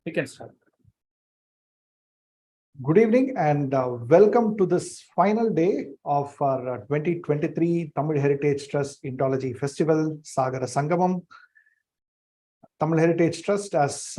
We can start. Good evening and welcome to this final day of our 2023 Tamil Heritage Trust Indology Festival, Sagara Sangamam. Tamil Heritage Trust, as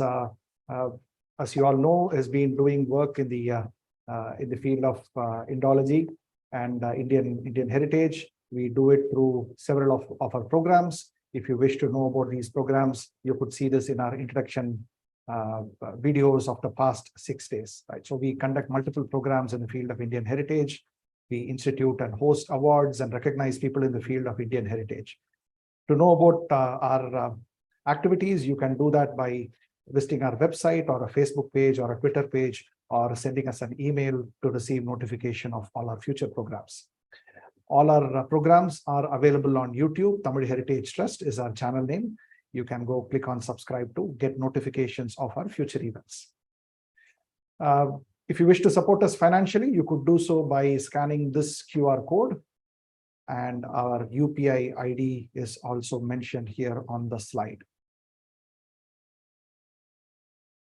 you all know, has been doing work in the field of Indology and Indian heritage. We do it through several of our programs. If you wish to know about these programs, you could see this in our introduction videos of the past 6 days, right? So we conduct multiple programs in the field of Indian heritage. We institute and host awards and recognize people in the field of Indian heritage. To know about our activities, you can do that by visiting our website or a Facebook page or a Twitter page, or sending us an email to receive notification of all our future programs. All our programs are available on YouTube. Tamil Heritage Trust is our channel name. You can go click on subscribe to get notifications of our future events. If you wish to support us financially, you could do so by scanning this QR code, and our UPI ID is also mentioned here on the slide.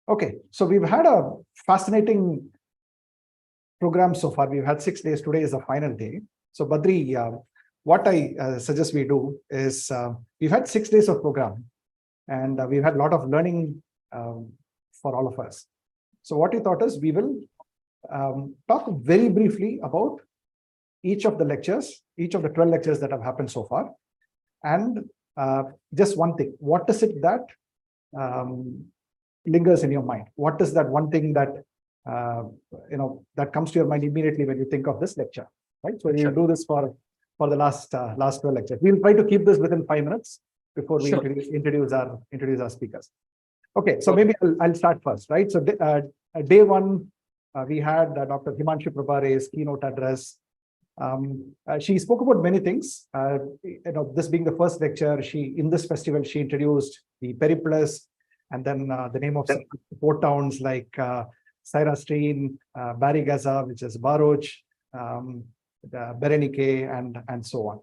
Okay, so we've had a fascinating program so far. We've had 6 days. Today is the final day. So Badri, what I suggest we do is, we've had 6 days of program, and we've had a lot of learning for all of us. So what we thought is we will talk very briefly about each of the lectures, each of the 12 lectures that have happened so far. And just one thing, what is it that lingers in your mind? What is that one thing that, that comes to your mind immediately when you think of this lecture, right? So we'll do this for the last 12 lectures. We'll try to keep this within 5 minutes before we introduce our speakers. Okay, so maybe I'll start first, right? So day one, we had Dr. Himanshu Prabhare's keynote address. She spoke about many things. This being the first lecture, in this festival, she introduced the Periplus, and then the name of port towns like Sairasteen, Barigaza, which is Baruch, Berenike, and so on.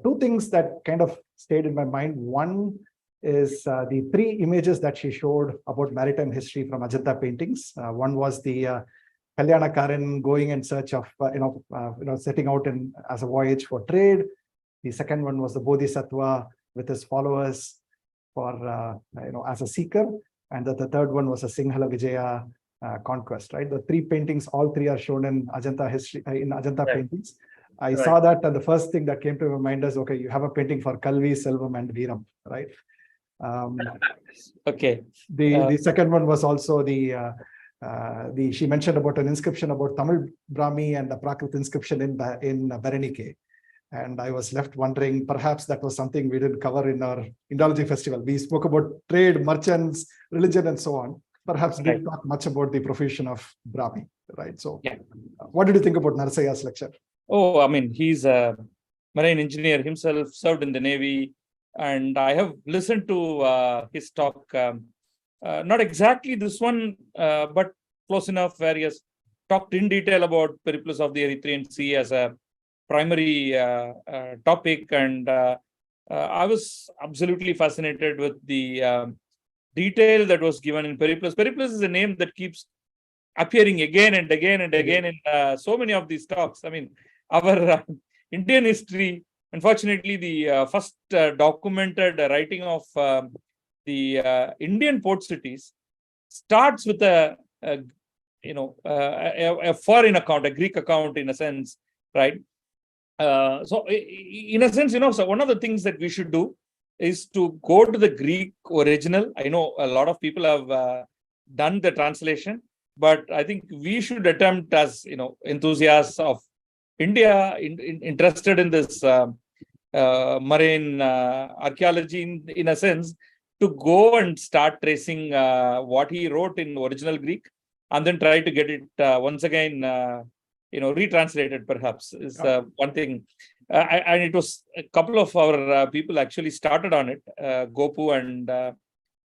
Two things that kind of stayed in my mind. One is the 3 images that she showed about maritime history from Ajanta paintings. One was the Kalyana Karan going in search of, setting out as a voyage for trade. The second one was the Bodhisattva with his followers for, as a seeker. And the third one was a Singhala Vijaya conquest, right? The 3 paintings, all 3 are shown in Ajanta history, in Ajanta paintings. I saw that, and the first thing that came to my mind is, okay, you have a painting for Kalvi, Selvam, and Veeram, right? Okay. The second one was also she mentioned about an inscription about Tamil Brahmi and the Prakrit inscription in Berenike. And I was left wondering, perhaps that was something we didn't cover in our Indology Festival. We spoke about trade, merchants, religion, and so on. Perhaps didn't talk much about the profession of Brahmi, right? So what did you think about Narasaya's lecture? Oh, I mean, he's a marine engineer himself, served in the Navy, and I have listened to his talk, not exactly this one, but close enough, where he has talked in detail about Periplus of the Erythraean Sea as a primary topic, and I was absolutely fascinated with the detail that was given in Periplus. Periplus is a name that keeps appearing again and again and again in so many of these talks. I mean, our Indian history, unfortunately, the first documented writing of the Indian port cities starts with a foreign account, a Greek account in a sense, right? So in a sense, so one of the things that we should do is to go to the Greek original. I know a lot of people have done the translation, but I think we should attempt, as enthusiasts of India, interested in this marine archaeology in a sense, to go and start tracing what he wrote in original Greek, and then try to get it once again, retranslated, perhaps, is one thing. And it was a couple of our people actually started on it, Gopu and,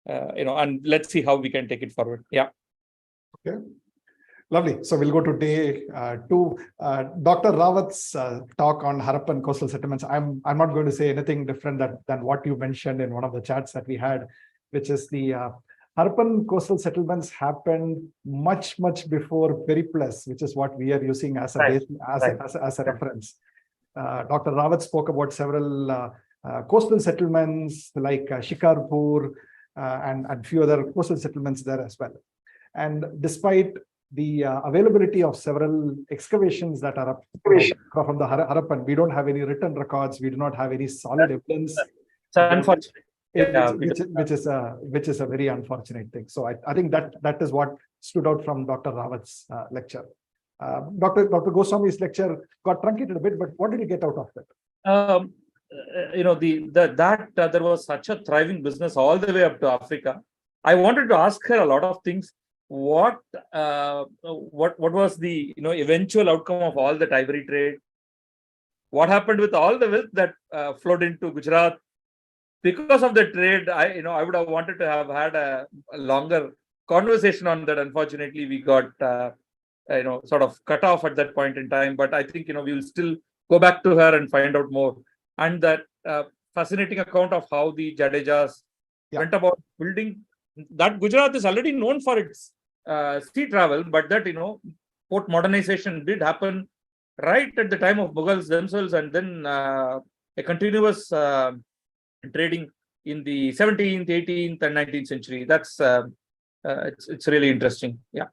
and let's see how we can take it forward. Yeah. Okay. Lovely. So we'll go to day 2. Dr. Rawat's talk on Harappan coastal settlements. I'm not going to say anything different than what you mentioned in one of the chats that we had, which is the Harappan coastal settlements happened much before Periplus, which is what we are using as a base, as a reference. Dr. Rawat spoke about several coastal settlements like Shikarpur and few other coastal settlements there as well. And despite the availability of several excavations that are up from the Harappan, we don't have any written records. We do not have any solid evidence. It's unfortunate. Which is a very unfortunate thing. So I think that is what stood out from Dr. Rawat's lecture. Dr. Goswami's lecture got truncated a bit, but what did you get out of it? There was such a thriving business all the way up to Africa. I wanted to ask her a lot of things. What was the eventual outcome of all that ivory trade? What happened with all the wealth that flowed into Gujarat? Because of the trade, I would have wanted to have had a longer conversation on that. Unfortunately, we got sort of cut off at that point in time. But I think we will still go back to her and find out more. And that fascinating account of how the Jadejas went about building that. Gujarat is already known for its sea travel, but that port modernization did happen right at the time of Mughals themselves, and then a continuous trading in the 17th, 18th, and 19th century. That's it's really interesting. Yeah.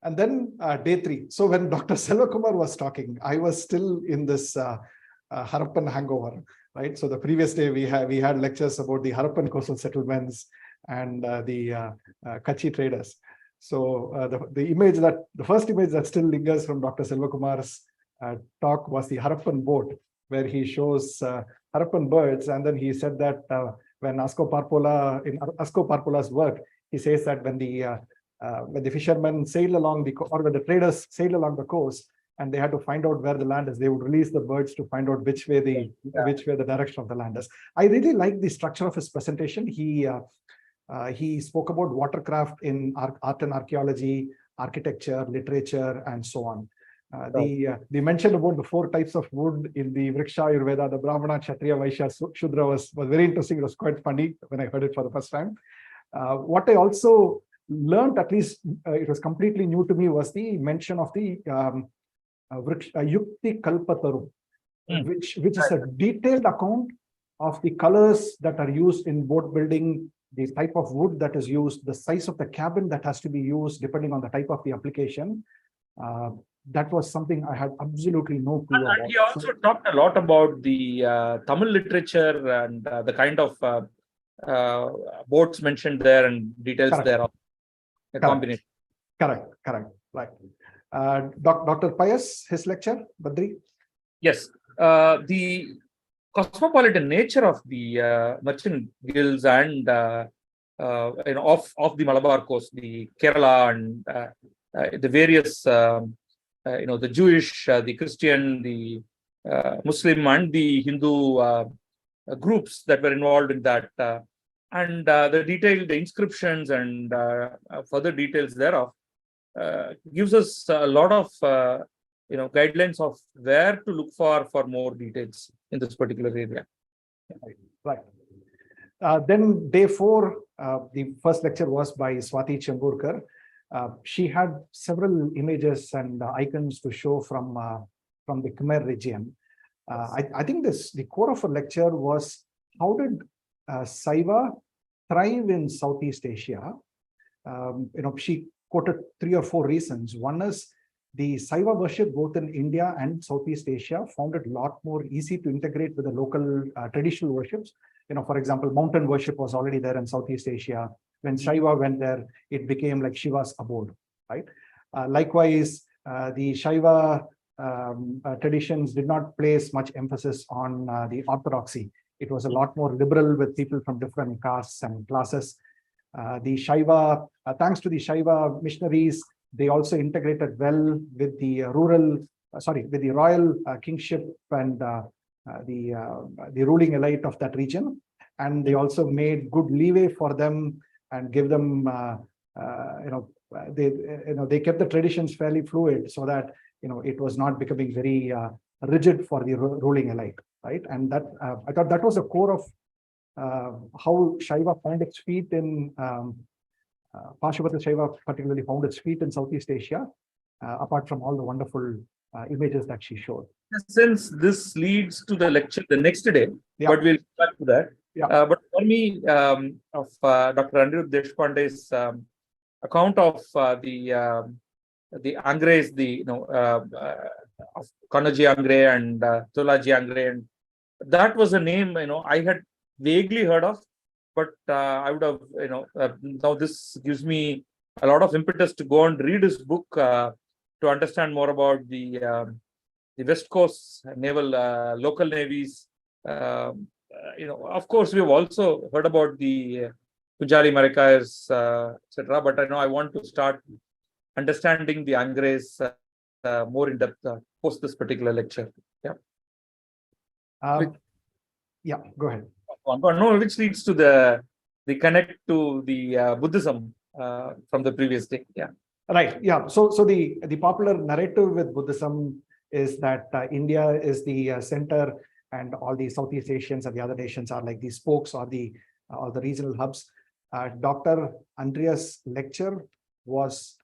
And then day 3. So when Dr. Selvakumar was talking, I was still in this Harappan hangover, right? So the previous day we had lectures about the Harappan coastal settlements and the Kachi traders. So the first image that still lingers from Dr. Selvakumar's talk was the Harappan boat, where he shows Harappan birds, and then he said that when Asko Parpola's work, he says that when the fishermen sailed along when the traders sailed along the coast and they had to find out where the land is, they would release the birds to find out which way the direction of the land is. I really like the structure of his presentation. He spoke about watercraft in art and archaeology, architecture, literature, and so on. The mention about the 4 types of wood in the Vriksha Ayurveda, the Brahmana, Kshatriya, Vaishya, Shudra was very interesting. It was quite funny when I heard it for the first time. What I also learned, at least it was completely new to me, was the mention of the Yukti Kalpataru, which is a detailed account of the colors that are used in boat building, the type of wood that is used, the size of the cabin that has to be used depending on the type of the application. That was something I had absolutely no clue about. He also talked a lot about the Tamil literature and the kind of boats mentioned there and details thereof. A combination. Correct. Right. Dr. Pius, his lecture, Badri? Yes. The cosmopolitan nature of the merchant guilds and of the Malabar coast, the Kerala and the various the Jewish, the Christian, the Muslim, and the Hindu groups that were involved in that, and the inscriptions and further details thereof gives us a lot of guidelines of where to look for more details in this particular area. Right. Then day 4, the first lecture was by Swati Chamburkar. She had several images and icons to show from the Khmer region. I think the core of her lecture was, how did Saiva thrive in Southeast Asia? She quoted 3 or 4 reasons. One is the Saiva worship both in India and Southeast Asia found it a lot more easy to integrate with the local traditional worships. For example, mountain worship was already there in Southeast Asia. When Shaiva went there, it became like Shiva's abode, right? Likewise, the Shaiva traditions did not place much emphasis on the orthodoxy. It was a lot more liberal with people from different castes and classes. The Shaiva, thanks to the Shaiva missionaries, they also integrated well with the royal kingship and the ruling elite of that region. And they also made good leeway for them and give them, they kept the traditions fairly fluid so that, it was not becoming very rigid for the ruling elite, right? And that I thought that was the core of how Shaiva found its feet in Pashupata Shaiva particularly found its feet in Southeast Asia, apart from all the wonderful images that she showed. Since this leads to the lecture the next day, but we'll come back to that. But for me, of Dr. Anirudh Deshpande's account of the Angres, of Kanaji Angre and Tolaji Angre, and that was a name I had vaguely heard of, but I would have now this gives me a lot of impetus to go and read his book to understand more about the West Coast naval local navies. Of course, we've also heard about the Punjali Marikayers, etc. But I know I want to start understanding the Angres more in depth post this particular lecture. Yeah, go ahead. No, which leads to the connect to the Buddhism from the previous day. Right. Yeah. So the popular narrative with Buddhism is that India is the center, and all the Southeast Asians and the other nations are like the spokes or the regional hubs. Dr. Andreas' lecture was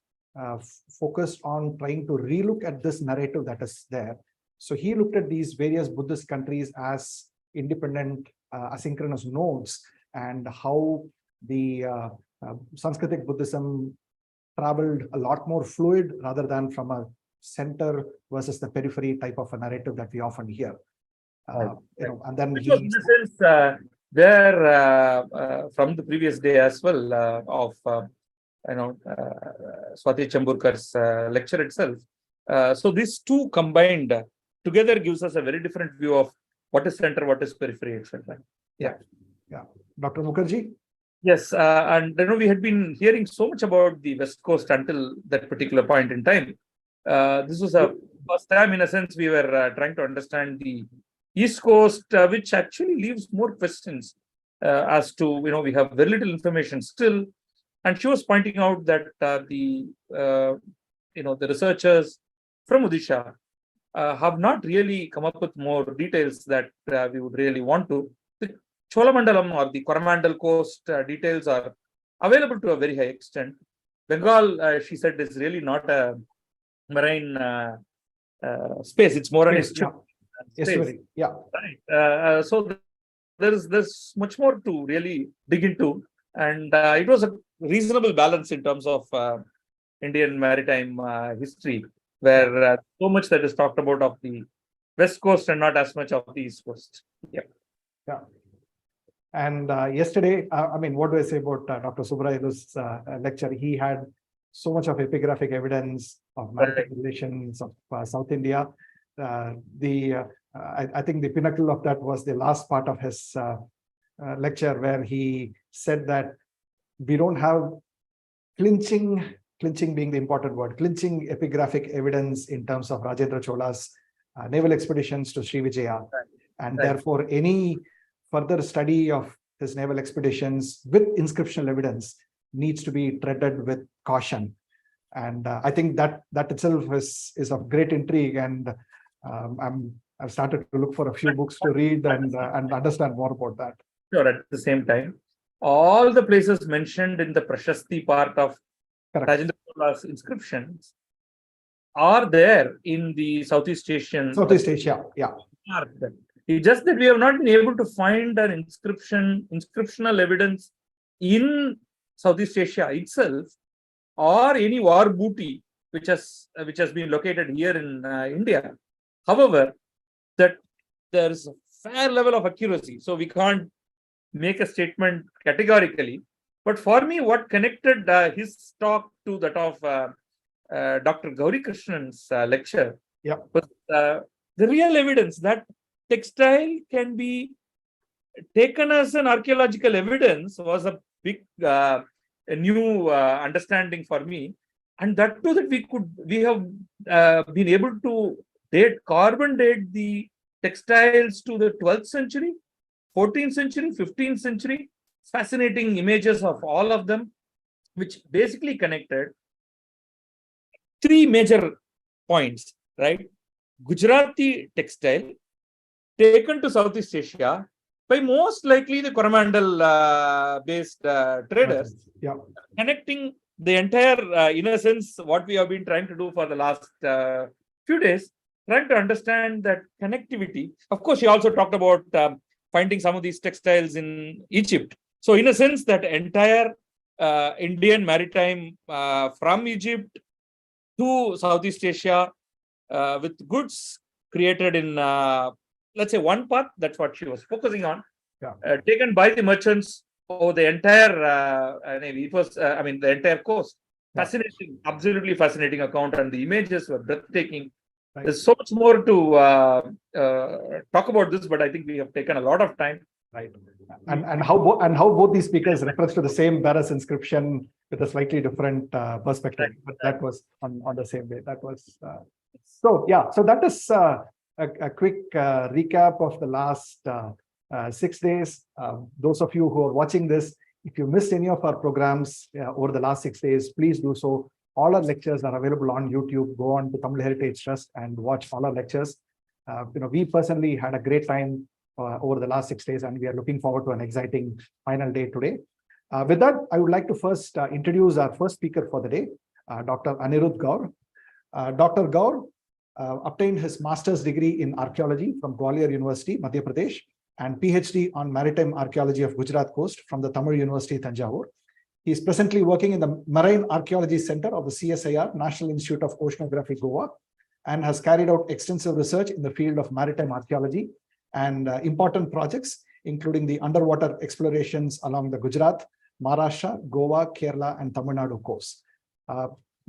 focused on trying to relook at this narrative that is there. So he looked at these various Buddhist countries as independent asynchronous nodes, and how the Sanskritic Buddhism traveled a lot more fluid rather than from a center versus the periphery type of a narrative that we often hear. And then which was in a sense there from the previous day as well of Swati Chamburkar's lecture itself. So these two combined together gives us a very different view of what is center, what is periphery, etc. Yeah. Dr. Mukherjee? Yes, and we had been hearing so much about the West Coast until that particular point in time. This was a first time, in a sense, we were trying to understand the East Coast, which actually leaves more questions as to, we have very little information still. And she was pointing out that the researchers from Odisha have not really come up with more details that we would really want to. The Cholamandalam or the Coromandel Coast details are available to a very high extent. Bengal, she said, is really not a marine space. It's more an estuary. Yeah. Right. So there's much more to really dig into, and it was a reasonable balance in terms of Indian maritime history, where so much that is talked about of the West Coast and not as much of the East Coast. Yeah. And yesterday, what do I say about Dr. Subrayulu's lecture? He had so much of epigraphic evidence of maritime relations of South India. I think the pinnacle of that was the last part of his lecture, where he said that we don't have clinching being the important word, clinching epigraphic evidence in terms of Rajendra Chola's naval expeditions to Srivijaya. And therefore, any further study of his naval expeditions with inscriptional evidence needs to be treated with caution. And I think that itself is of great intrigue, and I've started to look for a few books to read and understand more about that. Sure. At the same time, all the places mentioned in the Prashasti part of Rajendra Chola's inscriptions are there in the Southeast Asia. Yeah. It's just that we have not been able to find an inscriptional evidence in Southeast Asia itself, or any war booty which has been located here in India. However, that there is a fair level of accuracy, so we can't make a statement categorically. But for me, what connected his talk to that of Dr. Gauri Krishnan's lecture was the real evidence that textile can be taken as an archaeological evidence was a big a new understanding for me. And that too, that we have been able to carbon date the textiles to the 12th century, 14th century, 15th century. Fascinating images of all of them, which basically connected three major points, right? Gujarati textile taken to Southeast Asia by most likely the Coromandel based traders, yeah, connecting the entire, in a sense, what we have been trying to do for the last few days, trying to understand that connectivity. Of course, he also talked about finding some of these textiles in Egypt. So in a sense, that entire Indian maritime from Egypt to Southeast Asia with goods created in, let's say, one path, that's what she was focusing on, taken by the merchants over the entire, it was, the entire coast. Fascinating, absolutely fascinating account, and the images were breathtaking. Right. There's so much more to talk about this, but I think we have taken a lot of time. Right, and how both these speakers refers to the same Barras inscription with a slightly different perspective, right. But that was on the same way. That was so yeah. So that is a quick recap of the last 6 days. Those of you who are watching this, if you missed any of our programs over the last 6 days, please do so. All our lectures are available on YouTube. Go on to Tamil Heritage Trust and watch all our lectures. We personally had a great time over the last 6 days, and we are looking forward to an exciting final day today. With that, I would like to first introduce our first speaker for the day, Dr. Anirudh Gaur. Dr. Gaur obtained his master's degree in archaeology from Gwalior University, Madhya Pradesh, and Ph.D. on Maritime Archaeology of Gujarat coast from the Tamil University, Tanjavur. He is presently working in the Marine Archaeology Centre of the CSIR-National Institute of Oceanography, Goa, and has carried out extensive research in the field of maritime archaeology and important projects, including the underwater explorations along the Gujarat, Maharashtra, Goa, Kerala, and Tamilnadu coasts.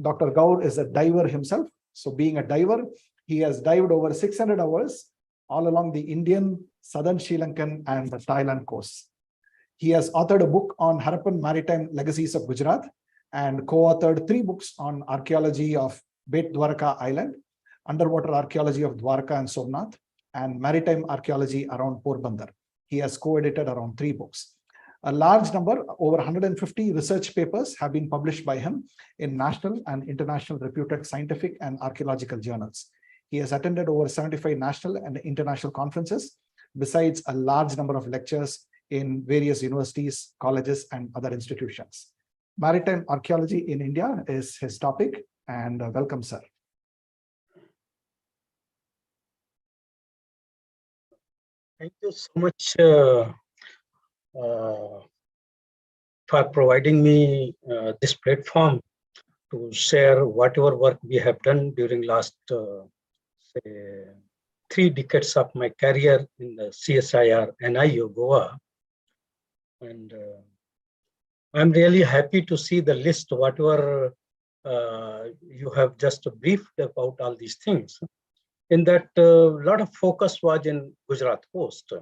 Dr. Gaur is a diver himself. So being a diver, he has dived over 600 hours all along the Indian, southern Sri Lankan, and the Thailand coasts. He has authored a book on Harappan maritime legacies of Gujarat and co-authored 3 books on archaeology of Dwarka Island, underwater archaeology of Dwarka and Somnath, and maritime archaeology around Porbandar. He has co-edited around 3 books. A large number, over 150 research papers have been published by him in national and international reputed scientific and archaeological journals. He has attended over 75 national and international conferences, besides a large number of lectures in various universities, colleges, and other institutions. Maritime archaeology in India is his topic, and welcome, sir. Thank you so much for providing me this platform to share whatever work we have done during last say 3 decades of my career in the CSIR-NIU Goa. And I'm really happy to see the list, whatever you have just briefed about all these things. In that, a lot of focus was in Gujarat coast.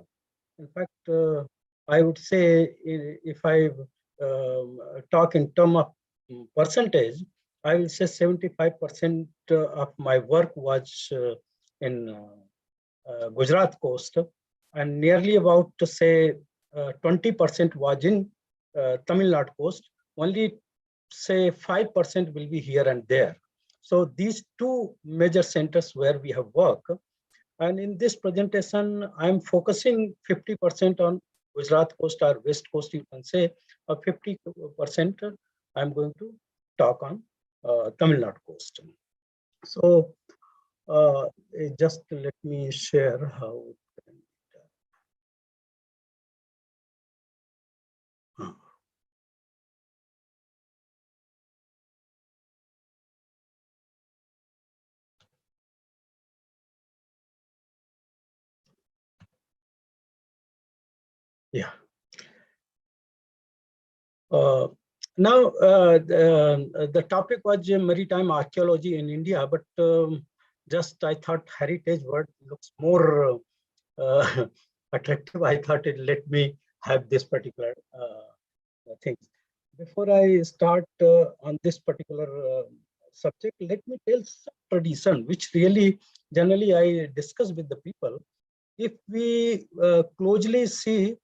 In fact, I would say if I talk in terms of percentage, I will say 75% of my work was in Gujarat coast, and nearly about to say 20% was in Tamilnadu coast. Only say 5% will be here and there. So these 2 major centers where we have worked. And in this presentation, I'm focusing 50% on Gujarat coast or West coast, you can say, 50% I'm going to talk on Tamil Nadu coast. So just let me share how. Yeah. Now, the topic was maritime archaeology in India, but just I thought heritage word looks more attractive. I thought let me have this particular thing. Before I start on this particular subject, let me tell some tradition, which really generally I discuss with the people. If we closely see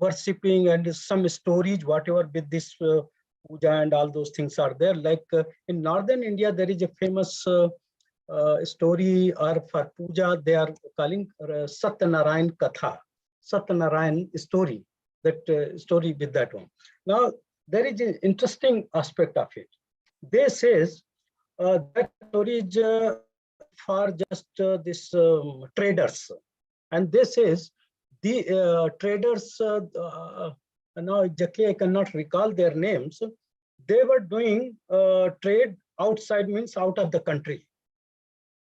worshipping and some stories, whatever with this puja and all those things are there. Like in northern India, there is a famous story, or for puja, they are calling Satyanarayan Katha, Satyanarayan story, that story with that one. Now, there is an interesting aspect of it. They says that story is for just this traders. And this is the traders, now exactly I cannot recall their names. They were doing trade outside, means out of the country.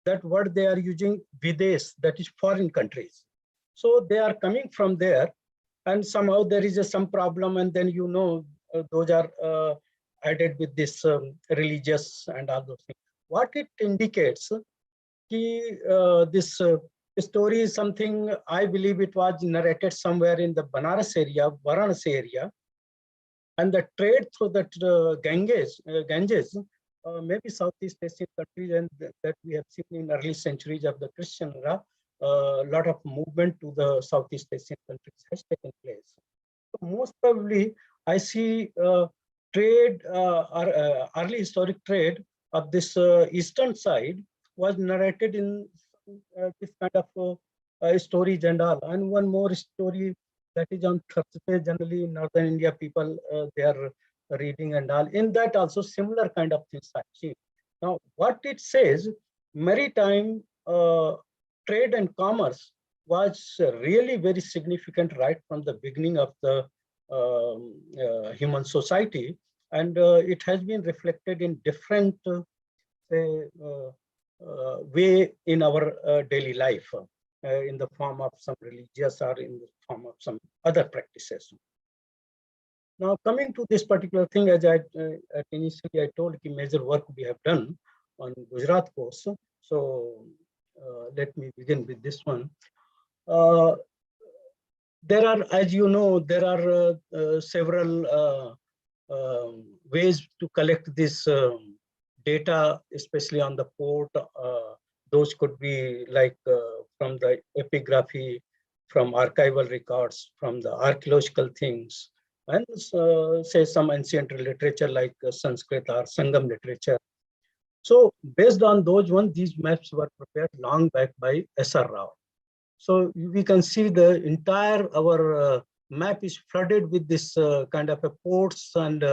That word they are using, Videsh, that is foreign countries. So they are coming from there, and somehow there is some problem, and then those are added with this religious and all those things. What it indicates, this story is something, I believe it was narrated somewhere in the Banaras area, Varanasi area, and the trade through that Ganges, maybe Southeast Asian countries, and that we have seen in early centuries of the Christian era, a lot of movement to the Southeast Asian countries has taken place. So most probably, I see trade or early historic trade of this eastern side was narrated in this kind of stories and all. And one more story that is on Thursday, generally in Northern India, people they are reading and all. In that also similar kind of things are achieved. Now, what it says, maritime trade and commerce was really very significant right from the beginning of the human society, and it has been reflected in different way in our daily life, in the form of some religious or in the form of some other practices. Now, coming to this particular thing, as initially I told, major work we have done on Gujarat course. So let me begin with this one. There are, as you know, there are several ways to collect this data, especially on the port. Those could be like from the epigraphy, from archival records, from the archaeological things, and say some ancient literature like Sanskrit or Sangam literature. So based on those ones, these maps were prepared long back by S.R. Rao. So we can see the entire our map is flooded with this kind of ports and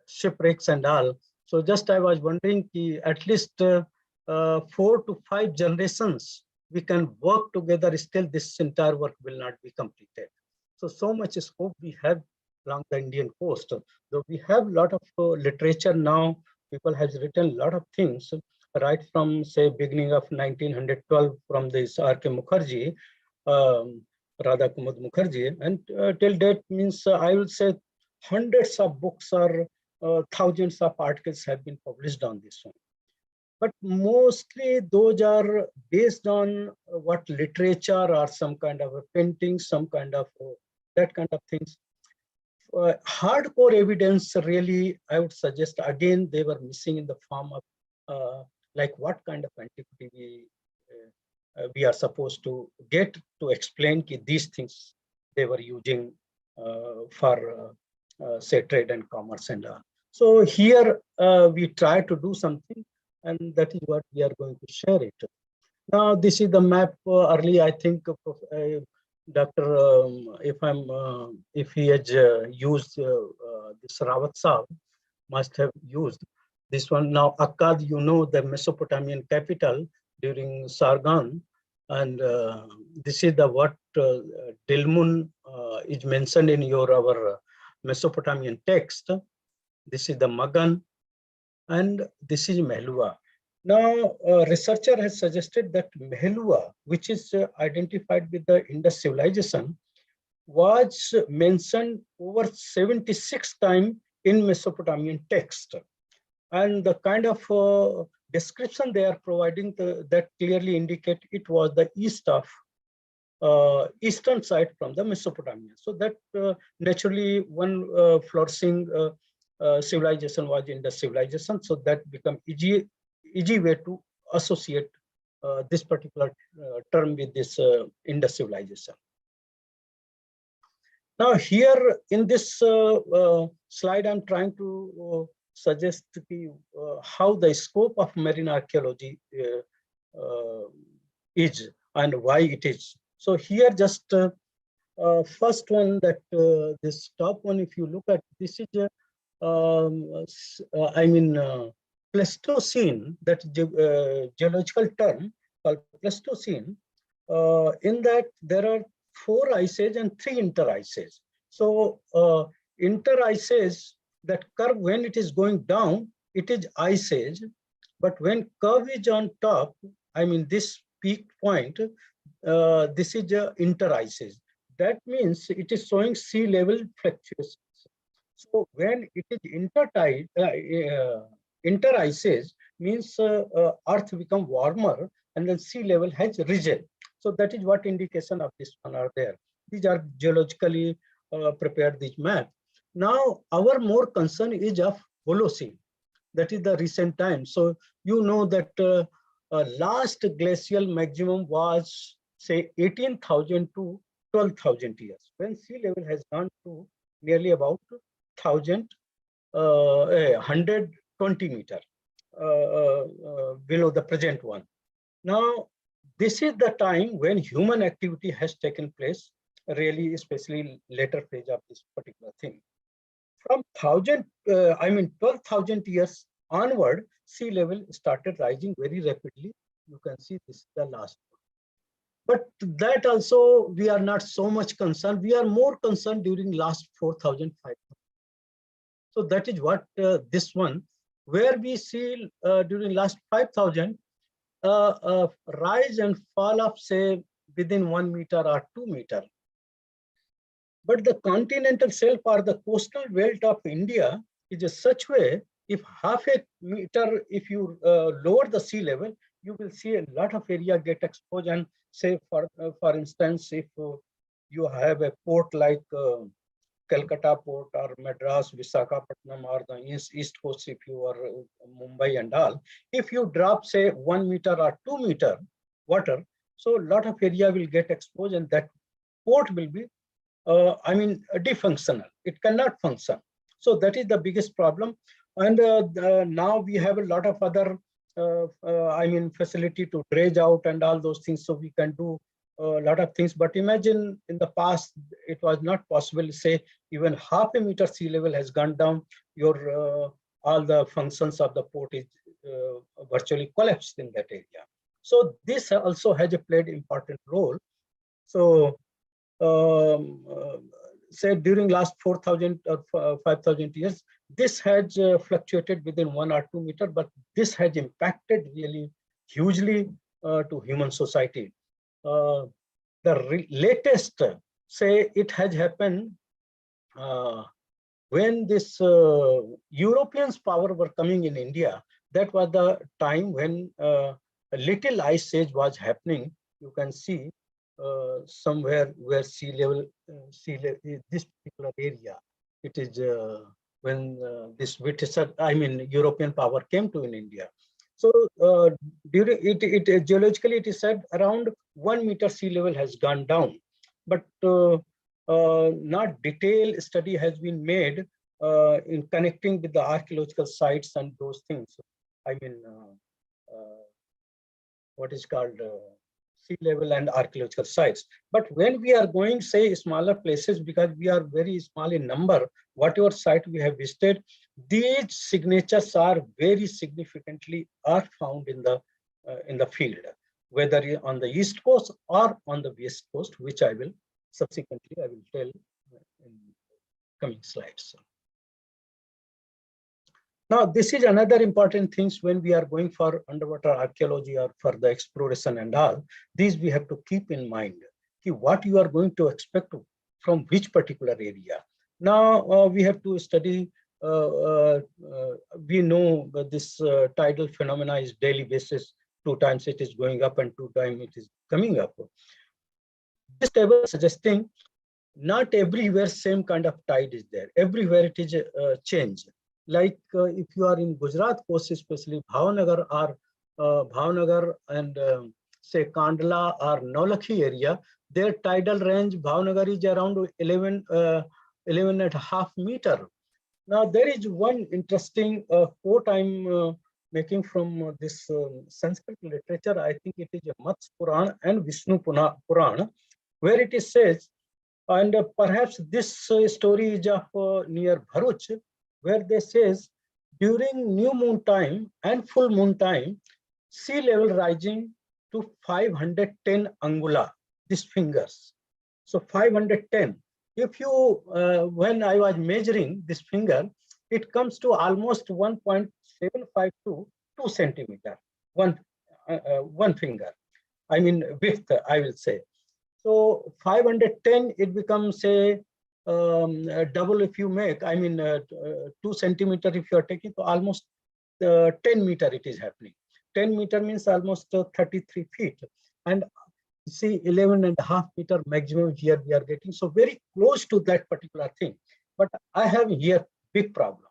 shipwrecks and all. So just I was wondering, at least 4 to 5 generations we can work together. Still, this entire work will not be completed. So much scope we have along the Indian coast. Though we have a lot of literature now, people have written a lot of things, right from say beginning of 1912 from this R.K. Mukherjee, Radha Kumud Mukherjee, and till date means I will say hundreds of books or thousands of articles have been published on this one. But mostly those are based on what literature or some kind of a painting, some kind of that kind of things. Hardcore evidence really, I would suggest, again, they were missing in the form of like what kind of antiquity we are supposed to get to explain these things they were using for say trade and commerce and all. So here we try to do something, and that is what we are going to share it. Now this is the map. Early, I think Dr. If he has used this Rawat Saab, must have used this one. Now Akkad, you know, the Mesopotamian capital during Sargon, and this is the what Dilmun is mentioned in our Mesopotamian text. This is the Magan, and this is Mehlua. Now, a researcher has suggested that Mehlua, which is identified with the Indus civilization, was mentioned over 76 times in Mesopotamian text. And the kind of description they are providing that clearly indicate it was the east of eastern side from the Mesopotamia. So that naturally one flourishing civilization was Indus civilization. So that become easy way to associate this particular term with this Indus civilization. Now here in this slide, I'm trying to suggest how the scope of marine archaeology is and why it is. So here just first one, that this top one, if you look at, this is Pleistocene, that geological term called Pleistocene. In that there are 4 ice age and 3 inter-ice age. So inter-ice age, that curve, when it is going down, it is ice age, but when curve is on top, this peak point, this is inter-ice age. That means it is showing sea level fluctuations. So when it is inter-ice age, means earth become warmer and then sea level has risen. So that is what indication of this one are there. These are geologically prepared, this map. Now our more concern is of Holocene, that is the recent time. So you know that last glacial maximum was say 18,000 to 12,000 years, when sea level has gone to nearly about 120 meter below the present one. Now, this is the time when human activity has taken place, really, especially later phase of this particular thing. From 12,000 years onward, sea level started rising very rapidly. You can see this is the last one. But that also, we are not so much concerned. We are more concerned during last 4,000, 5,000. So that is what this one, where we see during last 5,000, rise and fall of say within 1 meter or 2 meter. But the continental shelf or the coastal belt of India is a such way, if half a meter, if you lower the sea level, you will see a lot of area get exposed. And say for instance, if you have a port like Calcutta port or Madras, Visakhapatnam, or the east coast, if you are Mumbai and all, if you drop say 1 meter or 2 meter water, so a lot of area will get exposed, and that port will be defunctional. It cannot function. So that is the biggest problem. And now we have a lot of other facility to dredge out and all those things, so we can do a lot of things. But imagine in the past, it was not possible to say even half a meter sea level has gone down, your all the functions of the port is virtually collapsed in that area. So this also has played important role. So say during last 4,000 or 5,000 years, this has fluctuated within 1 or 2 meter, but this has impacted really hugely to human society. The latest, say it has happened when this Europeans' power were coming in India. That was the time when a little ice age was happening. You can see somewhere where sea level, this particular area, it is when this British, European power came to in India. So during it geologically, it is said around 1 meter sea level has gone down, but not detailed study has been made in connecting with the archaeological sites and those things. What is called sea level and archaeological sites. But when we are going, say, smaller places, because we are very small in number, whatever site we have visited, these signatures are very significantly are found in the field, whether on the east coast or on the west coast, which I will subsequently tell in coming slides. Now, this is another important thing when we are going for underwater archaeology or for the exploration and all. These we have to keep in mind. What you are going to expect from which particular area. Now, we have to study, we know that this tidal phenomena is daily basis. 2 times it is going up and 2 times it is coming up. This table is suggesting not everywhere same kind of tide is there. Everywhere it is a change. Like if you are in Gujarat coast, especially Bhavnagar and say Kandla or Nolakhi area, their tidal range, Bhavnagar is around 11.5 meter. Now there is one interesting quote I'm making from this Sanskrit literature. I think it is a Matsya Purana and Vishnu Purana, where it is says, and perhaps this story is of near Bharuch, where they says during new moon time and full moon time, sea level rising to 510 angula, these fingers. So 510. If you, when I was measuring this finger, it comes to almost 1.75 to 2 centimeter, one finger. I mean width, I will say. So 510, it becomes a double if you make, I mean 2 centimeter if you are taking, so almost 10 meter it is happening. 10 meter means almost 33 feet. And see 11.5 meter maximum here we are getting. So very close to that particular thing. But I have here big problem.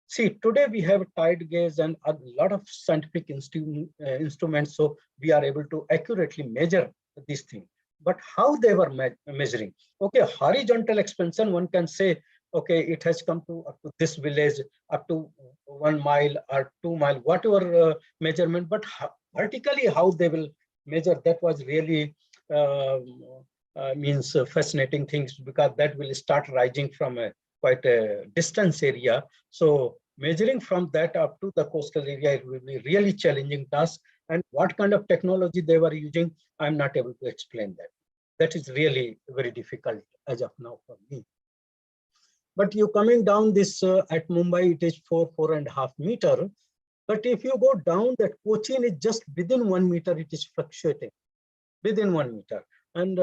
See, today we have tide gauge and a lot of scientific instruments, so we are able to accurately measure these things. But how they were measuring? Okay, horizontal expansion, one can say, okay, it has come to up to this village, up to 1 mile or 2 mile, whatever measurement. But vertically, how they will measure, that was really means fascinating things, because that will start rising from a quite a distance area. So measuring from that up to the coastal area, it will be really challenging task. And what kind of technology they were using, I'm not able to explain that. That is really very difficult as of now for me. But you coming down this at Mumbai, it is 4.5 meter. But if you go down, that Cochin is just within 1 meter, it is fluctuating within 1 meter. And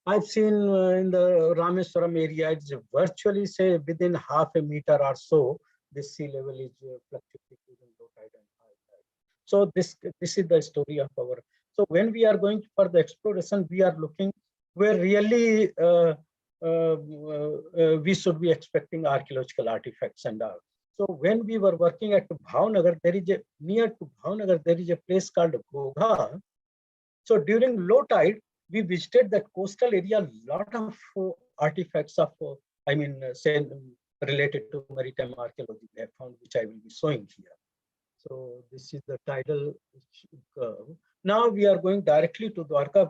I've seen in the Rameswaram area, it's virtually say within half a meter or so, the sea level is fluctuating between low tide and high tide. So this is the story of our. So when we are going for the exploration, we are looking where really we should be expecting archaeological artifacts and all. So when we were working at Bhavnagar, there is a near to Bhavnagar, there is a place called Gogha. So during low tide, we visited that coastal area, a lot of artifacts of, I mean, say related to maritime archaeology we have found, which I will be showing here. So this is the tidal curve. Now we are going directly to Dwarka,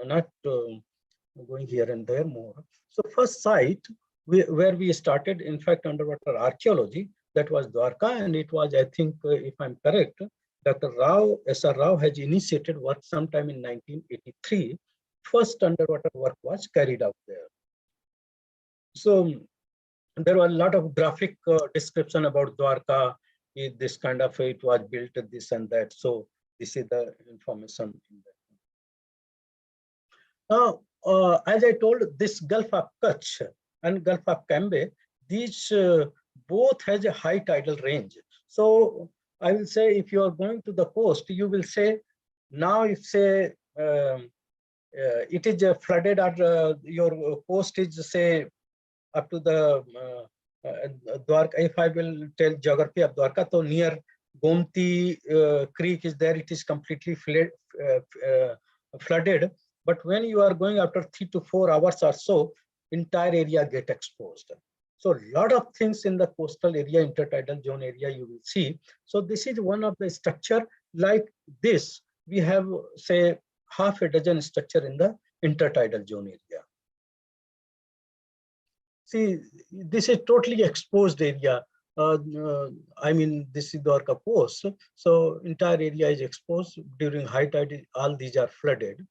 not going here and there more. So first site where we started, in fact, underwater archaeology, that was Dwarka, and it was, I think, if I'm correct, Dr. Rao, S.R. Rao has initiated work sometime in 1983. First underwater work was carried out there. So there were a lot of graphic description about Dwarka, this kind of, it was built, this and that. So this is the information in that. Now, as I told, this Gulf of Kutch and Gulf of Cambay, these both has a high tidal range. So I will say, if you are going to the coast, you will say, now if say it is flooded, or your coast is say up to the Dwarka. If I will tell geography of Dwarka, so near Gomti Creek is there, it is completely flooded. But when you are going after 3 to 4 hours or so, entire area get exposed. So a lot of things in the coastal area, intertidal zone area, you will see. So this is one of the structure like this. We have say half a dozen structure in the intertidal zone area. See, this is totally exposed area. I mean, this is Dwarka coast. So entire area is exposed during high tide. All these are flooded.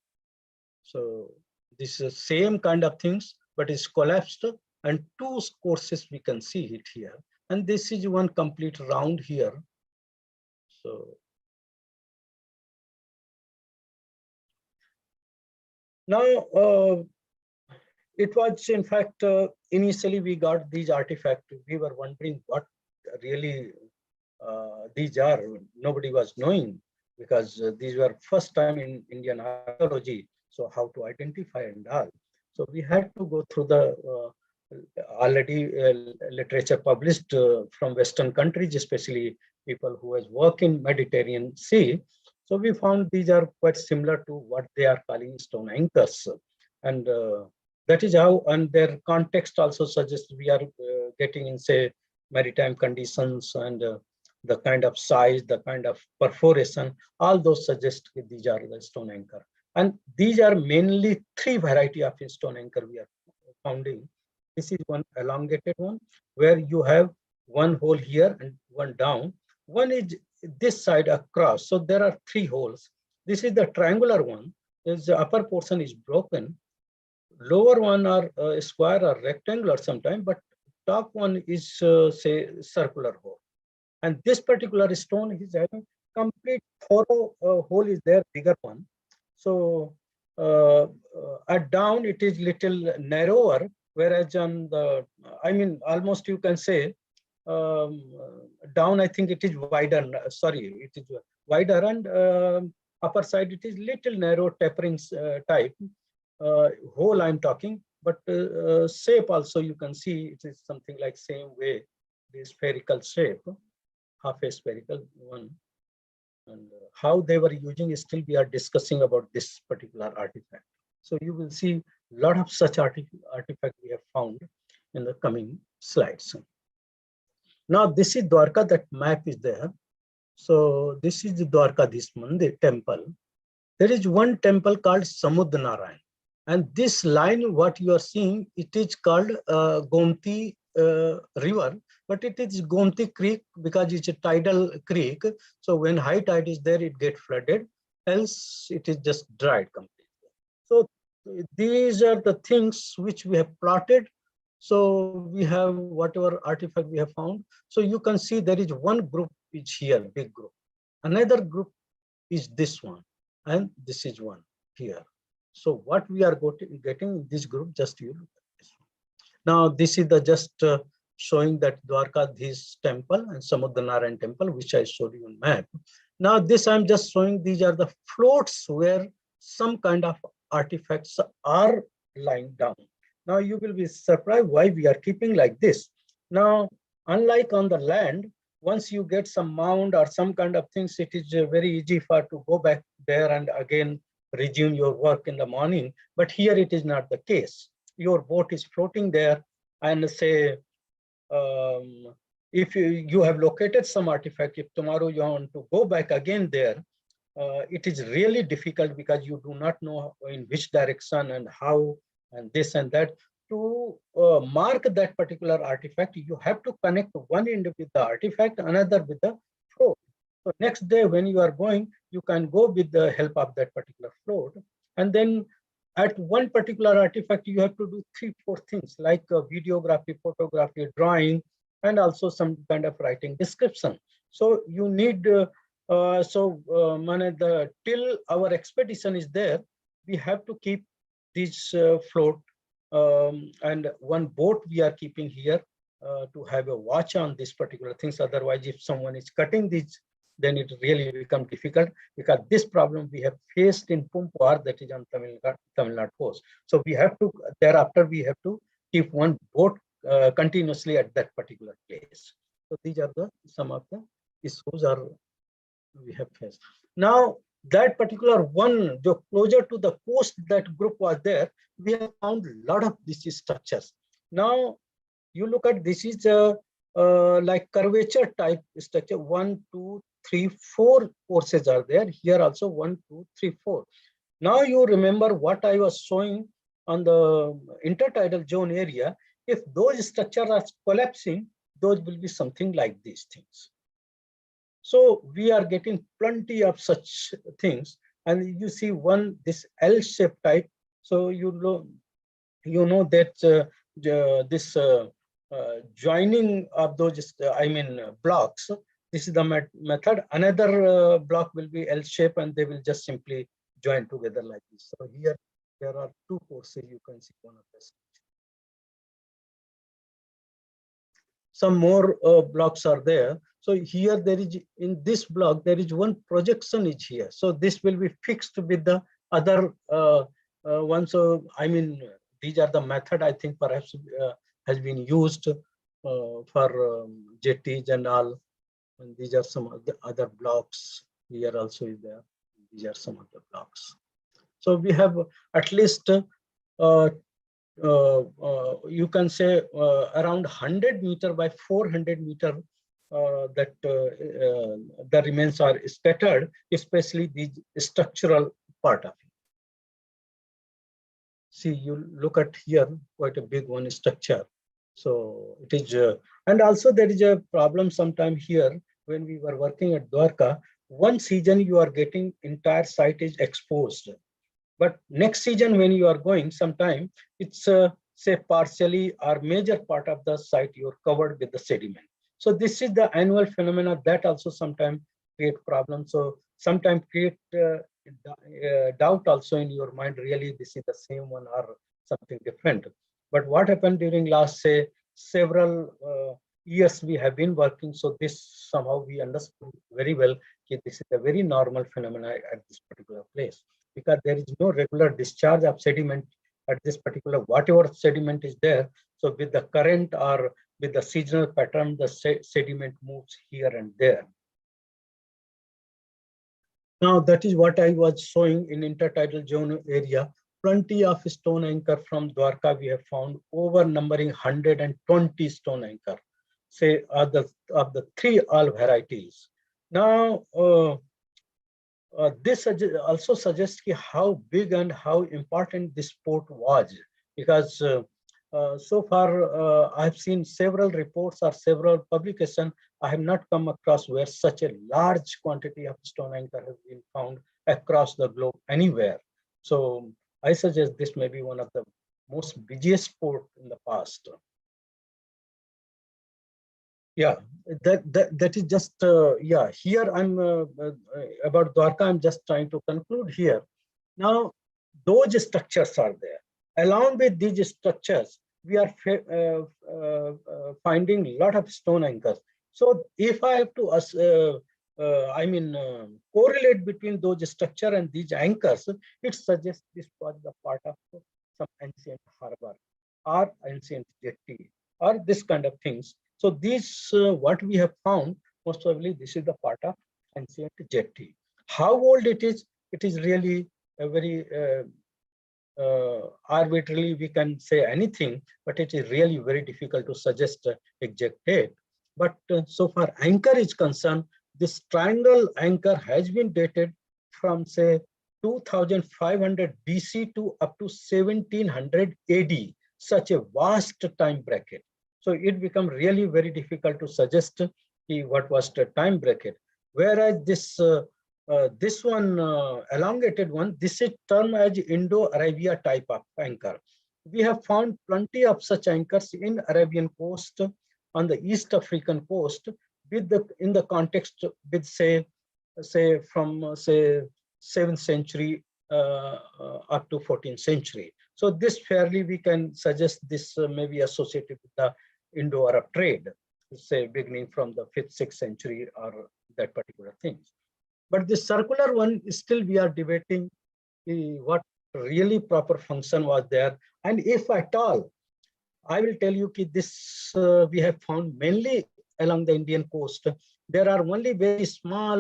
So this is the same kind of things, but it's collapsed. And 2 courses we can see it here. And this is one complete round here. So now it was, in fact, initially we got these artifacts. We were wondering what really these are. Nobody was knowing, because these were first time in Indian archaeology. So how to identify and all. So we had to go through the already literature published from Western countries, especially people who has worked in Mediterranean Sea. So we found these are quite similar to what they are calling stone anchors. And that is how, and their context also suggests we are getting in say maritime conditions and the kind of size, the kind of perforation, all those suggest that these are the stone anchor. And these are mainly three variety of stone anchor we are founding. This is one elongated one where you have one hole here and one down. One is this side across. So there are three holes. This is the triangular one. Is the upper portion is broken. Lower one are square or rectangular sometimes, but top one is say circular hole. And this particular stone is having complete thorough hole is there, bigger one. So at down it is little narrower, whereas on the, I mean, almost you can say down I think it is wider. Sorry, it is wider, and upper side it is little narrow tapering type hole I'm talking. But shape also you can see it is something like same way, the spherical shape, half a spherical one. And how they were using is still we are discussing about this particular artifact. So you will see a lot of such artifact we have found in the coming slides. Now this is Dwarka, that map is there. So this is the Dwarka, this mandir temple. There is one temple called Samudnarayan. And this line, what you are seeing, it is called Gomti river, but it is Gomti Creek because it's a tidal creek. So when high tide is there, it gets flooded. Else, it is just dried completely. So these are the things which we have plotted. So we have whatever artifact we have found. So you can see there is one group is here, big group. Another group is this one, and this is one here. So what we are getting in this group, just you look at this one. Now this is the just showing that Dwarka, this temple, and Samudnarayan temple, which I showed you on map. Now this I'm just showing, these are the floats where some kind of artifacts are lying down. Now you will be surprised why we are keeping like this. Now, unlike on the land, once you get some mound or some kind of things, it is very easy for to go back there and again resume your work in the morning. But here it is not the case. Your boat is floating there, and say if you have located some artifact, if tomorrow you want to go back again there, it is really difficult because you do not know in which direction and how and this and that. To mark that particular artifact, you have to connect one end with the artifact, another with the float. So next day when you are going, you can go with the help of that particular float. And then at one particular artifact, you have to do 3-4 things like videography, photography, drawing, and also some kind of writing description. So you need, till our expedition is there, we have to keep this float and one boat we are keeping here to have a watch on these particular things. Otherwise, if someone is cutting these, then it really becomes difficult, because this problem we have faced in Pumpar, that is on Tamilnadu coast. So we have to, thereafter we have to keep one boat continuously at that particular place. So these are the some of the issues are we have faced. Now that particular one, the closer to the coast that group was there, we have found a lot of these structures. Now you look at this is like curvature type structure. 1, 2, 3, 4 courses are there. Here also 1, 2, 3, 4. Now you remember what I was showing on the intertidal zone area. If those structures are collapsing, those will be something like these things. So we are getting plenty of such things, and you see one this L-shaped type. So you know that this joining of those blocks. This is the method. Another block will be L-shape, and they will just simply join together like this. So here there are 2 courses. You can see one of this. Some more blocks are there. So here there is, in this block, there is one projection is here. So this will be fixed with the other one. So these are the method I think perhaps has been used for jetties and all. And these are some of the other blocks. Here also is there. These are some of the blocks. So we have at least you can say around 100 meter by 400 meter that the remains are scattered, especially the structural part of it. See, you look at here, quite a big one structure. So it is, and also there is a problem sometime here when we were working at Dwarka. One season you are getting entire site is exposed, but next season when you are going, sometime it's say partially or major part of the site you're covered with the sediment. So this is the annual phenomena that also sometimes create problems. So sometimes create doubt also in your mind, really this is the same one or something different. But what happened during last say several years we have been working, so this somehow we understood very well that this is a very normal phenomena at this particular place, because there is no regular discharge of sediment at this particular, whatever sediment is there. So with the current or with the seasonal pattern, the sediment moves here and there. Now that is what I was showing in intertidal zone area. Plenty of stone anchor from Dwarka we have found, over numbering 120 stone anchor, say of the three all varieties. Now this also suggests how big and how important this port was, because so far I have seen several reports or several publications. I have not come across where such a large quantity of stone anchor has been found across the globe anywhere. So I suggest this may be one of the most busiest port in the past. Yeah, that is just yeah. Here I'm about Dwarka. I'm just trying to conclude here. Now, those structures are there. Along with these structures, we are finding a lot of stone anchors. So, if I have to, correlate between those structure and these anchors, it suggests this was the part of some ancient harbor or ancient jetty or this kind of things. So these, what we have found, most probably this is the part of ancient jetty. How old it is really a very arbitrarily we can say anything, but it is really very difficult to suggest exact date. But so far anchor is concerned, this triangle anchor has been dated from say 2500 BC to up to 1700 AD, such a vast time bracket. So it becomes really very difficult to suggest what was the time bracket. Whereas this this one elongated one, this is termed as Indo-Arabia type of anchor. We have found plenty of such anchors in Arabian coast, on the East African coast, with the in the context with say from say 7th century up to 14th century. So this fairly we can suggest this may be associated with the Indo-Arab trade, say beginning from the 5th, 6th century or that particular things. But this circular one still we are debating what really proper function was there, and if at all. I will tell you that this we have found mainly along the Indian coast. There are only very small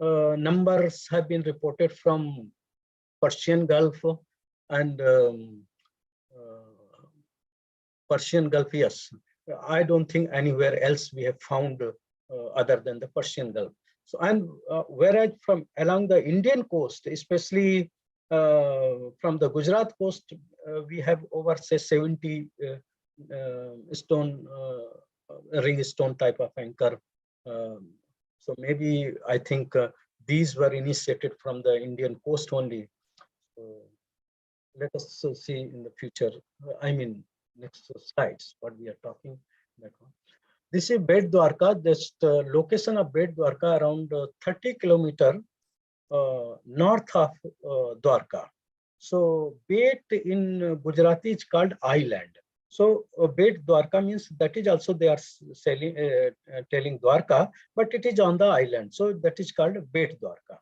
numbers have been reported from Persian Gulf and Persian Gulf, yes. I don't think anywhere else we have found other than the Persian Gulf. So, and whereas from along the Indian coast, especially from the Gujarat coast, we have over say 70 stone ring stone type of anchor. So maybe I think these were initiated from the Indian coast only. So let us see in the future. I mean, next slides what we are talking. This is Bet Dwarka. This location of Bet Dwarka around 30 kilometers north of Dwarka. So Bet in Gujarati is called island. So Bet Dwarka means that is also they are telling Dwarka, but it is on the island. So that is called Bet Dwarka.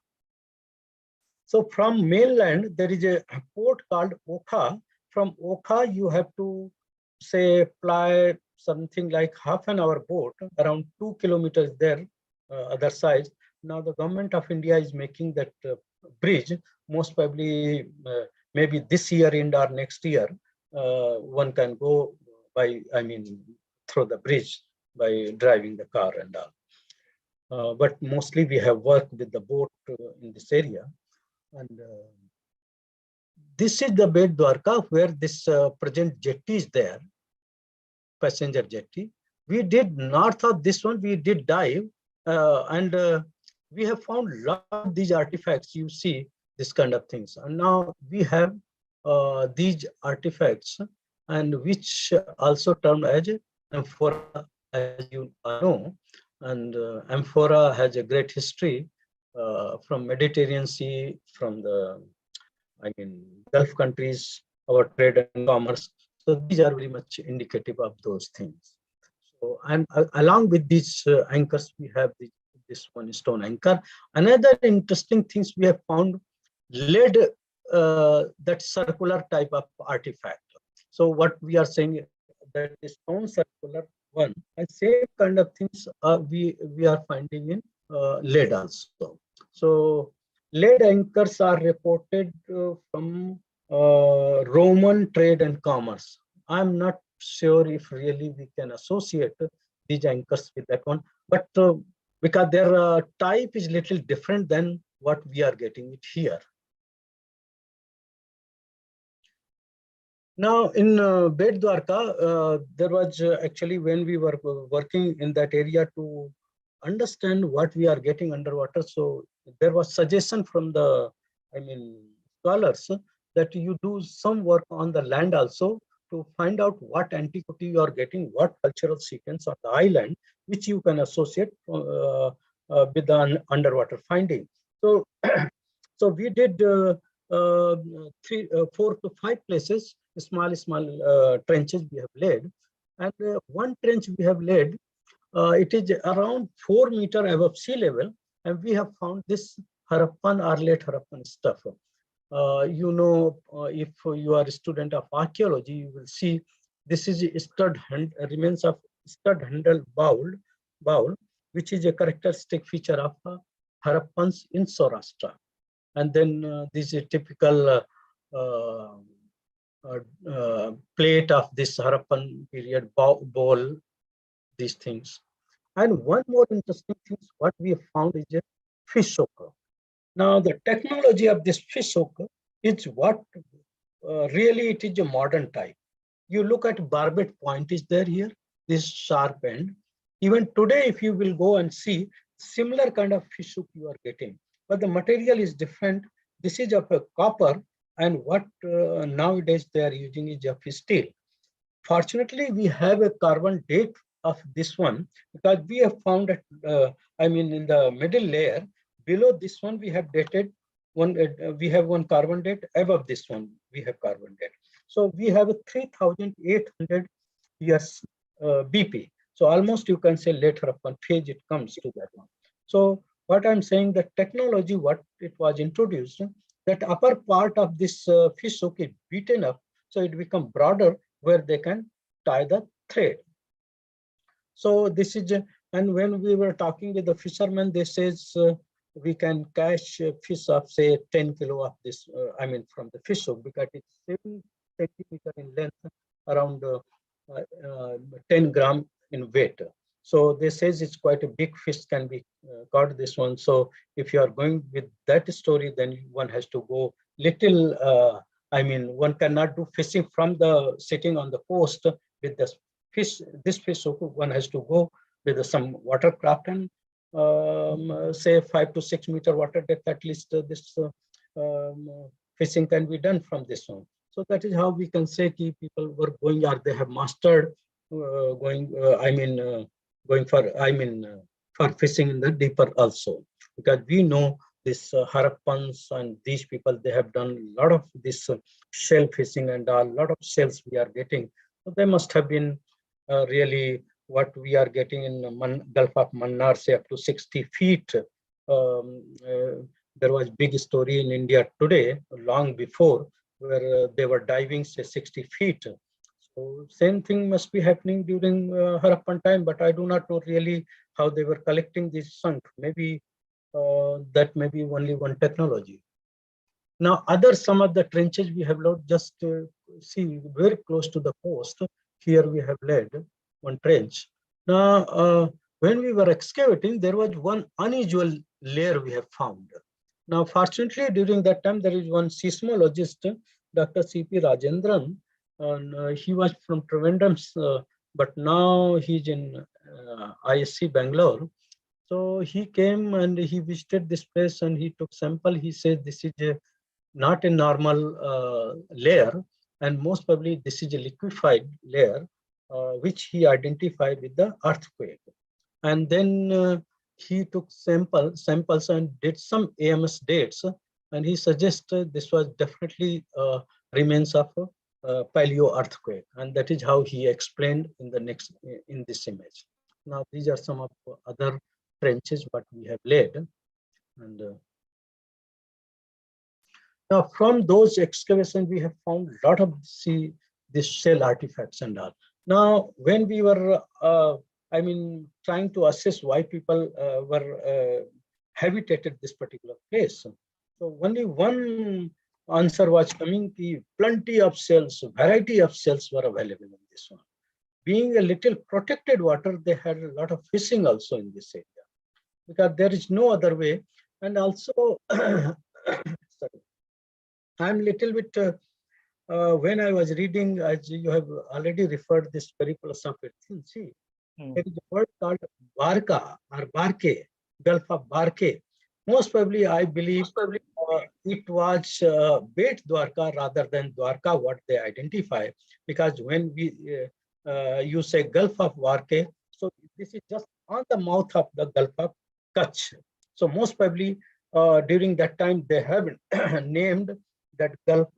So from mainland there is a port called Okha. From Okha you have to say fly something like half an hour boat, around 2 kilometers there, other side. Now the government of India is making that bridge, most probably maybe this year end or next year. one can go by, through the bridge by driving the car and all. But mostly we have worked with the boat in this area. And this is the Bed Dwarka, where this present jetty is there, passenger jetty. We did north of this one, we did dive, and we have found a lot of these artifacts. You see this kind of things. And now we have these artifacts, and which also termed as amphora, as you know. And amphora has a great history from Mediterranean Sea, from the Gulf countries, our trade and commerce. So these are very much indicative of those things. So, and along with these anchors, we have this one stone anchor. Another interesting things we have found lead, that circular type of artifact. So what we are saying that the stone circular one, and same kind of things we are finding in lead also. So lead anchors are reported from Roman trade and commerce. I'm not sure if really we can associate these anchors with that one, but because their type is little different than what we are getting it here. Now in Bed Dwarka, there was actually, when we were working in that area to understand what we are getting underwater, so there was suggestion from the scholars that you do some work on the land also to find out what antiquity you are getting, what cultural sequence on the island, which you can associate with the underwater finding. So, so we did 4 to 5 places, small trenches we have laid, and one trench we have laid, it is around 4 meters above sea level, and we have found this Harappan or late Harappan stuff. You know, if you are a student of archaeology, you will see this is a remains of stud handle bowl, which is a characteristic feature of Harappans in Saurashtra. And then this is a typical plate of this Harappan period bowl, these things. And one more interesting thing, what we have found is a fish soaker. Now the technology of this fish soaker is what really it is a modern type. You look at barbette point is there here, this sharp end. Even today, if you will go and see, similar kind of fish hook you are getting, but the material is different. This is of a copper, and what nowadays they are using is of steel. Fortunately, we have a carbon date of this one, because we have found that in the middle layer below this one we have dated one. We have one carbon date, above this one we have carbon date. So we have a 3,800 years BP. So almost you can say late Harappan phase it comes to that one. So what I'm saying, the technology what it was introduced, that upper part of this fish hook is beaten up, so it become broader where they can tie the thread. So this is, and when we were talking with the fishermen, they says we can catch fish of say 10 kilo of this, from the fish hook, because it's 7 centimeter in length, around 10 gram in weight. So they says it's quite a big fish can be caught this one. So if you are going with that story, then one has to go little, one cannot do fishing from the sitting on the post with the fish, this fish hook. One has to go with some watercraft and say 5 to 6 meter water depth, at least this fishing can be done from this one. So that is how we can say key people were going, or they have mastered going for fishing in the deeper also, because we know this Harappans and these people, they have done a lot of this shell fishing, and a lot of shells we are getting. So they must have been really what we are getting in Gulf of Mannar, say up to 60 feet. There was big story in India today, long before, where they were diving say 60 feet. So same thing must be happening during Harappan time, but I do not know really how they were collecting this sunk. Maybe that may be only one technology. Now, some of the trenches we have laid, just see very close to the coast. Here we have laid one trench. Now, when we were excavating, there was one unusual layer we have found. Now, fortunately, during that time, there is one seismologist, Dr. C.P. Rajendran, and he was from Trivandrum, but now he's in ISC Bangalore. So he came and he visited this place and he took sample. He said this is not a normal layer, and most probably this is a liquefied layer, which he identified with the earthquake. And then he took samples and did some AMS dates, and he suggested this was definitely remains of a paleo earthquake, and that is how he explained in this image. Now these are some of other trenches what we have laid, and now from those excavations we have found a lot of these shell artifacts and all. Now when we were trying to assess why people were habitated this particular place. So only one answer was coming: plenty of cells, variety of cells were available in this one. Being a little protected water, they had a lot of fishing also in this area, because there is no other way. And also, sorry, I'm little bit, when I was reading, as you have already referred, this Periplus of Earthen Sea, there is a word called Dwarka or Barke, Gulf of Barke. Most probably, I believe it was Beit Dwarka rather than Dwarka, what they identify, because when you say Gulf of Barke, so this is just on the mouth of the Gulf of Kutch. So most probably during that time they have named that Gulf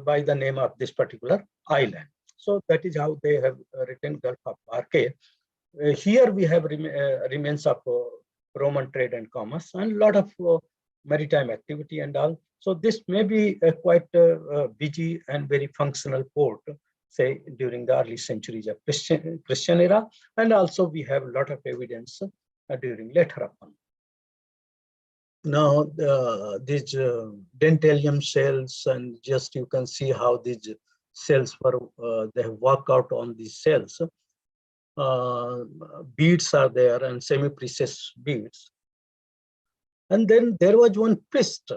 by the name of this particular island. So that is how they have written Gulf of Barke. Here we have remains of Roman trade and commerce and a lot of maritime activity and all. So this may be a quite busy and very functional port, say during the early centuries of Christian era, and also we have a lot of evidence during late Harappan. Now these dentalium cells, and just you can see how these cells were they have worked out on these cells. Beads are there and semi-precious beads. And then there was one priest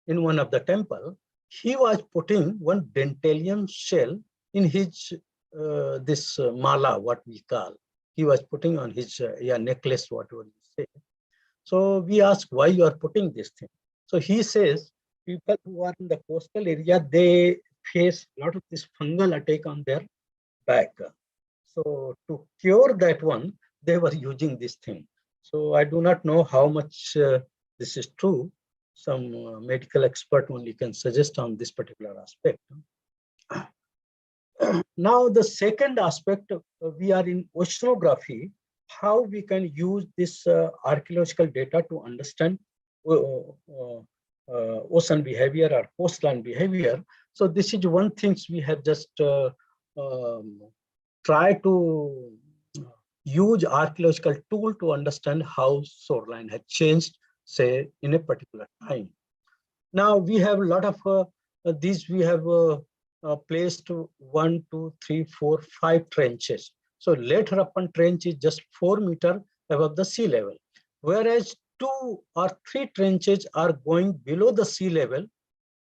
in one of the temple. He was putting one dentalium shell in his this mala, what we call. He was putting on his necklace, whatever you say. So we asked why you are putting this thing. So he says people who are in the coastal area, they face a lot of this fungal attack on their back. So to cure that one, they were using this thing. So I do not know how much this is true. Some medical expert only can suggest on this particular aspect. Now the second aspect, we are in oceanography, how we can use this archaeological data to understand ocean behavior or coastline behavior. So this is one thing we have just try to use archaeological tool to understand how shoreline has changed, say, in a particular time. Now we have a lot of these. We have placed 1, 2, 3, 4, 5 trenches. So late Harappan trench is just 4 meters above the sea level, whereas 2 or 3 trenches are going below the sea level.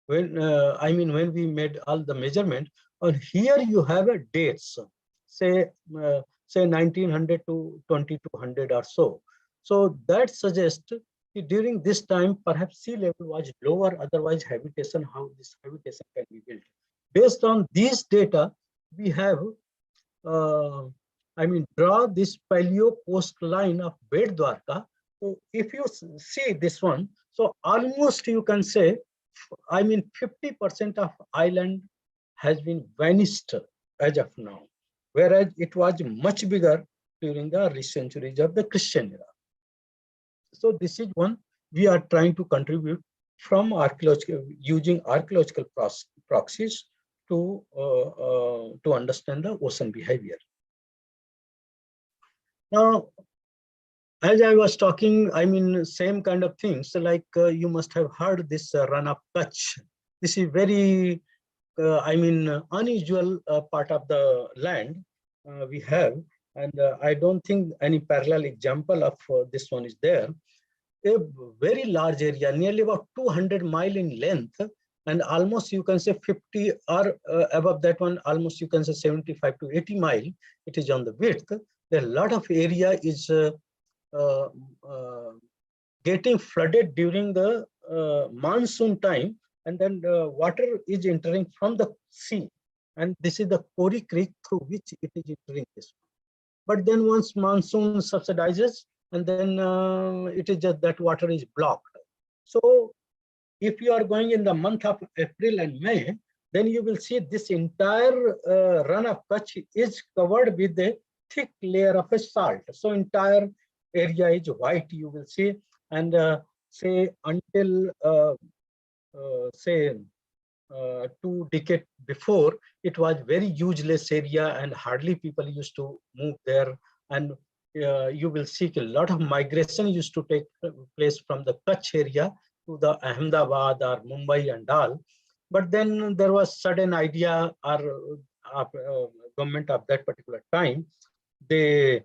When when we made all the measurement, and here you have a dates, say 1900 to 2200 or so. So that suggests that during this time, perhaps sea level was lower, otherwise habitation, how this habitation can be built. Based on these data, we have, draw this paleo coastline of Beit Dwarka. So if you see this one, so almost you can say, 50% of island has been vanished as of now, whereas it was much bigger during the early centuries of the Christian era. So this is one we are trying to contribute from using archaeological proxies to understand the ocean behavior. Now, as I was talking, I mean, same kind of things, like you must have heard this run of Kutch. This is very, I mean, unusual part of the land we have. And I don't think any parallel example of this one is there. A very large area, nearly about 200 miles in length, and almost you can say 50 or above that one, almost you can say 75 to 80 miles. It is on the width. A lot of area is uh, uh, getting flooded during the monsoon time, and then the water is entering from the sea, and this is the Kori Creek through which it is entering this. But then once monsoon subsidizes, and then it is just that water is blocked. So if you are going in the month of April and May, then you will see this entire run of Kutch is covered with a thick layer of a salt. So entire area is white, you will see. And say until say 2 decades before, it was very useless area and hardly people used to move there. And you will see a lot of migration used to take place from the Kutch area to the Ahmedabad or Mumbai and all. But then there was sudden idea or government of that particular time, they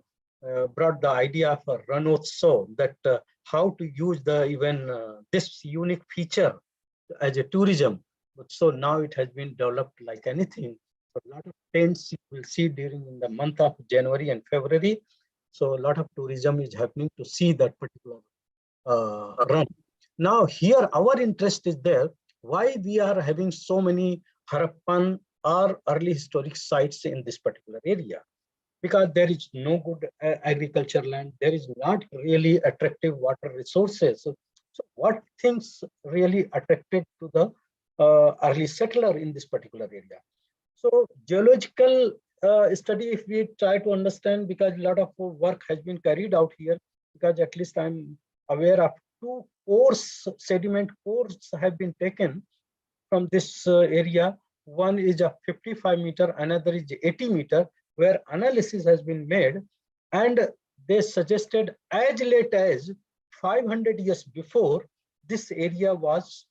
brought the idea of a Ranotsav, that how to use the even this unique feature as a tourism. So now it has been developed like anything. So a lot of tents you will see during in the month of January and February. So a lot of tourism is happening to see that particular run. Now here our interest is there. Why we are having so many Harappan or early historic sites in this particular area? Because there is no good agriculture land, there is not really attractive water resources. So what things really attracted to the early settler in this particular area? So geological study, if we try to understand, because a lot of work has been carried out here, because at least I'm aware of 2 cores, sediment cores have been taken from this area. One is a 55 meter, another is 80 meter, where analysis has been made, and they suggested as late as 500 years before, this area was,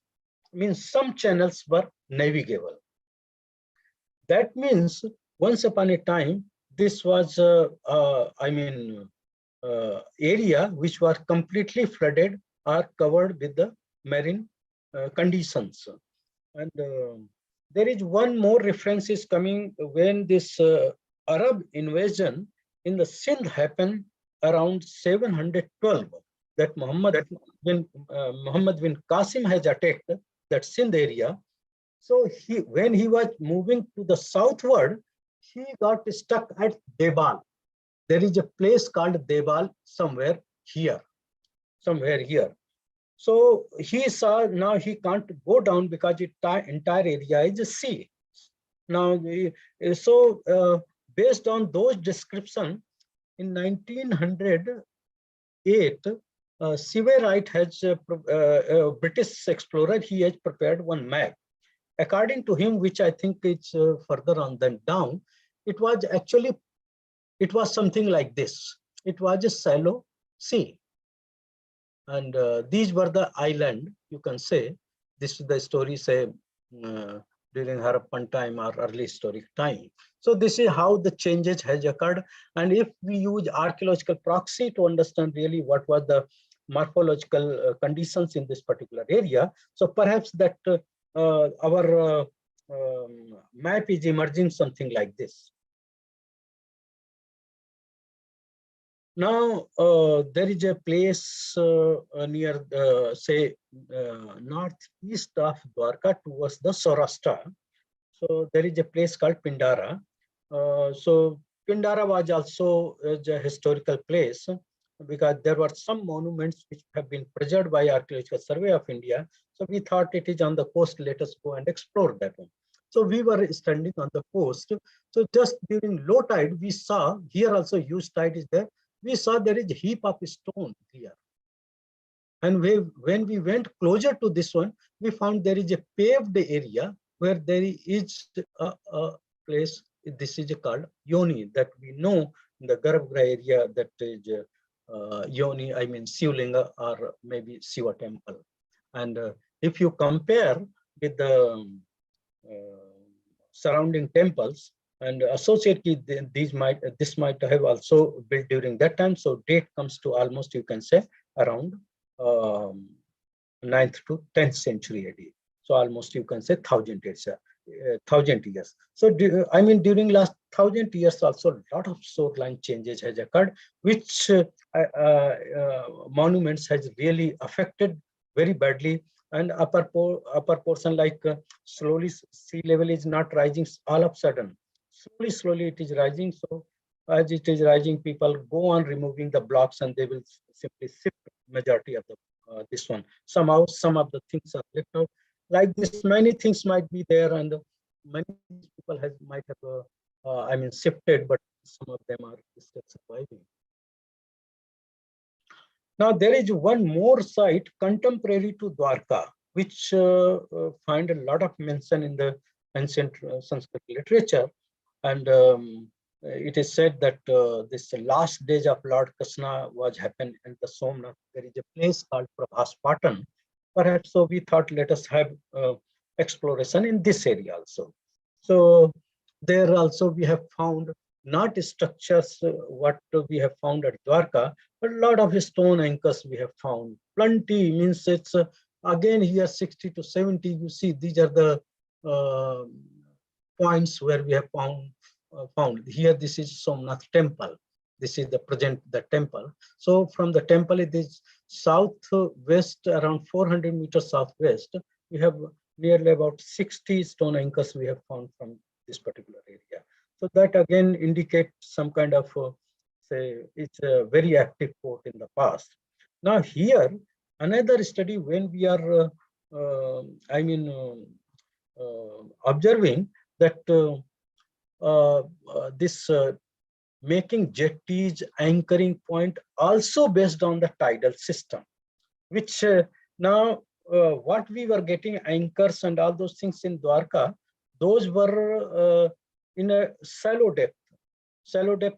means some channels were navigable. That means once upon a time, this was, area which were completely flooded or covered with the marine conditions. And there is one more reference is coming when this Arab invasion in the Sindh happened around 712, that Muhammad bin Qasim has attacked that Sindh area. So when he was moving to the southward, he got stuck at Debal. There is a place called Debal somewhere here. So he saw now he can't go down because the entire area is a sea. Now, based on those descriptions, in 1908, Seaver Wright has a British explorer. He has prepared one map. According to him, which I think is further on than down, it was something like this. It was a shallow sea. And these were the island, you can say. This is the story, say, during Harappan time or early historic time. So this is how the changes has occurred. And if we use archaeological proxy to understand really what was the morphological conditions in this particular area, so perhaps that our map is emerging something like this. Now, there is a place near, say, northeast of Dwarka towards the Saurashtra. So there is a place called Pindara. So Pindara was also a historical place because there were some monuments which have been preserved by Archaeological Survey of India. So we thought it is on the coast, let us go and explore that one. So we were standing on the coast. So just during low tide, we saw, here also huge tide is there, we saw there is a heap of stone here. And when we went closer to this one, we found there is a paved area where there is a place, this is called Yoni, that we know in the Garbhagriha area, that is Yoni, I mean Shivlinga or maybe Shiva temple. And if you compare with the surrounding temples and associate this might have also built during that time. So date comes to almost, you can say, around 9th to 10th century AD. So almost you can say 1,000 years. 1,000 years. So I mean during last 1,000 years also a lot of shoreline changes has occurred, which monuments has really affected very badly. And upper portion, like slowly sea level is not rising all of a sudden. Slowly it is rising. So as it is rising, people go on removing the blocks and they will simply shift majority of the this one. Somehow some of the things are left out. Like this, many things might be there, and many people might have I mean shifted, but some of them are still surviving. Now there is one more site contemporary to Dwarka, which find a lot of mention in the ancient Sanskrit literature, and it is said that this last days of Lord Krishna was happened in the Somnath. There is a place called Prabhaspatan. Perhaps so we thought let us have exploration in this area also. So there also we have found not structures what we have found at Dwarka, but a lot of stone anchors we have found. Plenty, means it's again here 60 to 70. You see these are the points where we have found. Here this is Somnath temple. This is the temple. So from the temple, it is southwest, around 400 meters southwest. We have nearly about 60 stone anchors we have found from this particular area. So that again indicates some kind of say it's a very active port in the past. Now here another study, when we are I mean observing that this making jetties anchoring point also based on the tidal system, which now what we were getting anchors and all those things in Dwarka, those were in a shallow depth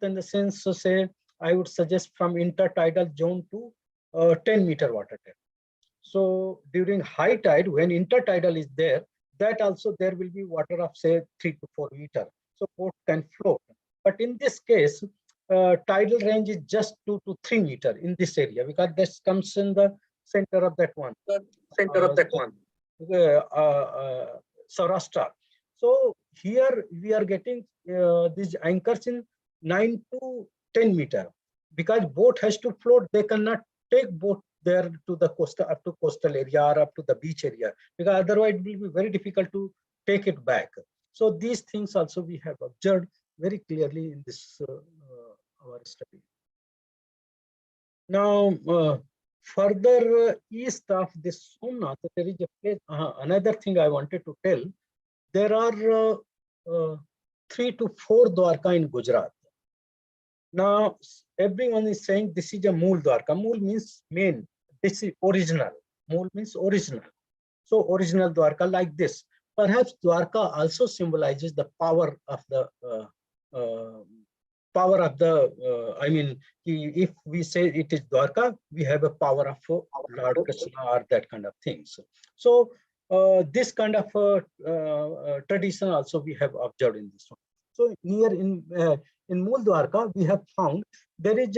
in the sense, say I would suggest from intertidal zone to 10 meter water depth. So during high tide, when intertidal is there, that also there will be water of say 3 to 4 meter. So boat can float. But in this case, tidal range is just 2 to 3 meter in this area, because this comes in the center of that one. Saurashtra. So here we are getting these anchors in 9 to 10 meter, because boat has to float. They cannot take boat there to the coastal, up to coastal area or up to the beach area, because otherwise it will be very difficult to take it back. So these things also we have observed very clearly in this our study. Now further east of this Somnath, there is a place. Another thing I wanted to tell, there are 3 to 4 Dwarka in Gujarat. Now everyone is saying this is a Mool Dwarka. Mool means main. This is original. Mool means original. So original Dwarka like this. Perhaps Dwarka also symbolizes the power of the I mean, if we say it is Dwarka, we have a power of Lord Krishna or that kind of things. So this kind of tradition also we have observed in this one. So here in Mool Dwarka, we have found there is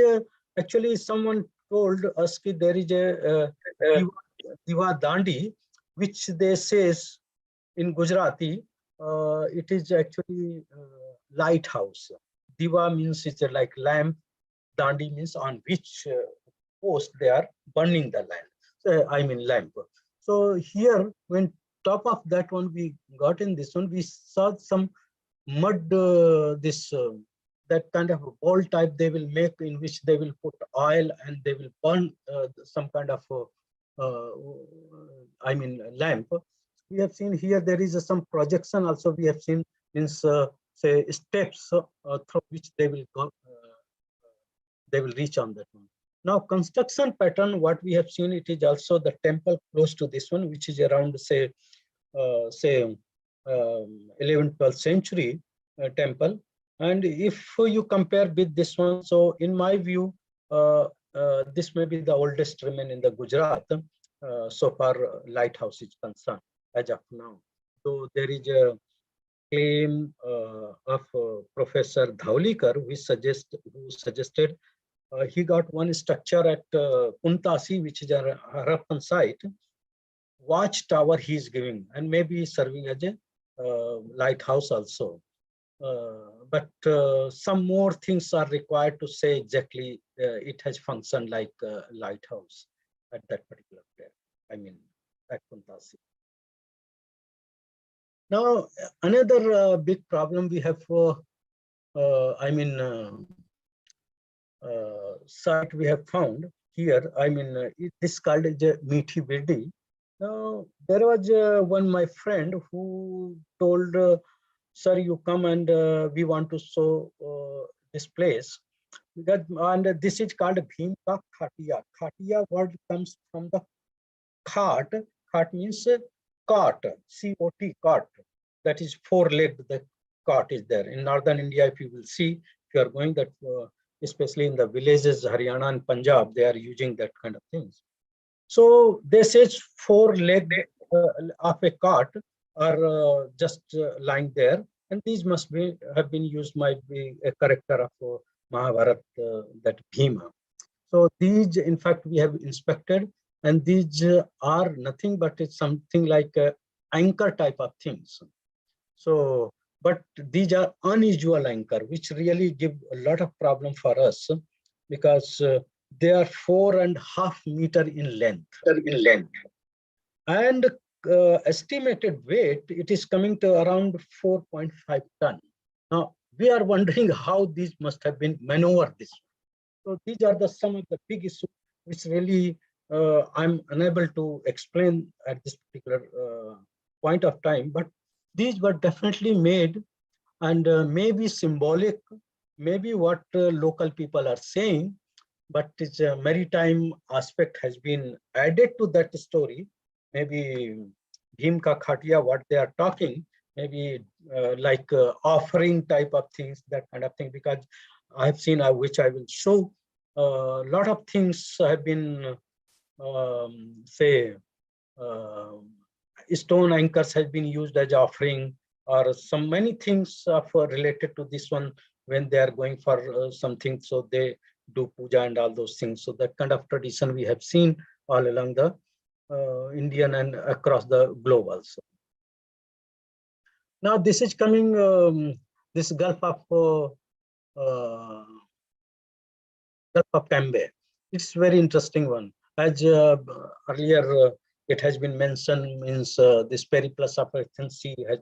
actually someone told us that there is a Diva Dandi, which they says in Gujarati, it is actually lighthouse. Diva means it's like lamp. Dandi means on which post they are burning the lamp. So, I mean lamp. So here, when top of that one we got in this one, we saw some mud, that kind of a ball type they will make, in which they will put oil and they will burn some kind of I mean lamp. We have seen here there is some projection also we have seen, means say steps through which they will go, they will reach on that one. Now construction pattern, what we have seen, it is also the temple close to this one, which is around say 11th, 12th century temple. And if you compare with this one, so in my view, this may be the oldest remain in the Gujarat, so far lighthouse is concerned as of now. So there is a claim of Professor Dhaulikar, who suggested he got one structure at Kuntasi, which is a Harappan site, watchtower he is giving, and maybe serving as a lighthouse also. But some more things are required to say exactly it has functioned like a lighthouse at that particular place. I mean, at Kuntasi. Now, another big problem we have site we have found here. This is called as a Mithi Birdi. Now, there was one my friend who told, sir, you come and we want to show this place. And this is called Bhimka Khatiya. Khatiya word comes from the khat. Khat means cot, C-O-T, cot. That is four-legged, the cot is there. In northern India, if you will see, if you are going that, especially in the villages, Haryana and Punjab, they are using that kind of things. So this is four-legged of a cot are just lying there, and these must be have been used, might be a character of Mahabharata, that Bhima. So these, in fact, we have inspected, and these are nothing but it's something like anchor type of things. So, but these are unusual anchor, which really give a lot of problem for us, because they are 4.5 meters in length. And estimated weight, it is coming to around 4.5 ton. Now, we are wondering how these must have been maneuvered this. So these are some of the big issues which really I'm unable to explain at this particular point of time, but these were definitely made, and maybe symbolic, maybe what local people are saying, but its maritime aspect has been added to that story. Maybe Bhimka Khatiya, what they are talking, maybe like offering type of things, that kind of thing, because I have seen, which I will show, a lot of things have been, stone anchors has been used as offering, or some many things of related to this one when they are going for something, so they do puja and all those things. So that kind of tradition we have seen all along the Indian and across the globe also. Now this is coming, this Gulf of Cambay. It's very interesting one. As earlier it has been mentioned, means this periplus of Earthen Sea has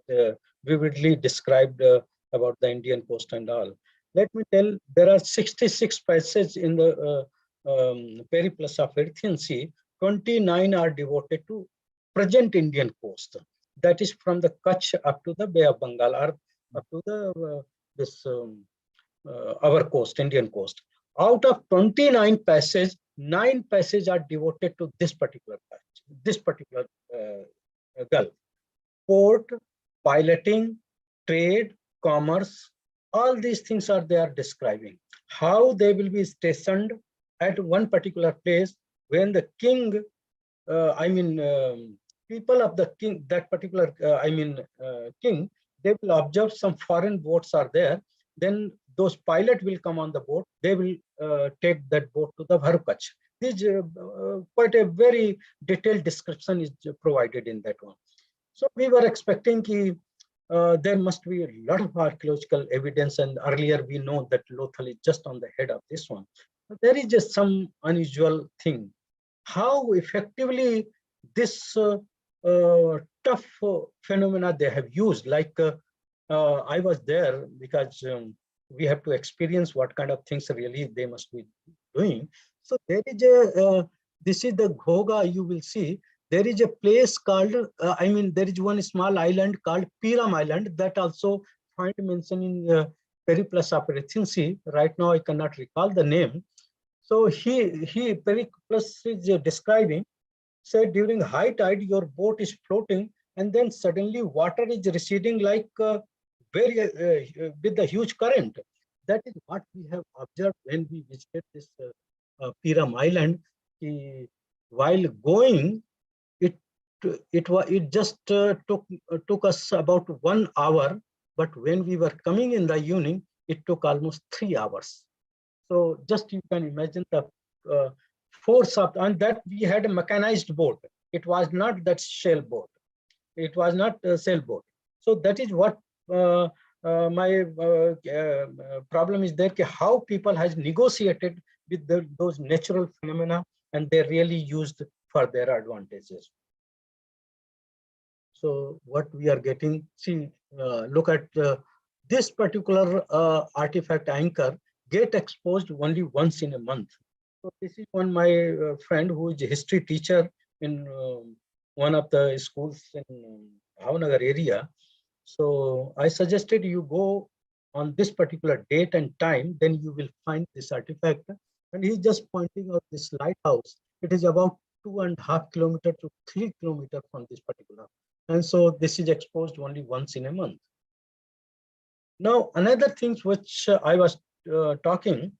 vividly described about the Indian coast and all. Let me tell, there are 66 passages in the periplus of Earthen Sea. 29 are devoted to present Indian coast. That is from the Kutch up to the Bay of Bengal, or up to the our coast, Indian coast. Out of 29 passages, 9 passages are devoted to this particular patch, this particular gulf. Port, piloting, trade, commerce, all these things are they are describing. How they will be stationed at one particular place when the king, people of the king, that particular, king, they will observe some foreign boats are there. Then those pilots will come on the boat. They will take that boat to the Bharukach. This quite a very detailed description is provided in that one. So we were expecting there must be a lot of archaeological evidence, and earlier we know that Lothal is just on the head of this one. But there is just some unusual thing. How effectively this tough phenomena they have used, like I was there because we have to experience what kind of things really they must be doing. So there is a, this is the Ghoga, you will see, there is a place called, there is one small island called Piram Island that also find mention in Periplus of Earthen Sea. Right now I cannot recall the name. So Periplus is describing, say during high tide, your boat is floating, and then suddenly water is receding like with the huge current. That is what we have observed when we visited this Piram Island. While going, it just took us about 1 hour, but when we were coming in the evening, it took almost 3 hours. So just you can imagine the force of, and that we had a mechanized boat. It was not that shell boat. It was not a sailboat. So that is what my problem is there, how people has negotiated with those natural phenomena, and they really used for their advantages. So what we are getting, see, look at this particular artifact anchor get exposed only once in a month. So this is one my friend who is a history teacher in one of the schools in Bhavnagar area. So I suggested you go on this particular date and time, then you will find this artifact. And he's just pointing out this lighthouse. It is about 2.5 kilometers to 3 kilometers from this particular. And so this is exposed only once in a month. Now, another things which I was talking,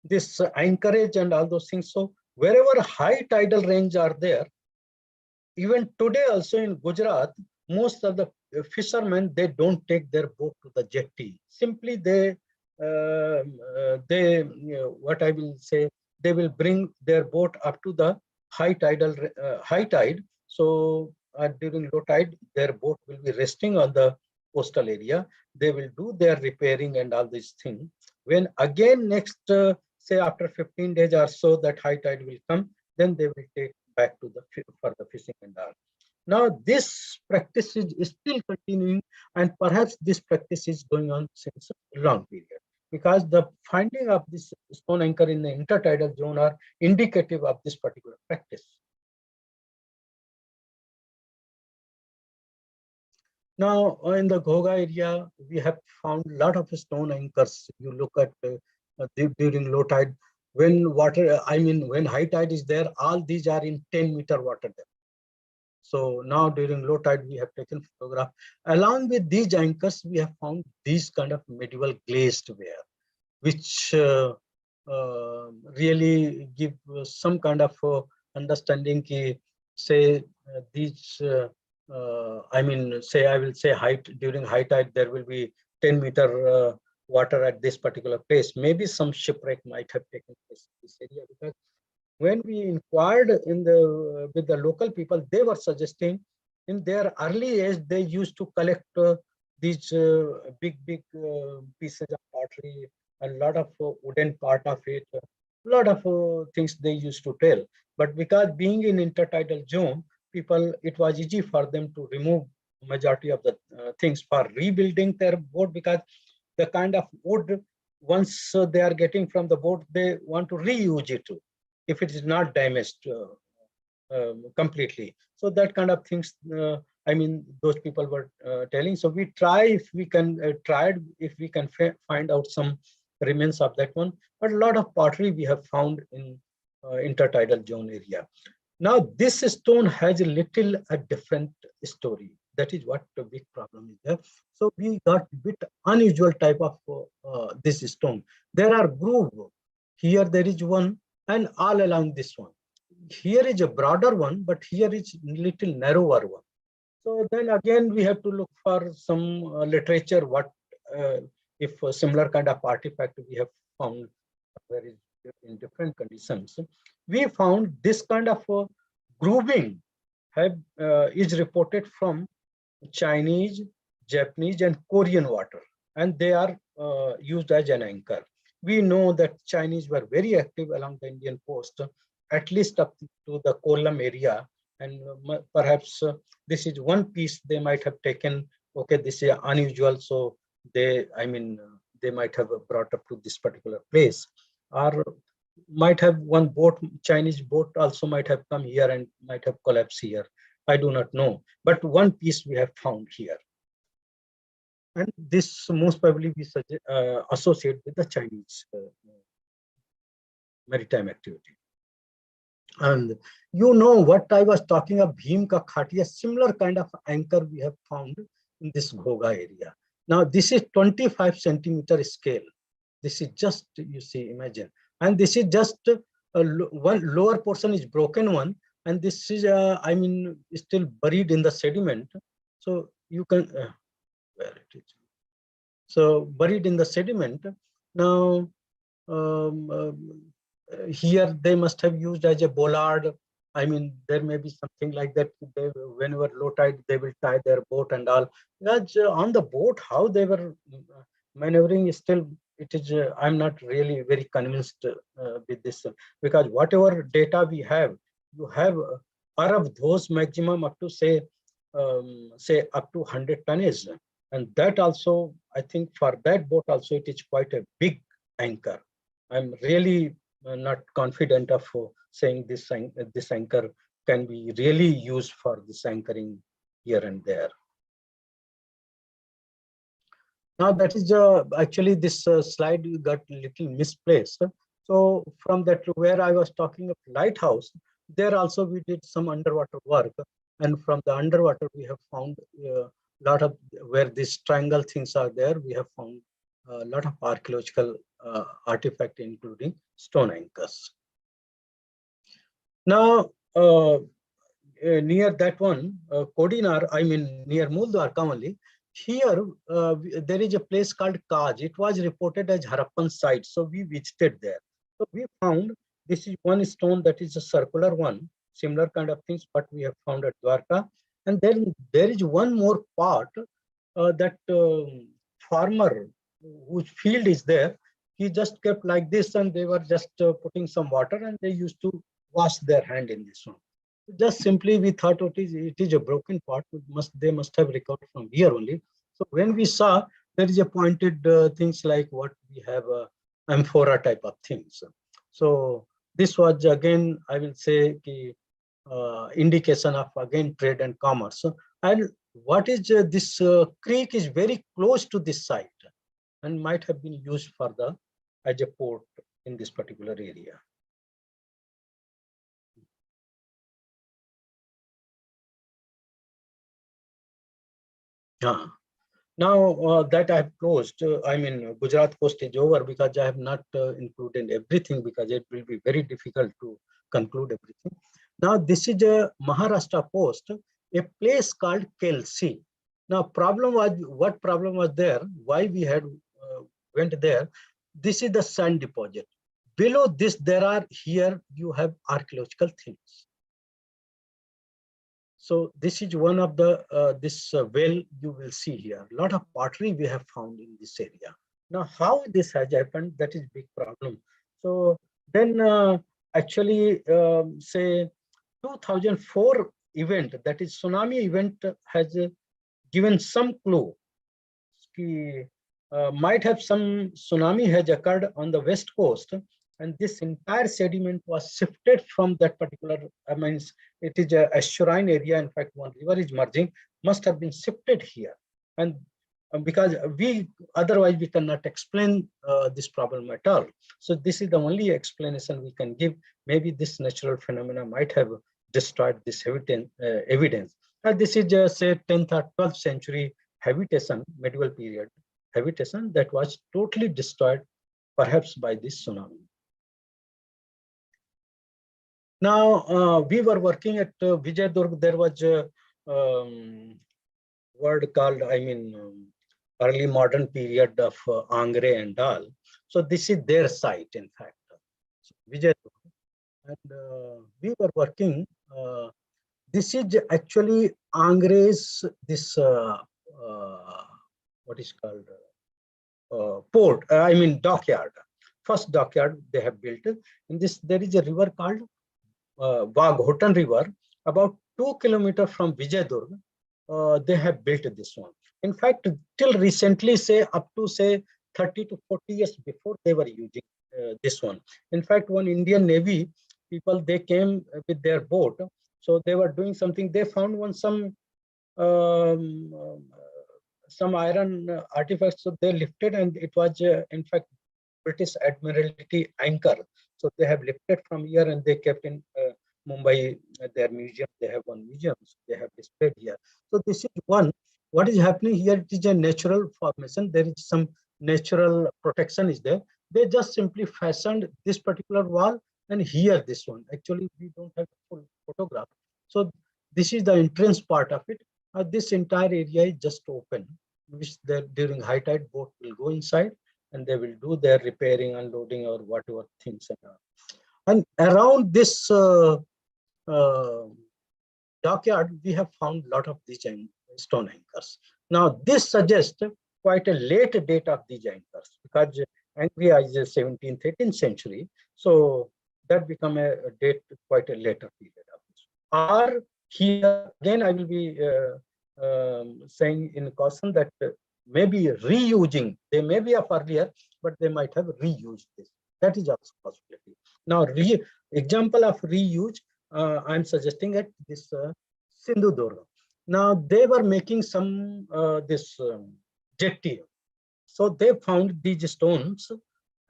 this anchorage and all those things. So wherever high tidal range are there, even today also in Gujarat, most of the fishermen, they don't take their boat to the jetty. Simply they what I will say, they will bring their boat up to the high tide. So during low tide, their boat will be resting on the coastal area. They will do their repairing and all these things. When again next, say after 15 days or so, that high tide will come, then they will take back to the for the fishing and all. Now this practice is still continuing, and perhaps this practice is going on since a long period, because the finding of this stone anchor in the intertidal zone are indicative of this particular practice. Now in the Ghoga area, we have found a lot of stone anchors. You look at during low tide, when water, I mean when high tide is there, all these are in 10-meter water depth. So now during low tide, we have taken photograph. Along with these anchors, we have found these kind of medieval glazed ware, which really give some kind of understanding. Say these, I mean, say I will say height during high tide, there will be 10-meter water at this particular place. Maybe some shipwreck might have taken place in this area, because when we inquired in with the local people, they were suggesting in their early age, they used to collect these big pieces of pottery, a lot of wooden part of it, a lot of things they used to tell. But because being in intertidal zone, people, it was easy for them to remove majority of the things for rebuilding their boat, because the kind of wood, once they are getting from the boat, they want to reuse it too, if it is not damaged completely. So that kind of things, I mean, those people were telling. So we try if we can, if we can find out some remains of that one. But a lot of pottery we have found in intertidal zone area. Now this stone has a different story. That is what the big problem is there. So we got a bit unusual type of this stone. There are groove. Here there is one, and all along this one. Here is a broader one, but here is little narrower one. So then again, we have to look for some literature. What if a similar kind of artifact we have found very in different conditions? We found this kind of grooving is reported from Chinese, Japanese, and Korean water, and they are used as an anchor. We know that Chinese were very active along the Indian coast, at least up to the Kollam area, and perhaps this is one piece they might have taken. Okay, this is unusual, so they, I mean, they might have brought up to this particular place, or might have one boat, Chinese boat also might have come here and might have collapsed here. I do not know, but one piece we have found here. And this most probably we associate with the Chinese maritime activity. And you know what I was talking of, Bhim Ka Khati, a similar kind of anchor we have found in this Ghoga area. Now this is 25 centimeter scale. This is just, you see, imagine. And this is just one lower portion is broken one, and this is I mean still buried in the sediment. So you can where it is. So buried in the sediment. Now here they must have used as a bollard. I mean, there may be something like that. They, whenever low tide, they will tie their boat and all. That's on the boat, how they were maneuvering is still, it is, I'm not really very convinced with this, because whatever data we have, you have per of those maximum up to say up to 100 tonnage. And that also, I think for that boat also, it is quite a big anchor. I'm really not confident of saying this anchor can be really used for this anchoring here and there. Now that is actually this slide got a little misplaced. So from that where I was talking of lighthouse, there also we did some underwater work, and from the underwater we have found a lot of where these triangle things are there. We have found a lot of archaeological artifact, including stone anchors. Now, near that one, Kodinar, I mean near Dwarka only, here there is a place called Kaj. It was reported as Harappan site, so we visited there. So we found this is one stone that is a circular one, similar kind of things, but we have found at Dwarka. And then there is one more part that farmer whose field is there, he just kept like this, and they were just putting some water, and they used to wash their hand in this one. Just simply we thought it is a broken part. They must have recovered from here only. So when we saw, there is a pointed things like what we have amphora type of things. So this was again, I will say, indication of again trade and commerce. And what is this creek is very close to this site and might have been used for the as a port in this particular area. Now that I have closed, I mean Gujarat coast is over because I have not included everything, because it will be very difficult to conclude everything. Now this is a Maharashtra coast, a place called Kelsi. Now problem was, what problem was there? Why we had went there? This is the sand deposit. Below this, there are here you have archaeological things. So this is one of the this well you will see here. A lot of pottery we have found in this area. Now how this has happened, that is big problem. So then actually say 2004 event, that is tsunami event, has given some clue. Might have some tsunami has occurred on the west coast, and this entire sediment was shifted from that particular, I mean, it is a estuarine area. In fact, one river is merging, must have been shifted here. And because otherwise we cannot explain this problem at all. So this is the only explanation we can give. Maybe this natural phenomena might have destroyed this evidence. This is say 10th or 12th century habitation, medieval period habitation that was totally destroyed, perhaps by this tsunami. Now we were working at Vijayadurg. There was a word called, I mean, early modern period of Angre and all. So this is their site, in fact, so Vijayadurg. And we were working. This is actually Angre's this what is called port. I mean dockyard. First dockyard they have built. In this there is a river called Waghotan River, about 2 kilometers from Vijayadurg. They have built this one. In fact, till recently, say up to say 30 to 40 years before, they were using this one. In fact, one Indian Navy people, they came with their boat. So they were doing something. They found some iron artifacts. So they lifted, and it was in fact British Admiralty anchor. So they have lifted from here, and they kept in Mumbai, their museum. They have one museum. So they have displayed here. So this is one. What is happening here? It is a natural formation. There is some natural protection is there. they just simply fashioned this particular wall and here this one. Actually, we don't have a full photograph. So this is the entrance part of it. This entire area is just open, which during high tide boat will go inside and they will do their repairing, unloading or whatever things. And around this dockyard, we have found a lot of these stone anchors. Now, this suggests quite a late date of these anchors because Angria is the 17th, 18th century. So that become a date quite a later period of this. Or here again, I will be saying in caution that maybe reusing, they may be of earlier, but they might have reused this. That is also a possibility. Now, example of reuse, I'm suggesting at this Sindhu Durga. Now, they were making some this jetty. So they found these stones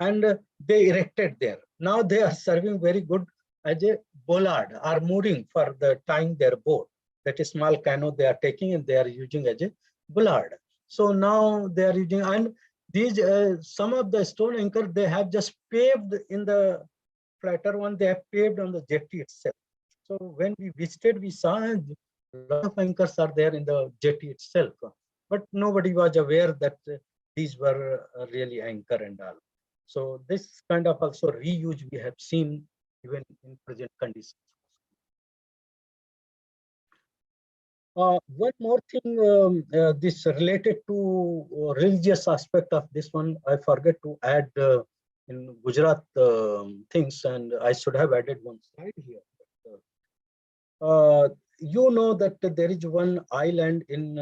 and they erected there. Now they are serving very good as a bollard or mooring for the tying their boat. That is small canoe they are taking and they are using as a bollard. So now they are using, and these some of the stone anchor they have just paved in the flatter one, they have paved on the jetty itself. So when we visited, we saw a lot of anchors are there in the jetty itself, but nobody was aware that these were really anchor and all. So this kind of also reuse we have seen even in present conditions. One more thing, this related to religious aspect of this one, I forget to add in Gujarat things, and I should have added one slide here. You know that there is one island in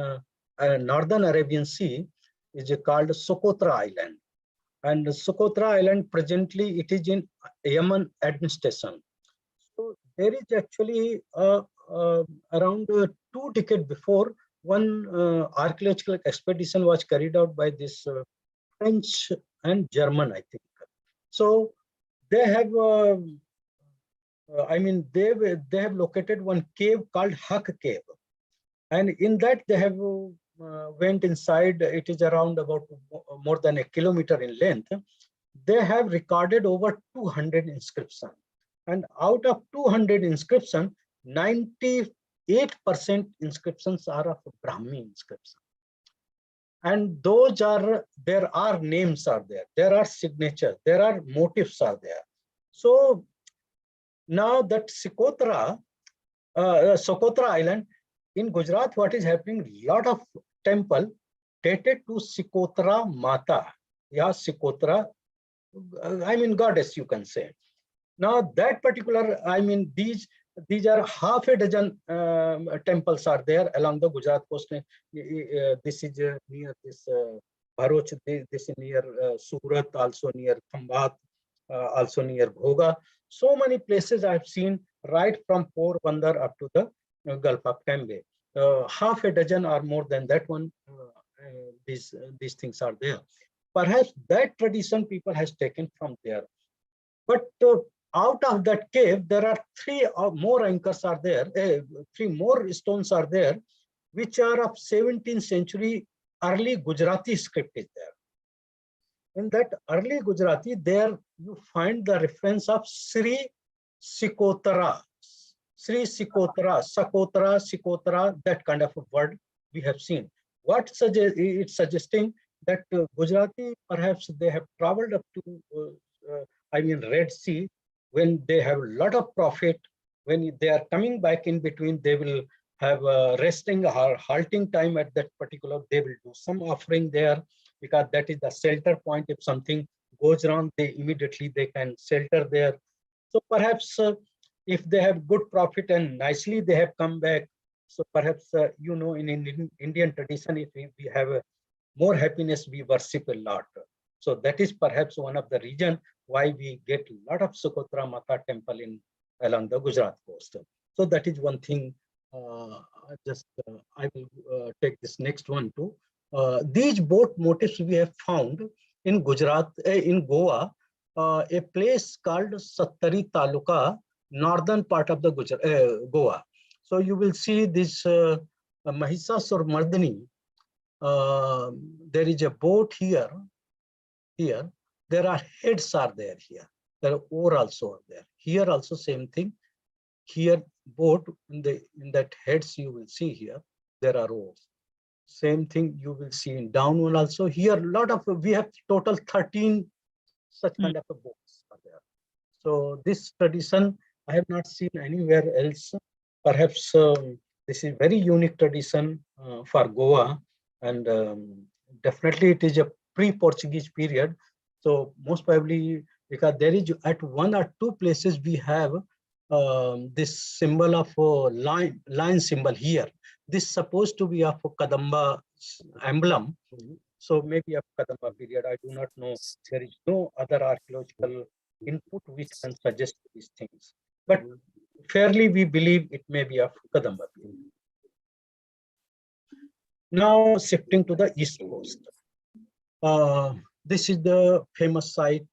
northern Arabian Sea, is called Socotra Island. And Socotra Island presently it is in Yemen administration. So there is actually around 2 decades before, one archaeological expedition was carried out by this French and German, I think. So they have, I mean, they have located one cave called Huck Cave, and in that they have went inside. It is around about more than 1 kilometer in length. They have recorded over 200 inscriptions, and out of 200 inscriptions, 98% inscriptions are of Brahmi inscription. And those are, there are names are there are signatures, there are motifs are there. So now that Socotra Island in Gujarat, what is happening, lot of temple dated to Socotra Mata, yeah, Socotra, I mean goddess you can say. Now that particular, I mean these are half a dozen temples are there along the Gujarat coast. This is near this Bharuch, this is near Surat, also near Khambat, also near Bhoga. So many places I have seen right from Porbandar up to the Gulf of Cambay. Half a dozen or more than that one, these things are there. Perhaps that tradition people has taken from there. But out of that cave, there are 3 or more anchors are there, 3 more stones are there, which are of 17th century early Gujarati script is there. In that early Gujarati, there you find the reference of Sri Socotra, Sakotra, that kind of a word we have seen. What it's suggesting that Gujarati, perhaps they have traveled up to, I mean, Red Sea, when they have a lot of profit. When they are coming back in between, they will have resting or halting time at that particular, they will do some offering there, because that is the shelter point. If something goes wrong, they immediately they can shelter there. So perhaps if they have good profit and nicely they have come back, so perhaps you know, in Indian tradition, if we have more happiness, we worship a lot. So that is perhaps one of the reason why we get a lot of Socotra Mata temple in along the Gujarat coast. So that is one thing. I will take this next one too. These boat motifs we have found in Gujarat, in Goa, a place called Sattari Taluka, northern part of the Goa. So you will see this Mahisasur Mardini. There is a boat here, there are heads are there here. There are ore also are there. Here also same thing. Here both in that heads you will see here there are ores. Same thing you will see in down one also. Here lot of we have total 13 such kind of a boats are there. So this tradition I have not seen anywhere else. Perhaps this is very unique tradition for Goa, and definitely it is a pre-Portuguese period. So most probably because there is at one or two places we have this symbol of lion symbol here. This supposed to be of Kadamba emblem. So maybe of Kadamba period. I do not know. There is no other archaeological input which can suggest these things. But fairly we believe it may be of Kadamba period. Now shifting to the east coast. This is the famous site.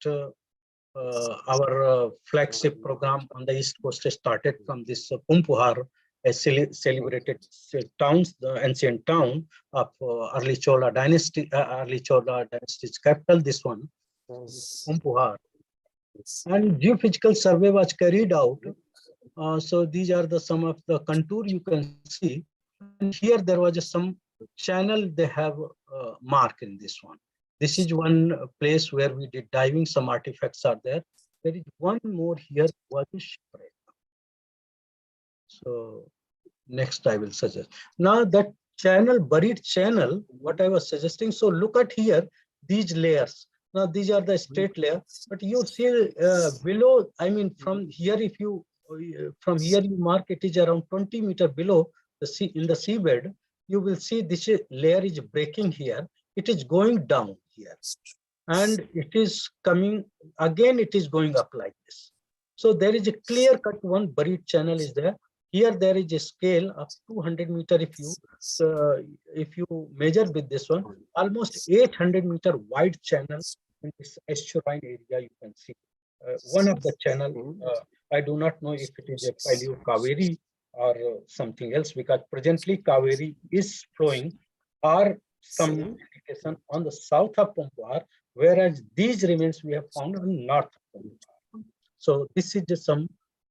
Our flagship program on the east coast started from this Pumpuhar, a celebrated towns, the ancient town of early Chola dynasty, early Chola dynasty's capital. This one, Pumpuhar, and geophysical survey was carried out. So these are the some of the contour you can see, and here there was some channel they have mark in this one. This is one place where we did diving. Some artifacts are there. There is one more here, was a shipwreck. So next I will suggest. Now that channel, buried channel, what I was suggesting. So look at here, these layers. Now these are the straight layer, but you see below, I mean from here, if you, from here you mark it is around 20 meters below the sea, in the seabed, you will see this layer is breaking here. It is going down here and it is coming again, it is going up like this. So there is a clear cut one buried channel is there. Here there is a scale of 200 meters. If you measure with this one, almost 800 meter wide channel in this estuarine area you can see. One of the channel, I do not know if it is a Paleo Kaveri or something else, because presently Kaveri is flowing or some indication on the south of Pumpuhar, whereas these remains we have found on north of Pumpuhar. So this is just some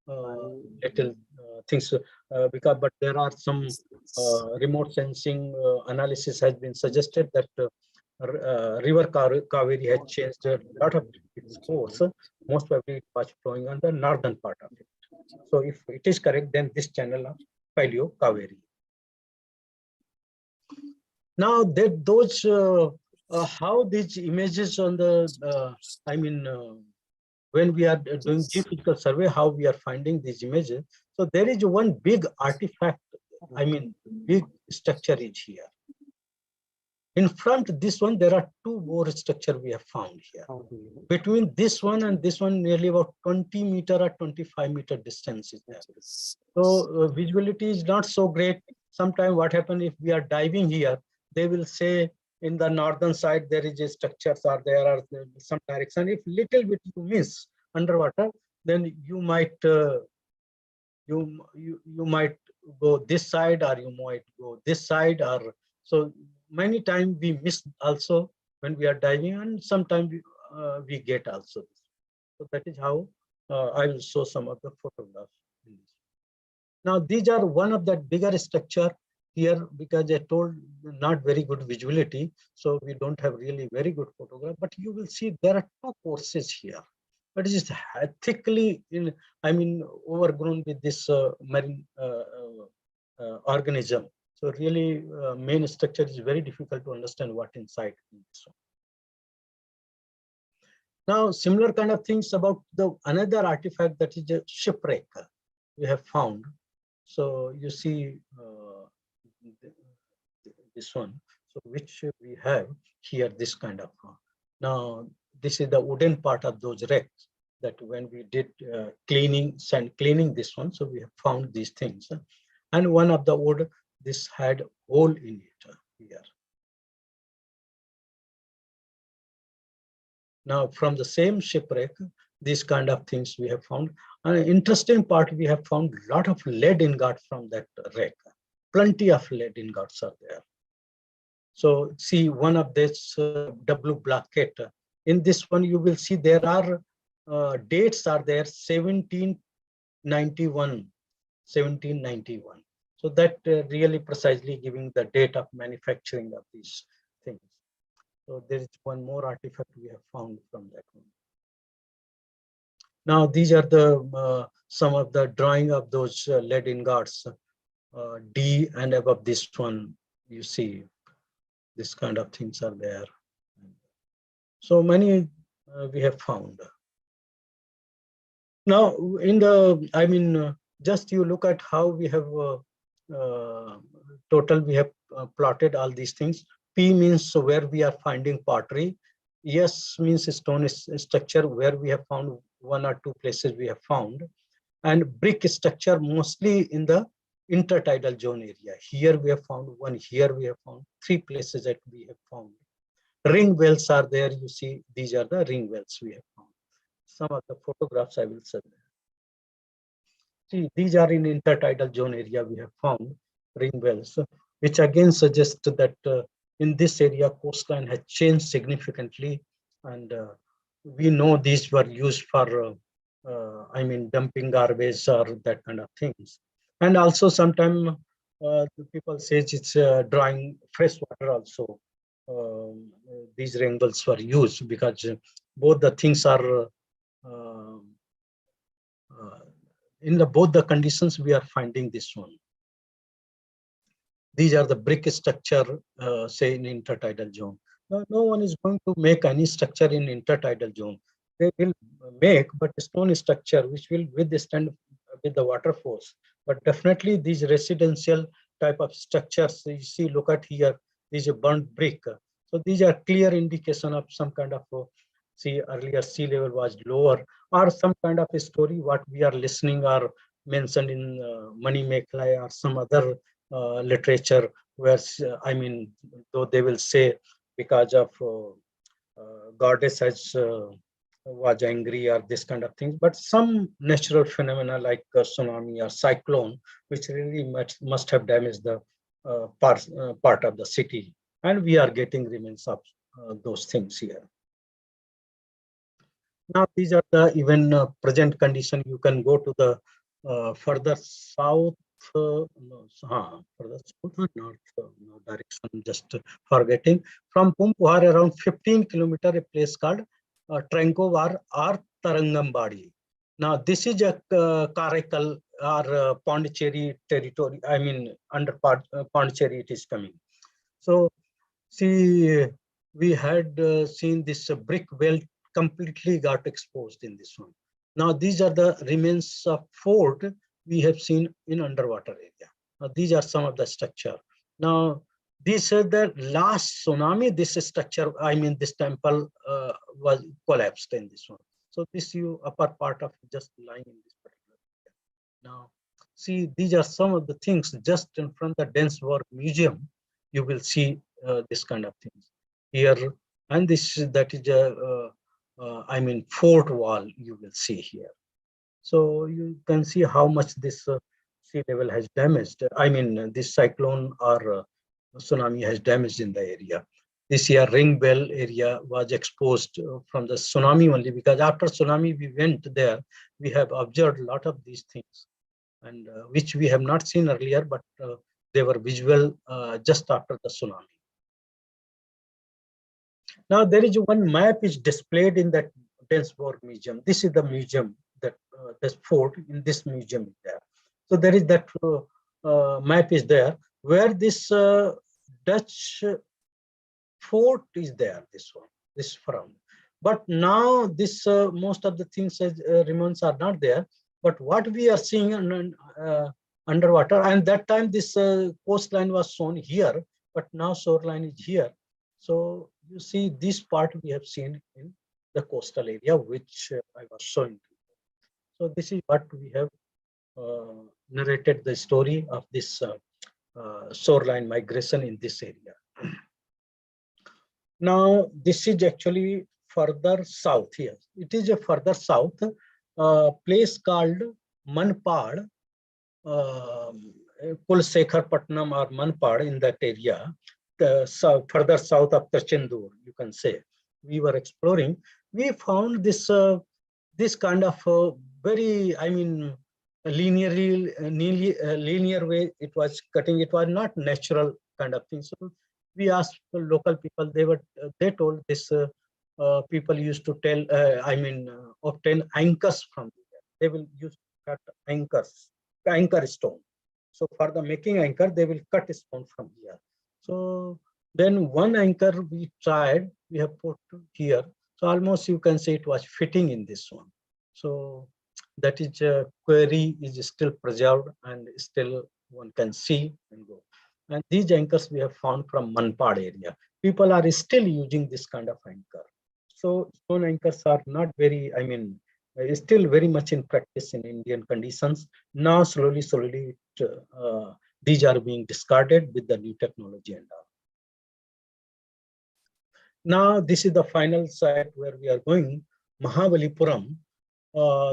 little things, because but there are some remote sensing analysis has been suggested that river Kaveri has changed a lot of its course. Most probably it was flowing on the northern part of it. So if it is correct, then this channel of Paleo Kaveri. Now that those how these images on the I mean when we are doing geophysical survey, how we are finding these images. So there is one big artifact, I mean big structure is here. In front of this one, there are two more structure we have found here. Between this one and this one, nearly about 20 meter or 25 meter distance is there. So visibility is not so great. Sometimes what happens if we are diving here, they will say in the northern side there is a structures or there are some direction. If little bit you miss underwater, then you might you might go this side or you might go this side, or so many times we miss also when we are diving, and sometimes we get also. So that is how I will show some of the photographs. Now these are one of the bigger structure here, because I told not very good visibility, so we don't have really very good photograph, but you will see there are two courses here, but it is thickly overgrown with this marine organism. So really main structure is very difficult to understand what inside this one. Now similar kind of things about the another artifact, that is a shipwreck we have found. So you see this one, so which we have here, this kind of now this is the wooden part of those wrecks that when we did sand cleaning this one, so we have found these things, and one of the wood, this had hole in it here. Now from the same shipwreck, these kind of things we have found. An interesting part, we have found a lot of lead ingot from that wreck. Plenty of lead ingots are there. So see one of this W blockade, in this one, you will see there are dates are there 1791. So that really precisely giving the date of manufacturing of these things. So there is one more artifact we have found from that one. Now these are the some of the drawing of those lead ingots, D, and above this one you see this kind of things are there. So many we have found. Now in the just you look at how we have total we have plotted all these things. P means where we are finding pottery. S means stone structure where we have found one or two places we have found, and brick structure mostly in the intertidal zone area. Here we have found one, here we have found three places that we have found. Ring wells are there, you see, these are the ring wells we have found. Some of the photographs I will show. See, these are in intertidal zone area we have found ring wells, which again suggests that in this area coastline has changed significantly, and we know these were used for dumping garbage or that kind of things. And also sometimes the people say it's drawing fresh water also. These ring wells were used because both the things are in both the conditions we are finding this one. These are the brick structure, say in intertidal zone. No one is going to make any structure in intertidal zone. They will make, but stone structure which will withstand with the water force. But definitely these residential type of structures, you see, look at here, these are burnt brick. So these are clear indication of some kind of, see, earlier sea level was lower, or some kind of a story what we are listening or mentioned in Mani Mekhla or some other literature where, though they will say because of goddess has was angry or this kind of thing, but some natural phenomena like tsunami or cyclone, which really must have damaged the part of the city, and we are getting remains of those things here. Now these are the even present condition. You can go to the further south, further south or north, no direction, just forgetting. From Pumpuhar around 15 kilometers, a place called Trankovar or Tarangambadi. Now this is a Karaikal or Pondicherry territory. Under Pondicherry it is coming. So see, we had seen this brick well completely got exposed in this one. Now these are the remains of fort we have seen in underwater area. Now these are some of the structure. Now these are the last tsunami, this structure, this temple was collapsed in this one. So this upper part of just lying in this particular area. Now see, these are some of the things just in front of the Tanjavur Museum. You will see this kind of things here, and that is a fort wall you will see here. So you can see how much this sea level has damaged. This cyclone or tsunami has damaged in the area. This year ring bell area was exposed from the tsunami only, because after tsunami we went there, we have observed a lot of these things, and which we have not seen earlier, but they were visual just after the tsunami. Now there is one map is displayed in that Tanjavur Museum. This is the museum that this fort in this museum is there. So there is that map is there where this Dutch fort is there. This one, this front. But now this most of the things remains are not there. But what we are seeing underwater, and that time this coastline was shown here, but now shoreline is here. So you see this part we have seen in the coastal area, which I was showing. So this is what we have narrated the story of this shoreline migration in this area. Now this is actually further south here. It is a further south place called Manpad, Kulsekharpatnam or Manpad in that area. Further south of Tanjavur, you can say. we were exploring, we found this this kind of very, I mean, linear way it was cutting. It was not natural kind of thing. So we asked the local people. They told this people used to tell, obtain anchors from there. They will use cut anchor stone. So for the making anchor, they will cut a stone from here. So then one anchor we tried, we have put here. So almost you can say it was fitting in this one. So that is a query is still preserved and still one can see and go. And these anchors we have found from Manpad area. People are still using this kind of anchor. So stone anchors are not very, still very much in practice in Indian conditions. Now slowly, these are being discarded with the new technology and all. Now this is the final site where we are going, Mahabalipuram.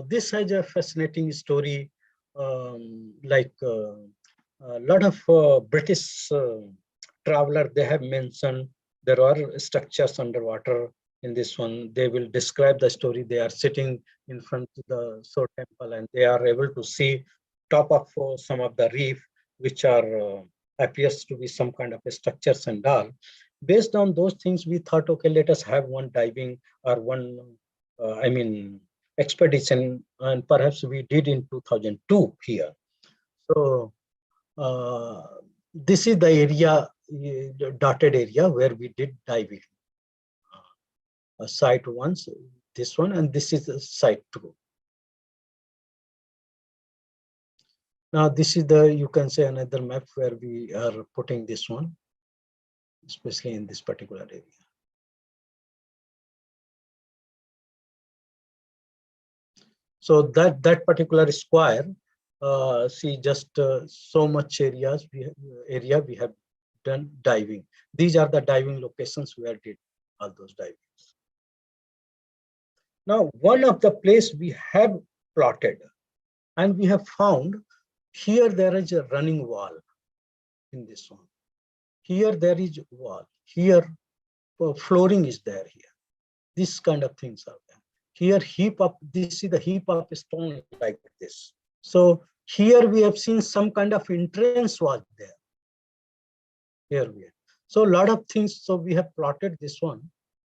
This has a fascinating story. A lot of British travelers, they have mentioned there are structures underwater in this one. They will describe the story. They are sitting in front of the Soul temple and they are able to see top of some of the reef, which are appears to be some kind of structures and all. Based on those things, we thought, okay, let us have one diving or one, expedition, and perhaps we did in 2002 here. So this is the area, the dotted area where we did diving. Site once, this one, and this is site 2. Now this is the, you can say, another map where we are putting this one, especially in this particular area. So that particular square, see just so much areas we have done diving. These are the diving locations where did all those divings. Now one of the place we have plotted and we have found here there is a running wall in this one. Here there is a wall. Here flooring is there here. This kind of things are there. Here heap up, this is the heap of stone like this. So here we have seen some kind of entrance was there. Here we are. So a lot of things, so we have plotted this one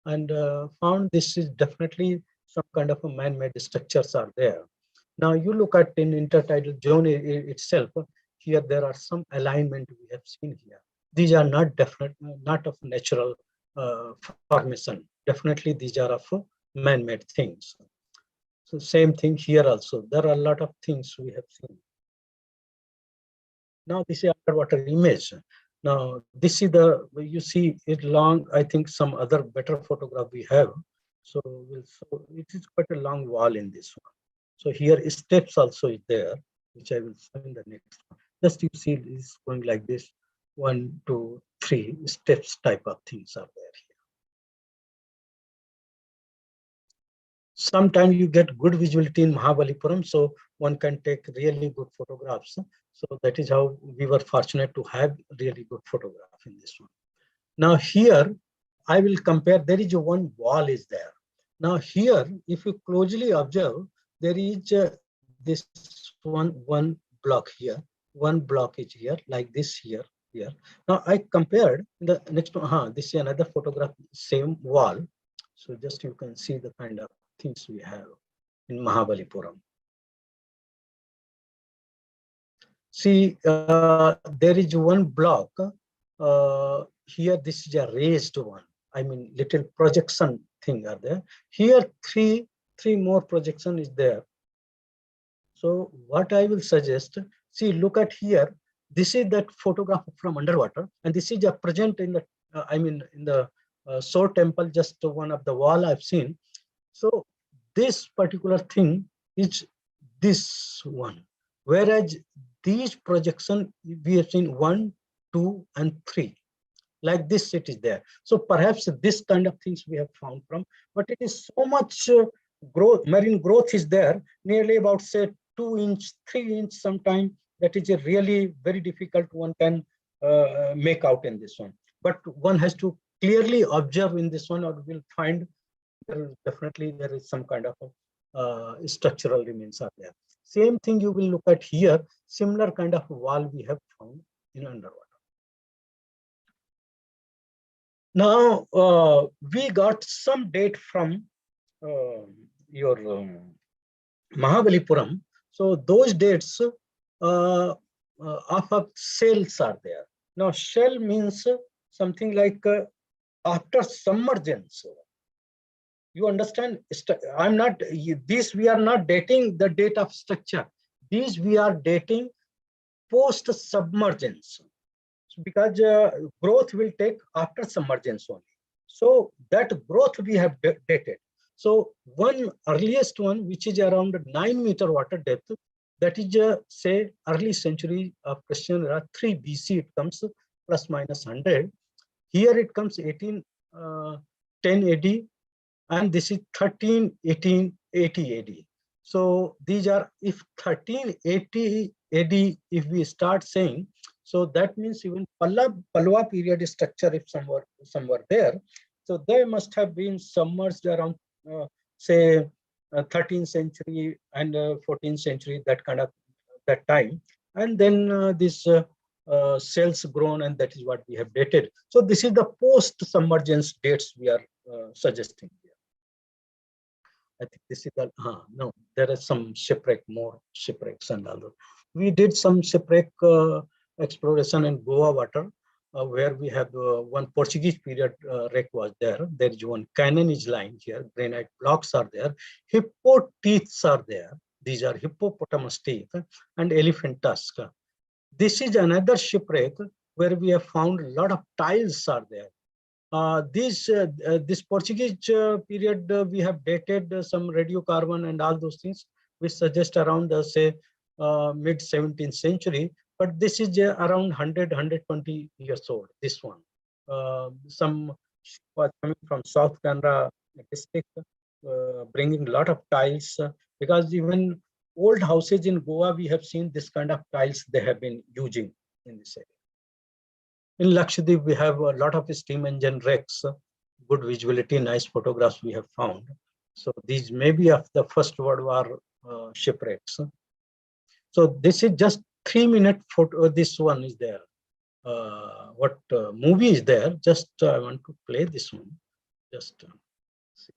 and found this is definitely some kind of a man-made structures are there. Now you look at in intertidal zone itself, here there are some alignment we have seen here. These are not not of natural formation. Definitely these are of man-made things. So same thing here also. There are a lot of things we have seen. Now this is underwater image. Now this is the, you see it long, I think some other better photograph we have. So it is quite a long wall in this one. So here steps also is there, which I will show in the next one. Just you see this going like this, 1, 2, 3 steps type of things are there here. Sometimes you get good visibility in Mahabalipuram, so one can take really good photographs. So that is how we were fortunate to have really good photograph in this one. Now here, I will compare, there is one wall is there. Now here, if you closely observe, there is this one block here, one block is here, like this here. Now I compared the next one, this is another photograph, same wall. So just you can see the kind of things we have in Mahabalipuram. See, there is one block here. This is a raised one. I mean, little projection thing are there. Here, three more projection is there. So what I will suggest, see, look at here. This is that photograph from underwater, and this is a present in the, in the Soul temple, just one of the wall I've seen. So this particular thing is this one, whereas these projection we have seen 1, 2, and 3. Like this it is there. So perhaps this kind of things we have found from, but it is so much growth, marine growth is there, nearly about say 2 inch, 3 inch sometime. That is a really very difficult one can make out in this one. But one has to clearly observe in this one, or will find definitely there is some kind of structural remains are there. Same thing you will look at here, similar kind of wall we have found in underwater. Now, we got some date from your Mahabalipuram. So those dates of shells are there. Now, shell means something like after submergence. You understand? I'm not, this we are not dating the date of structure. These we are dating post-submergence. Because growth will take after submergence only. So that growth we have dated. So one earliest one, which is around 9-meter water depth, that is say early century of Christian era, 3 BC it comes, plus minus 100. Here it comes 1810 AD, and this is 1380 AD. So these are, if 1380 AD, if we start saying, so that means even Pallava period structure, if somewhere there, so they must have been submerged around say 13th century and 14th century, that kind of that time, and then this cells grown, and that is what we have dated. So this is the post-submergence dates we are suggesting here. I think this is the no, there is some shipwreck, more shipwrecks and all that. We did some shipwreck exploration in Goa water, where we have one Portuguese period wreck was there. There is one cannon is lying here. Granite blocks are there. Hippo teeth are there. These are hippopotamus teeth and elephant tusk. This is another shipwreck where we have found a lot of tiles are there. This Portuguese period, we have dated some radiocarbon and all those things, which suggest around say mid 17th century. But this is around 120 years old. This one, some was coming from South Canara district, bringing a lot of tiles, because even old houses in Goa, we have seen this kind of tiles they have been using in this area. In Lakshadweep, we have a lot of steam engine wrecks, good visibility, nice photographs we have found. So these may be of the First World War shipwrecks. So this is just 3-minute photo. This one is there. What movie is there? Just I want to play this one. Just see.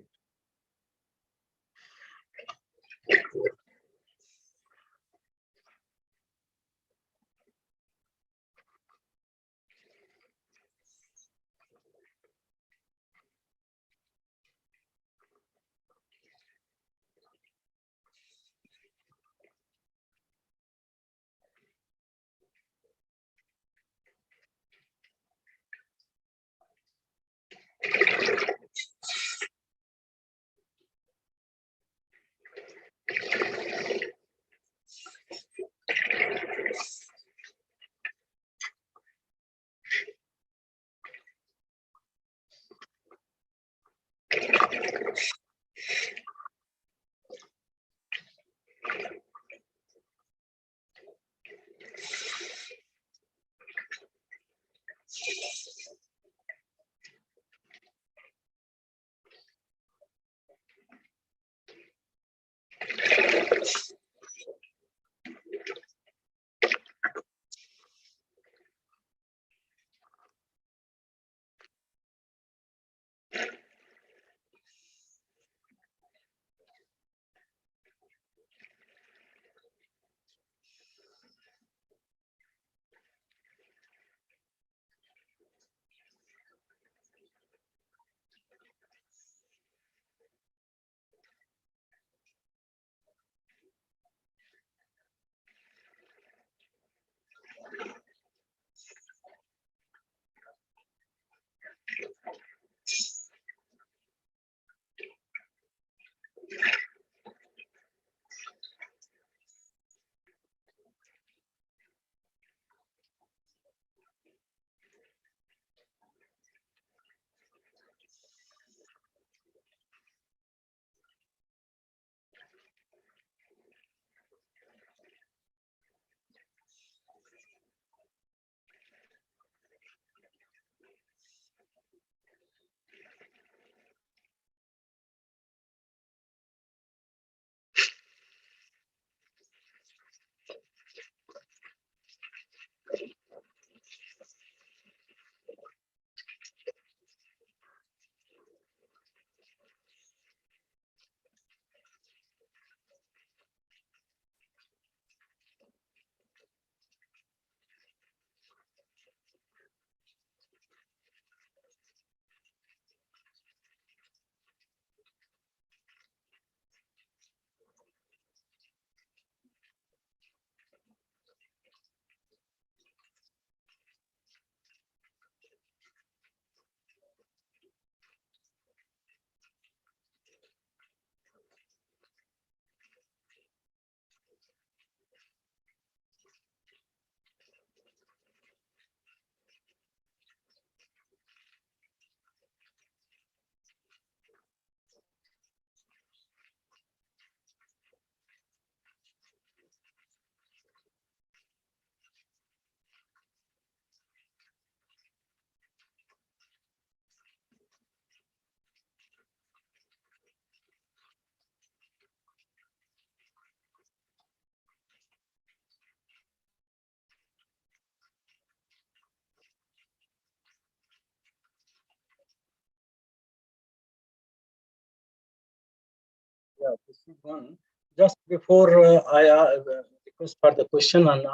Yeah, this is one. Just before I request for the question, and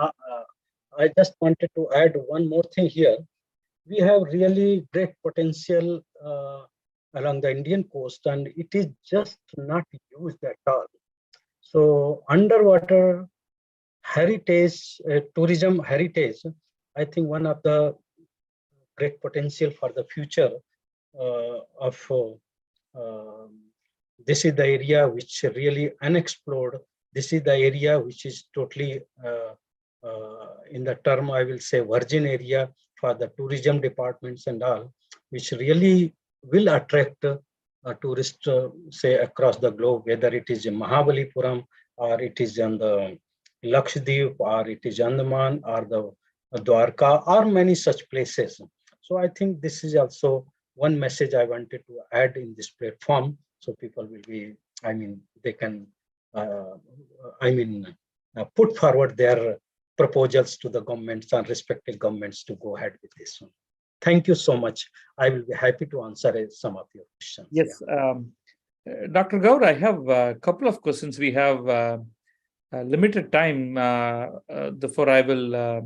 I just wanted to add one more thing here. We have really great potential along the Indian coast, and it is just not used at all. So underwater heritage, tourism heritage, I think one of the great potential for the future of this is the area which really unexplored. This is the area which is totally in the term I will say virgin area for the tourism departments and all, which really will attract tourists say across the globe, whether it is in Mahabalipuram or it is on the Lakshadweep or it is Andaman or the Dwarka or many such places. So I think this is also one message I wanted to add in this platform. So people will be, I mean, they can, put forward their proposals to the governments and respective governments to go ahead with this one. Thank you so much. I will be happy to answer some of your questions. Yes, Dr. Gaur, I have a couple of questions. We have limited time, therefore I will,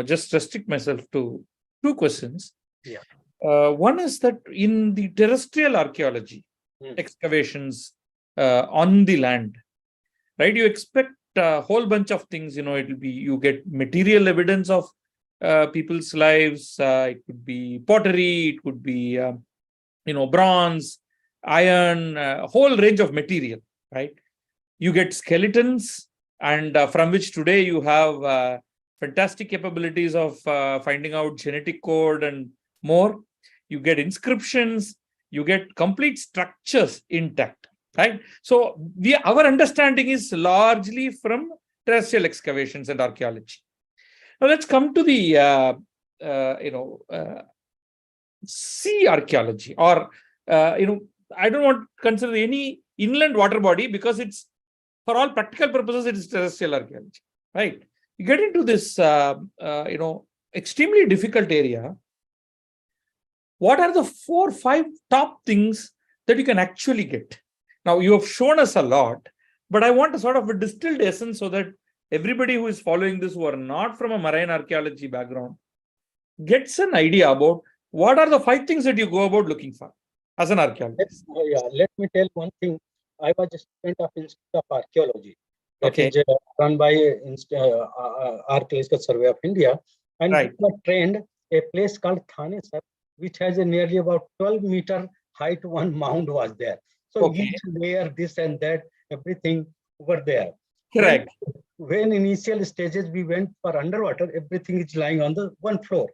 just restrict myself to two questions. Yeah. One is that in the terrestrial archaeology, excavations on the land, right? You expect a whole bunch of things. It will be, you get material evidence of people's lives. It could be pottery, it could be, bronze, iron, a whole range of material, right? You get skeletons, and from which today you have fantastic capabilities of finding out genetic code and more. You get inscriptions, you get complete structures intact, right? So our understanding is largely from terrestrial excavations and archaeology. Now let's come to the sea archaeology, or I don't want to consider any inland water body because it's, for all practical purposes, it is terrestrial archaeology, right? You get into this extremely difficult area. What are the 4 or 5 top things that you can actually get? Now, you have shown us a lot, but I want a sort of a distilled essence so that everybody who is following this, who are not from a marine archaeology background, gets an idea about what are the 5 things that you go about looking for as an archaeologist. Let me tell one thing. I was a student of Institute of Archaeology, that is run by Archaeological Survey of India, and we were trained a place called Thane, which has a nearly about 12-meter height. One mound was there. So each layer, this and that, everything over there. Correct. When initial stages we went for underwater, everything is lying on the one floor.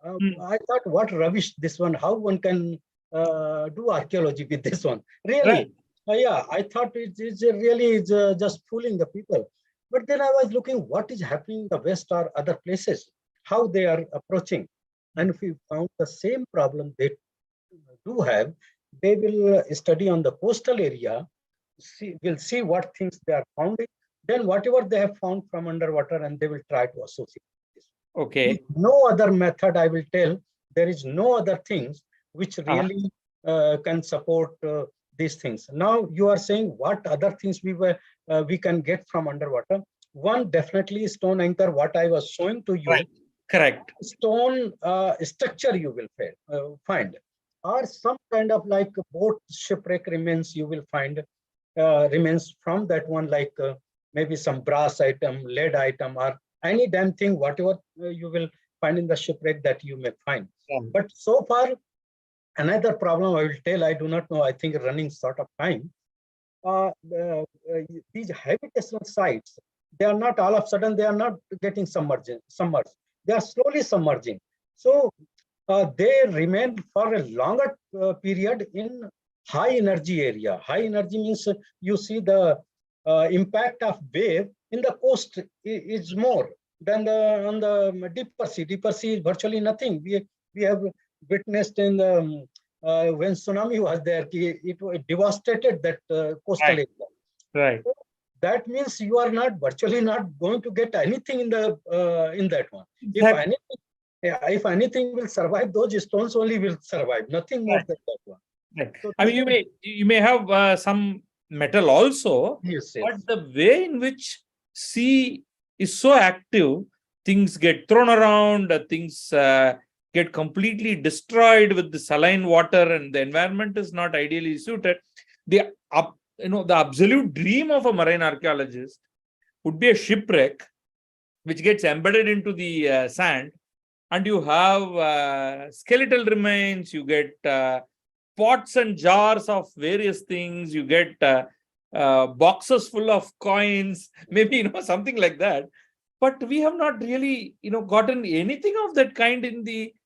I thought, what rubbish this one, how one can do archaeology with this one? Really? Right. I thought it's really just fooling the people. But then I was looking what is happening in the West or other places, how they are approaching. And if we found the same problem they do have, they will study on the coastal area, will see what things they are finding, then whatever they have found from underwater, and they will try to associate this. Okay. No other method, I will tell, there is no other things which really can support these things. Now you are saying what other things we can get from underwater. One, definitely stone anchor, what I was showing to you. Right. Correct. Stone structure you will find, or some kind of like boat shipwreck remains you will find, remains from that one, like maybe some brass item, lead item, or any damn thing, whatever you will find in the shipwreck that you may find. But so far, another problem I will tell, I do not know, I think running sort of time, these habitational sites, they are not all of a sudden, they are not getting submerged. They are slowly submerging. So they remain for a longer period in high energy area. High energy means you see the impact of wave in the coast is more than on the deeper sea. Deeper sea is virtually nothing. We have witnessed in the when tsunami was there, it devastated that coastal area. Right. So that means you are virtually not going to get anything in that one. If anything will survive, those stones only will survive. Nothing more than that one. Right. So I mean, you may have some metal also, yes, but the way in which sea is so active, things get thrown around, things get completely destroyed with the saline water, and the environment is not ideally suited. The the absolute dream of a marine archaeologist would be a shipwreck which gets embedded into the sand, and you have skeletal remains, you get pots and jars of various things, you get boxes full of coins, maybe something like that. But we have not really gotten anything of that kind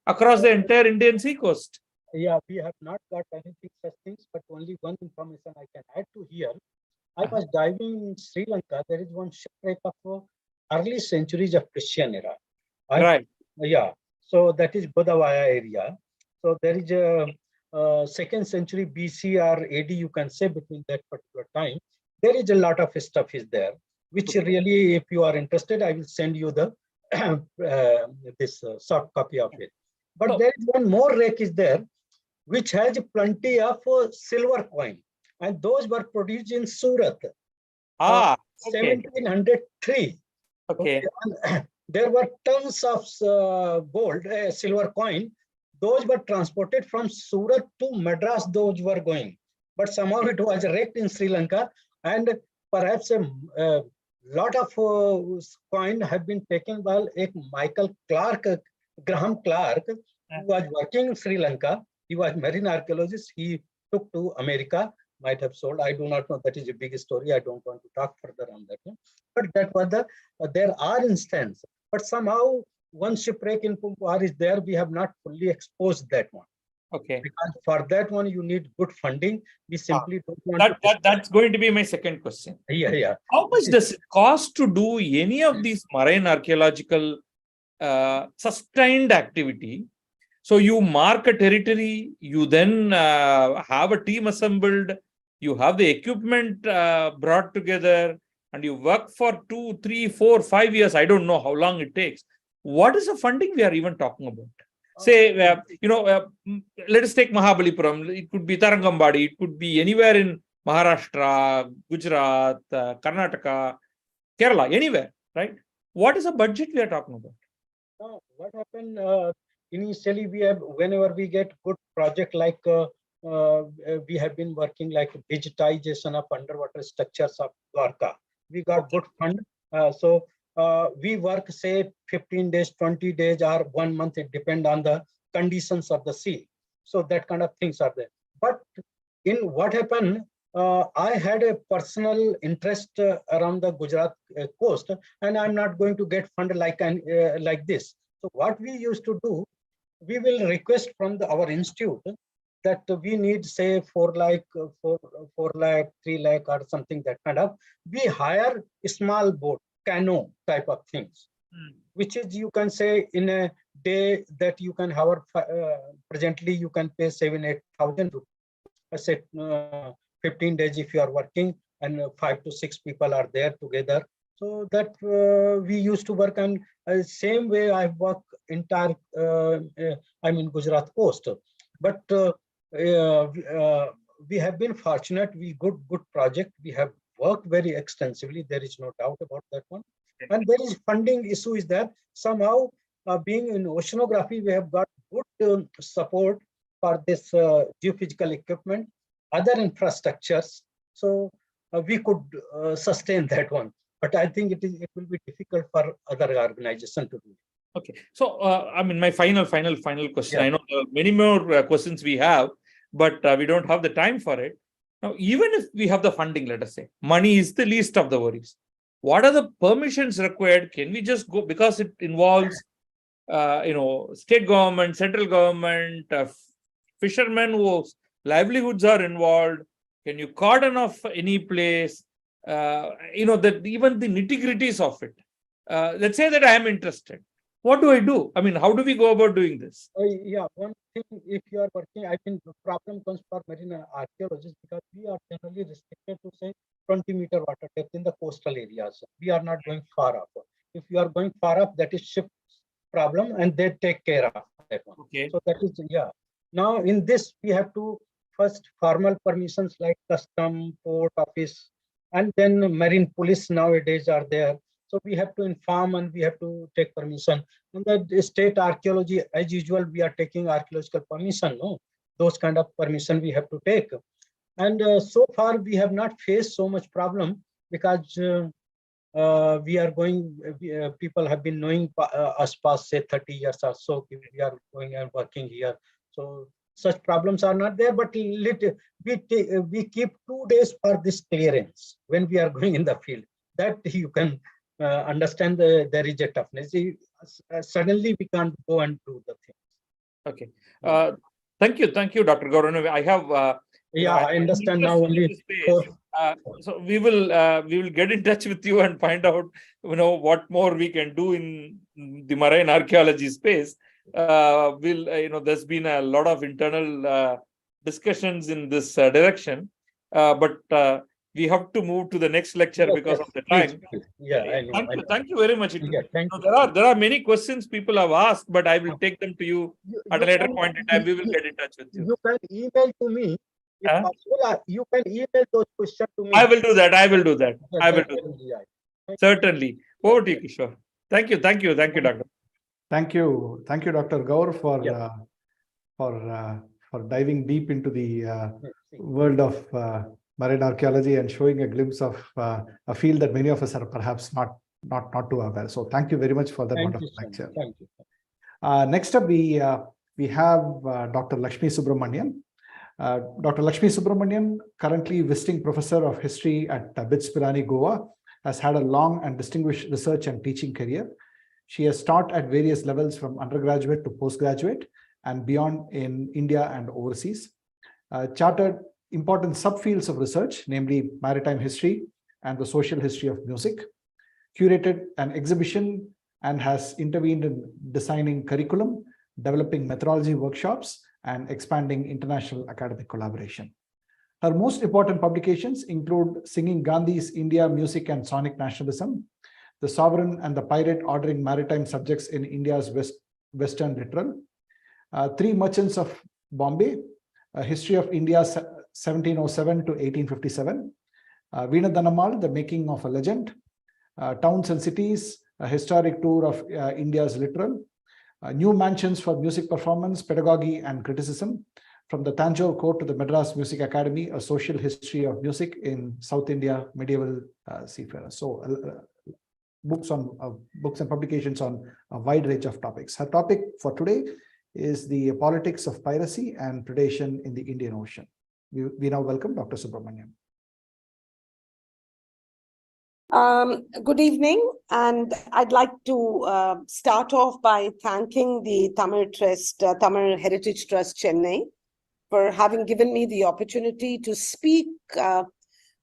across the entire Indian sea coast. Yeah, we have not got anything such things, but only one information I can add to here. I was diving in Sri Lanka. There is one shipwreck of early centuries of Christian era. Right. Yeah. So that is Bodavaya area. So there is a 2nd century BC or AD, you can say, between that particular time. There is a lot of stuff is there, which really, if you are interested, I will send you the this soft copy of it. But there is one more wreck is there, which has plenty of silver coin, and those were produced in Surat. Okay. 1703. Okay. There were tons of gold, silver coin. Those were transported from Surat to Madras. Those were going, but somehow it was wrecked in Sri Lanka, and perhaps a lot of coin have been taken by Michael Clark, Graham Clark, who was working in Sri Lanka. He was marine archaeologist. He took to America, might have sold. I do not know. That is a big story. I don't want to talk further on that one. But that was there are instances. But somehow one shipwreck in Pumpar is there. We have not fully exposed that one. Okay. Because for that one, you need good funding. We simply don't want that's going to be my second question. Yeah. How much does it cost to do any of these marine archaeological sustained activity? So you mark a territory, you then have a team assembled, you have the equipment brought together, and you work for 2, 3, 4, 5 years. I don't know how long it takes. What is the funding we are even talking about? Say, let us take Mahabalipuram. It could be Tarangambadi. It could be anywhere in Maharashtra, Gujarat, Karnataka, Kerala, anywhere, right? What is the budget we are talking about? What happened initially, whenever we get good project like we have been working like digitization of underwater structures of Dwarka. We got good fund. So we work, say, 15 days, 20 days, or 1 month. It depends on the conditions of the sea. So that kind of things are there. But in what happened, I had a personal interest around the Gujarat coast, and I'm not going to get fund like this. So what we used to do, we will request from our institute that we need, say, 4 lakh, 3 lakh, or something that kind of. We hire a small boat, canoe type of things, which is, you can say, in a day that you can have presently you can pay 7,000-8,000 rupees. I said 15 days if you are working, and 5 to 6 people are there together. So that we used to work, and same way I work entire Gujarat coast. But we have been fortunate. We got good project. We have worked very extensively. There is no doubt about that one. And there is funding issue is that somehow being in oceanography, we have got good support for this geophysical equipment, other infrastructures. So we could sustain that one. But I think it will be difficult for other organizations to do. Okay. So, my final question. Yeah. I know many more questions we have, but we don't have the time for it. Now, even if we have the funding, let us say, money is the least of the worries. What are the permissions required? Can we just go, because it involves, state government, central government, fishermen whose livelihoods are involved? Can you cordon off any place? That even the nitty-gritties of it. Let's say that I am interested. What do I do? How do we go about doing this? One thing, if you are working, I think the problem comes for marine archaeologists, because we are generally restricted to, say, 20-meter water depth in the coastal areas. We are not going far up. If you are going far up, that is ship problem, and they take care of that one. Okay. So that is, Now in this, we have to first formal permissions like custom, port office, and then marine police nowadays are there. So we have to inform and we have to take permission. And the state archaeology, as usual, we are taking archaeological permission. No, those kind of permission we have to take. And so far we have not faced so much problem because we are going. People have been knowing us past say 30 years or so. We are going and working here, so such problems are not there. But we keep 2 days for this clearance when we are going in the field. That you can understand there is a toughness. Suddenly we can't go and do the thing. Okay. Thank you, Dr. Gaur. I have. I understand now only. So we will get in touch with you and find out what more we can do in the marine archaeology space. There's been a lot of internal discussions in this direction, but we have to move to the next lecture because of the time. Yeah, I know. Thank you very much. Yeah, thank you. There are many questions people have asked, but I will take them to you at a later point in time. We will get in touch with you. You can email to me. If possible, you can email those questions to me. I will do that. Certainly. Over to you, Kishore. Thank you, Doctor. Thank you, Dr. Gaur, for diving deep into the world of marine archaeology and showing a glimpse of a field that many of us are perhaps not too aware. So thank you very much for that wonderful lecture. Thank you. Next up, we have Dr. Lakshmi Subramanian. Dr. Lakshmi Subramanian, currently visiting professor of history at BITS Pilani, Goa, has had a long and distinguished research and teaching career. She has taught at various levels from undergraduate to postgraduate and beyond in India and overseas. Chartered important subfields of research, namely maritime history and the social history of music, curated an exhibition and has intervened in designing curriculum, developing methodology workshops, and expanding international academic collaboration. Her most important publications include Singing Gandhi's India, Music and Sonic Nationalism, The Sovereign and the Pirate Ordering Maritime Subjects in India's Western Littoral, Three Merchants of Bombay, A History of India 1707 to 1857, Veena Dhanammal, The Making of a Legend, Towns and Cities, a historic tour of India's littoral, New Mansions for Music Performance, Pedagogy and Criticism, From the Tanjavur Court to the Madras Music Academy, A Social History of Music in South India, Medieval Seafarers. So books and publications on a wide range of topics. Her topic for today is the politics of piracy and predation in the Indian Ocean. We now welcome Dr. Subramanian. Good evening, and I'd like to start off by thanking the Tamil Heritage Trust Chennai for having given me the opportunity to speak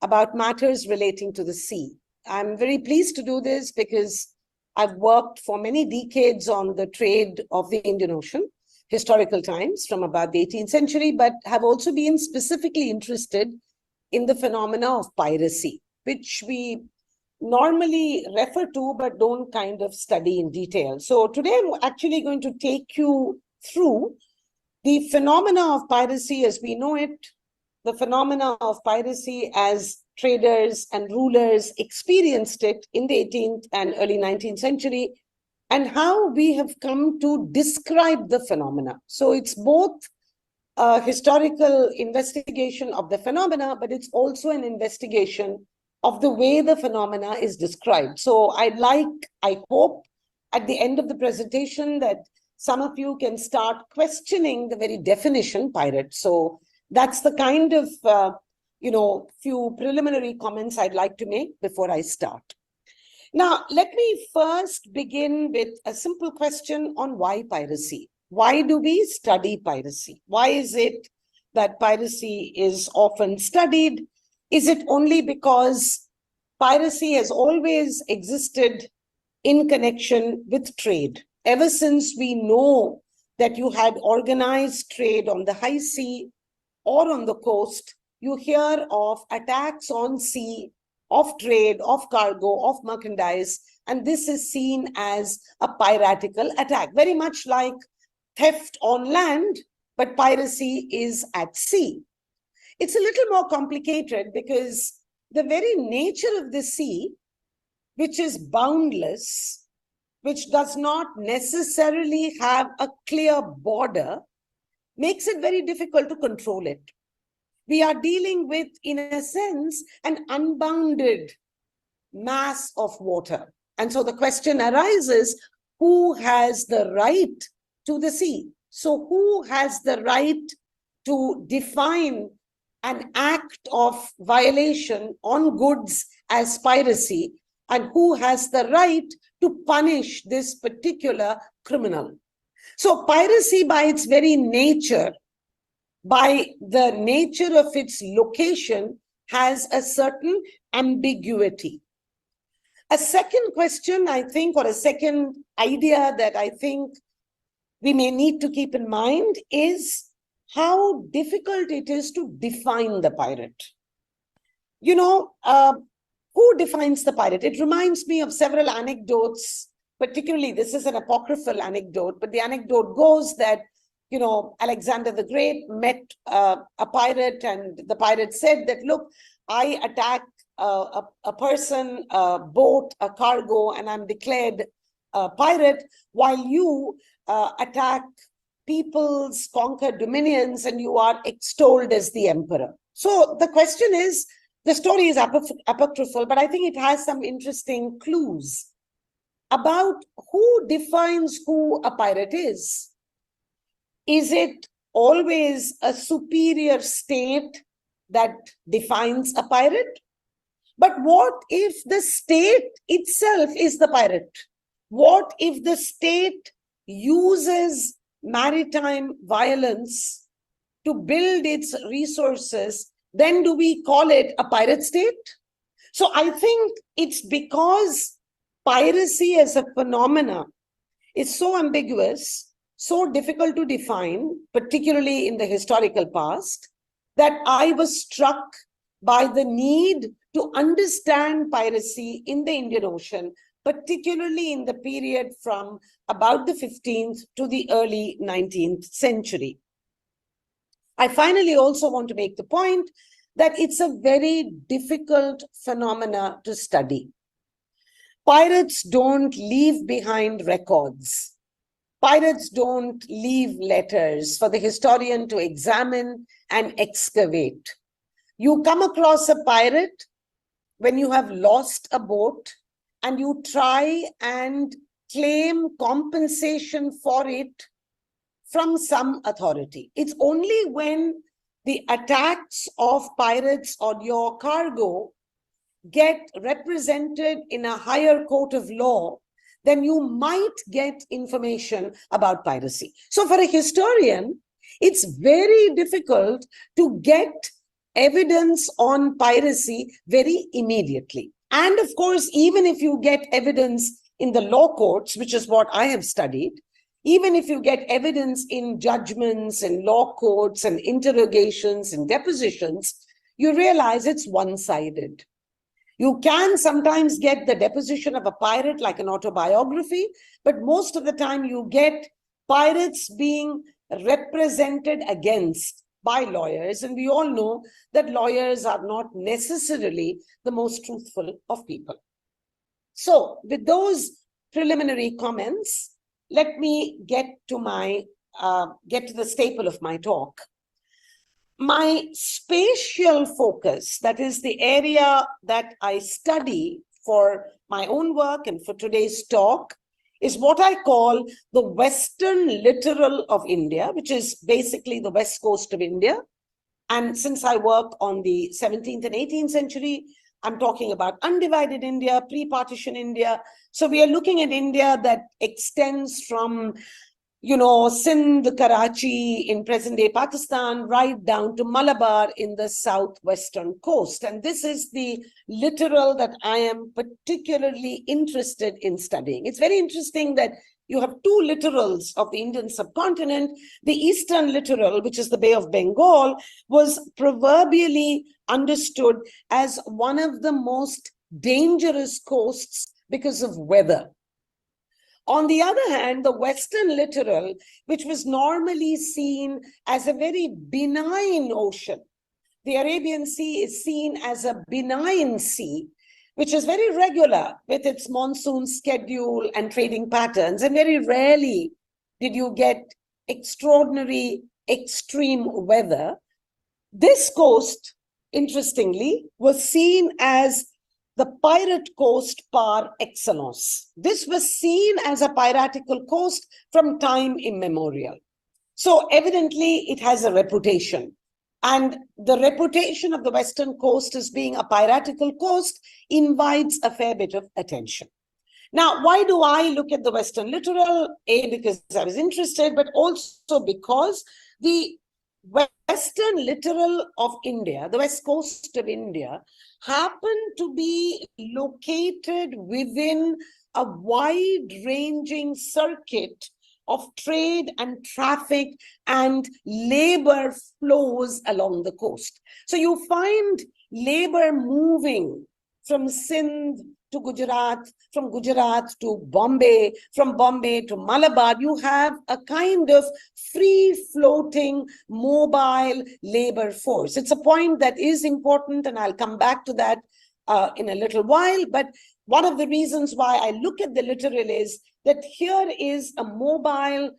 about matters relating to the sea. I'm very pleased to do this because I've worked for many decades on the trade of the Indian Ocean, historical times from about the 18th century, but have also been specifically interested in the phenomena of piracy, which we normally refer to but don't kind of study in detail. So today I'm actually going to take you through the phenomena of piracy as we know it, the phenomena of piracy as traders and rulers experienced it in the 18th and early 19th century, and how we have come to describe the phenomena. So it's both a historical investigation of the phenomena, but it's also an investigation of the way the phenomena is described. So I hope at the end of the presentation that some of you can start questioning the very definition pirate. So that's the kind of, few preliminary comments I'd like to make before I start. Now, let me first begin with a simple question on why piracy. Why do we study piracy? Why is it that piracy is often studied? Is it only because piracy has always existed in connection with trade? Ever since we know that you had organized trade on the high sea or on the coast, you hear of attacks on sea, of trade, of cargo, of merchandise, and this is seen as a piratical attack, very much like theft on land, but piracy is at sea. it's a little more complicated because the very nature of the sea, which is boundless, which does not necessarily have a clear border, makes it very difficult to control it. We are dealing with, in a sense, an unbounded mass of water. And so the question arises, who has the right to the sea? So who has the right to define an act of violation on goods as piracy, and who has the right to punish this particular criminal? So piracy, by its very nature, by the nature of its location, has a certain ambiguity. A second question, I think, or a second idea that I think we may need to keep in mind is how difficult it is to define the pirate. You know, who defines the pirate? It reminds me of several anecdotes, particularly this is an apocryphal anecdote, but the anecdote goes that, you know, Alexander the Great met a pirate, and the pirate said that, look, I attacked a person, a boat, a cargo, and I'm declared a pirate, while you attack peoples, conquer dominions, and you are extolled as the emperor. So the question is, the story is apocryphal, but I think it has some interesting clues about who defines who a pirate is. Is it always a superior state that defines a pirate? But what if the state itself is the pirate? What if the state uses maritime violence to build its resources? Then do we call it a pirate state? So I think it's because piracy as a phenomena is so ambiguous, so difficult to define, particularly in the historical past, that I was struck by the need to understand piracy in the Indian Ocean, particularly in the period from about the 15th to the early 19th century. I finally also want to make the point that it's a very difficult phenomena to study. Pirates don't leave behind records. Pirates don't leave letters for the historian to examine and excavate. You come across a pirate when you have lost a boat and you try and claim compensation for it from some authority. It's only when the attacks of pirates on your cargo get represented in a higher court of law, then you might get information about piracy. So for a historian, it's very difficult to get evidence on piracy very immediately. And of course, even if you get evidence in the law courts, which is what I have studied, even if you get evidence in judgments and law courts and interrogations and depositions, you realize it's one-sided. You can sometimes get the deposition of a pirate like an autobiography, but most of the time you get pirates being represented against by lawyers. And we all know that lawyers are not necessarily the most truthful of people. So with those preliminary comments, let me get to the staple of my talk. My spatial focus, that is the area that I study for my own work and for today's talk, is what I call the Western littoral of India, which is basically the west coast of India. And since I work on the 17th and 18th century, I'm talking about undivided India, pre-partition India. So we are looking at India that extends from, you know, Sindh, Karachi in present-day Pakistan, right down to Malabar in the southwestern coast. And this is the littoral that I am particularly interested in studying. It's very interesting that you have two littorals of the Indian subcontinent. The eastern littoral, which is the Bay of Bengal, was proverbially understood as one of the most dangerous coasts because of weather. On the other hand, the western littoral, which was normally seen as a very benign ocean, the Arabian Sea is seen as a benign sea, which is very regular with its monsoon schedule and trading patterns. And very rarely did you get extraordinary extreme weather. This coast, interestingly, was seen as the pirate coast par excellence. This was seen as a piratical coast from time immemorial. So evidently it has a reputation. And the reputation of the western coast as being a piratical coast invites a fair bit of attention. Now, why do I look at the western littoral? A, because I was interested, but also because the western littoral of India, the west coast of India, happened to be located within a wide-ranging circuit of trade and traffic and labor flows along the coast. So you find labor moving from Sindh to Gujarat, from Gujarat to Bombay, from Bombay to Malabar. You have a kind of free-floating, mobile labor force. It's a point that is important, and I'll come back to that in a little while. But one of the reasons why I look at the littoral is that here is a mobile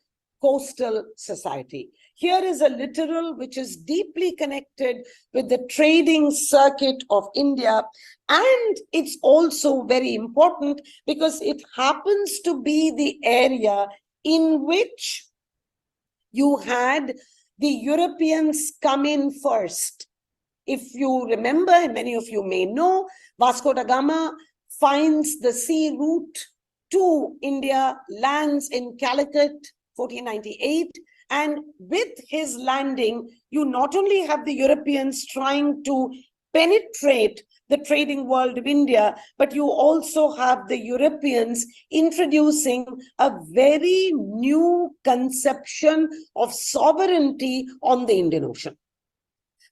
coastal society. Here is a littoral which is deeply connected with the trading circuit of India. And it's also very important because it happens to be the area in which you had the Europeans come in first. If you remember, and many of you may know, Vasco da Gama finds the sea route to India, lands in Calicut, 1498. And with his landing, you not only have the Europeans trying to penetrate the trading world of India, but you also have the Europeans introducing a very new conception of sovereignty on the Indian Ocean.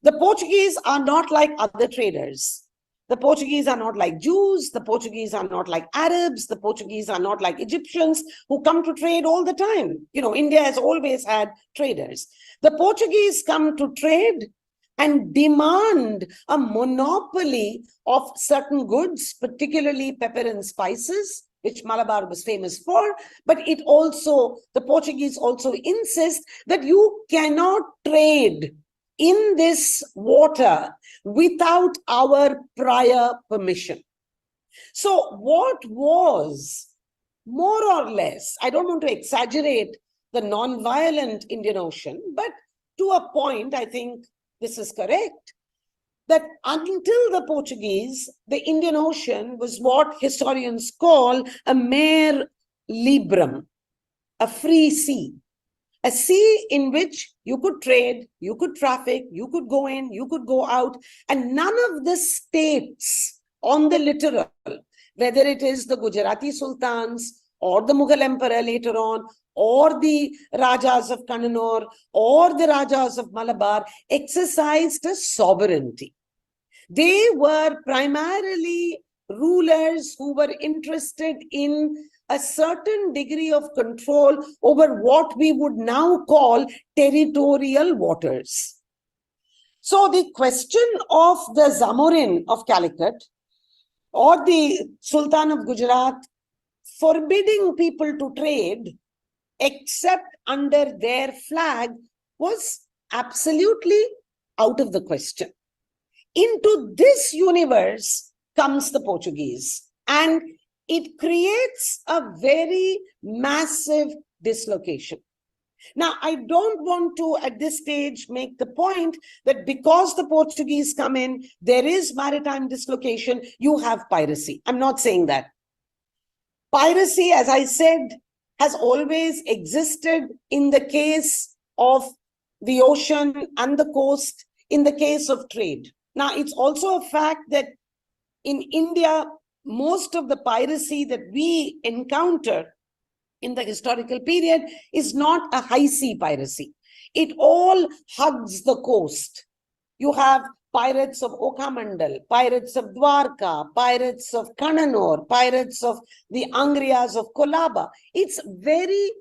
The Portuguese are not like other traders. The Portuguese are not like Jews. The Portuguese are not like Arabs. The Portuguese are not like Egyptians who come to trade all the time. You know, India has always had traders. The Portuguese come to trade and demand a monopoly of certain goods, particularly pepper and spices, which Malabar was famous for. But the Portuguese also insist that you cannot trade in this water without our prior permission. So what was more or less, I don't want to exaggerate the non-violent Indian Ocean, but to a point, I think this is correct, that until the Portuguese, the Indian Ocean was what historians call a mare liberum, a free sea. A sea in which you could trade, you could traffic, you could go in, you could go out, and none of the states on the littoral, whether it is the Gujarati Sultans or the Mughal Emperor later on, or the Rajas of Kannanur, or the Rajas of Malabar, exercised a sovereignty. They were primarily rulers who were interested in a certain degree of control over what we would now call territorial waters. So the question of the Zamorin of Calicut or the Sultan of Gujarat forbidding people to trade except under their flag was absolutely out of the question. Into this universe comes the Portuguese, and it creates a very massive dislocation. Now, I don't want to, at this stage, make the point that because the Portuguese come in, there is maritime dislocation, you have piracy. I'm not saying that. Piracy, as I said, has always existed in the case of the ocean and the coast, in the case of trade. Now, it's also a fact that in India, most of the piracy that we encounter in the historical period is not a high sea piracy. It all hugs the coast. You have pirates of Okamandal, pirates of Dwarka, pirates of Kannanur, pirates of the Angriyas of Kolaba. It's very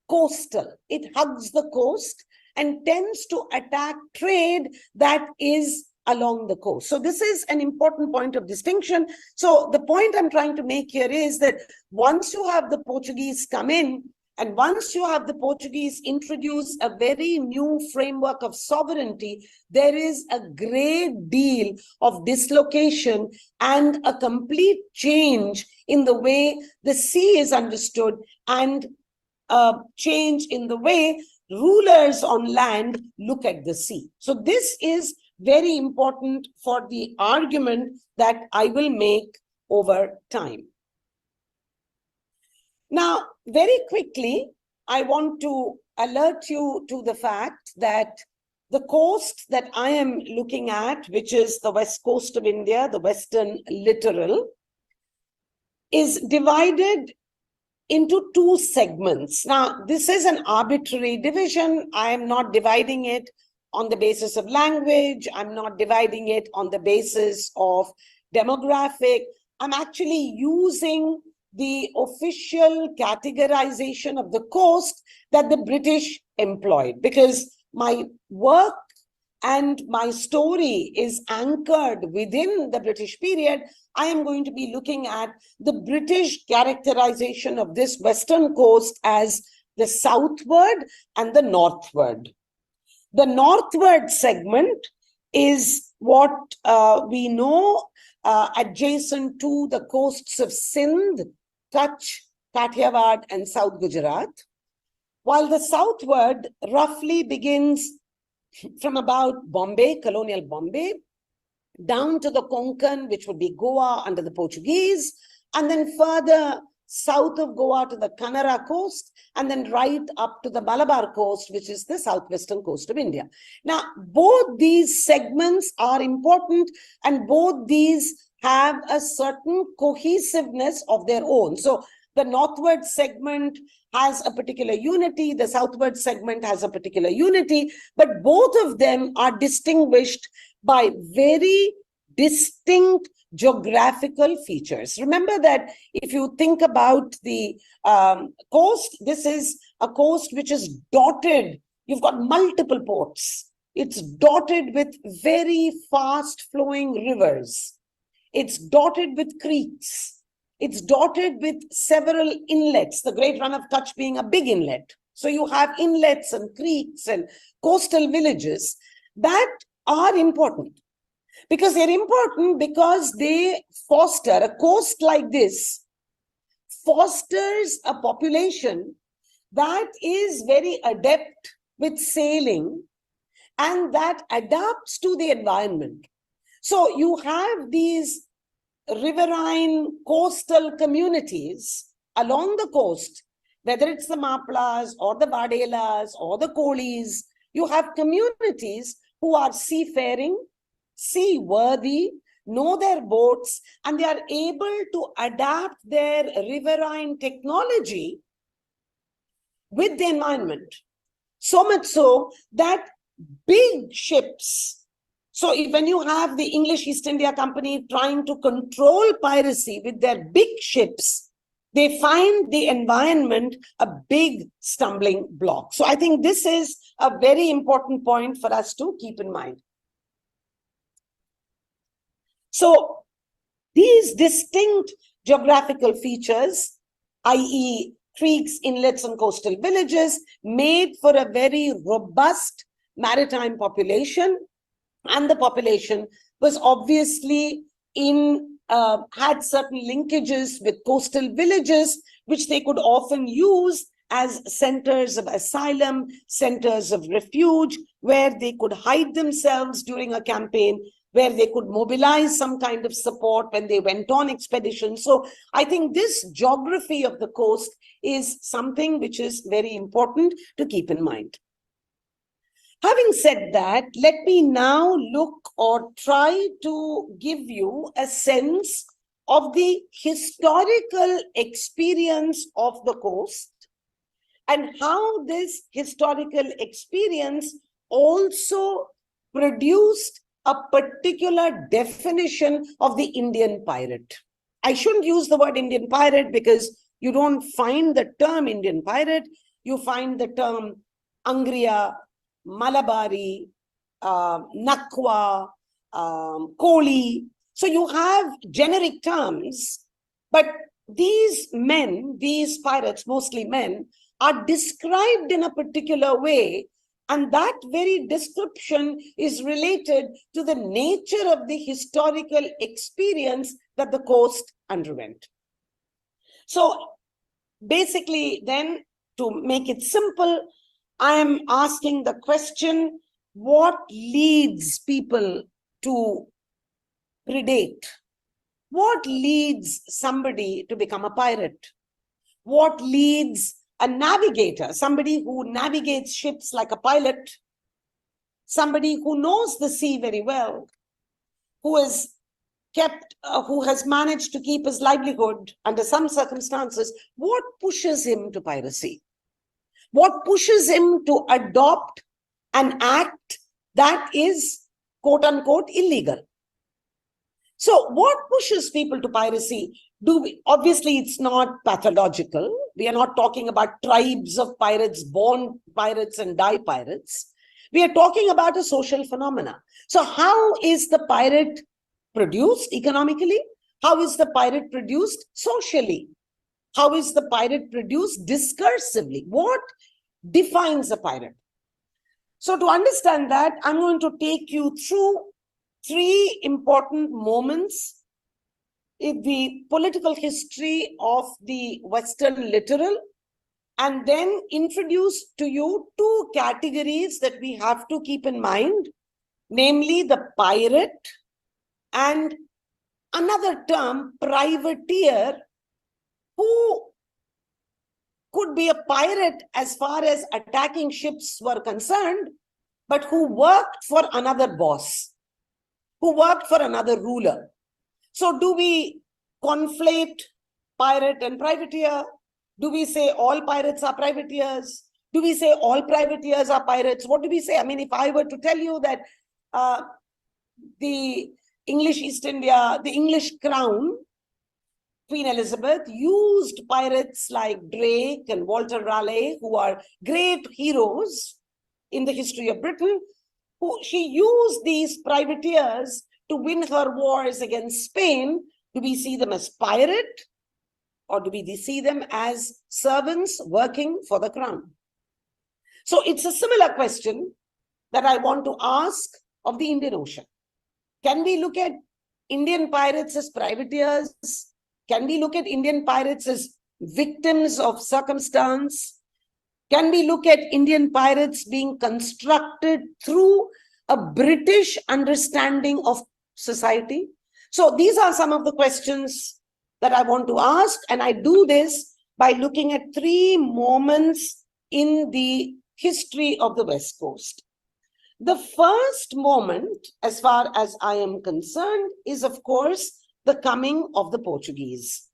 coastal. It hugs the coast and tends to attack trade that is along the coast. So this is an important point of distinction. So the point I'm trying to make here is that once you have the Portuguese come in, and once you have the Portuguese introduce a very new framework of sovereignty, there is a great deal of dislocation and a complete change in the way the sea is understood, and a change in the way rulers on land look at the sea. So this is very important for the argument that I will make over time. Now, very quickly, I want to alert you to the fact that the coast that I am looking at, which is the west coast of India, the western littoral, is divided into two segments. Now, this is an arbitrary division. I am not dividing it on the basis of language. I'm not dividing it on the basis of demographic. I'm actually using the official categorization of the coast that the British employed, because my work and my story is anchored within the British period. I am going to be looking at the British characterization of this western coast as the southward and the northward. The northward segment is what we know adjacent to the coasts of Sindh, Kutch, Kathiawar, and South Gujarat, while the southward roughly begins from about Bombay, colonial Bombay, down to the Konkan, which would be Goa under the Portuguese, and then further south of Goa to the Kanara coast, and then right up to the Malabar coast, which is the southwestern coast of India. Now, both these segments are important, and both these have a certain cohesiveness of their own. So the northward segment has a particular unity, the southward segment has a particular unity, but both of them are distinguished by very distinct geographical features. Remember that if you think about the coast, this is a coast which is dotted. You've got multiple ports. It's dotted with very fast flowing rivers. It's dotted with creeks. It's dotted with several inlets, the Great Run of Kutch being a big inlet. So you have inlets and creeks and coastal villages that are important. Because they're important because they foster, a coast like this fosters a population that is very adept with sailing and that adapts to the environment. So you have these riverine coastal communities along the coast, whether it's the Maplas or the Vadelas or the Kolis, you have communities who are seafaring, seaworthy, know their boats, and they are able to adapt their riverine technology with the environment. So much so that big ships, so when you have the English East India Company trying to control piracy with their big ships, they find the environment a big stumbling block. So I think this is a very important point for us to keep in mind. So these distinct geographical features, i.e. creeks, inlets, and coastal villages, made for a very robust maritime population, and the population was obviously had certain linkages with coastal villages, which they could often use as centers of asylum, centers of refuge, where they could hide themselves during a campaign, where they could mobilize some kind of support when they went on expeditions. So I think this geography of the coast is something which is very important to keep in mind. Having said that, let me now look or try to give you a sense of the historical experience of the coast and how this historical experience also produced a particular definition of the Indian pirate. I shouldn't use the word Indian pirate because you don't find the term Indian pirate. You find the term Angriya, Malabari, Nakwa, Koli. So you have generic terms, but these men, these pirates, mostly men, are described in a particular way, and that very description is related to the nature of the historical experience that the coast underwent. So basically, then, to make it simple, I am asking the question, what leads people to predate? What leads somebody to become a pirate? What leads a navigator, somebody who navigates ships like a pilot, somebody who knows the sea very well, who has managed to keep his livelihood under some circumstances? What pushes him to piracy? What pushes him to adopt an act that is, quote unquote, illegal? So what pushes people to piracy? Obviously, it's not pathological. We are not talking about tribes of pirates, born pirates and die pirates. We are talking about a social phenomena. So how is the pirate produced economically? How is the pirate produced socially? How is the pirate produced discursively? What defines a pirate? So to understand that, I'm going to take you through three important moments in the political history of the Western littoral, and then introduce to you two categories that we have to keep in mind, namely the pirate and another term, privateer, who could be a pirate as far as attacking ships were concerned, but who worked for another boss, who worked for another ruler. So do we conflate pirate and privateer? Do we say all pirates are privateers? Do we say all privateers are pirates? What do we say? I mean, if I were to tell you that the English East India, the English crown, Queen Elizabeth, used pirates like Drake and Walter Raleigh, who are great heroes in the history of Britain, she used these privateers to win her wars against Spain. Do we see them as pirate, or do we see them as servants working for the crown? So it's a similar question that I want to ask of the Indian Ocean. Can we look at Indian pirates as privateers? Can we look at Indian pirates as victims of circumstance? Can we look at Indian pirates being constructed through a British understanding of society? So these are some of the questions that I want to ask, and I do this by looking at three moments in the history of the West Coast. The first moment, as far as I am concerned, is of course the coming of the Portuguese.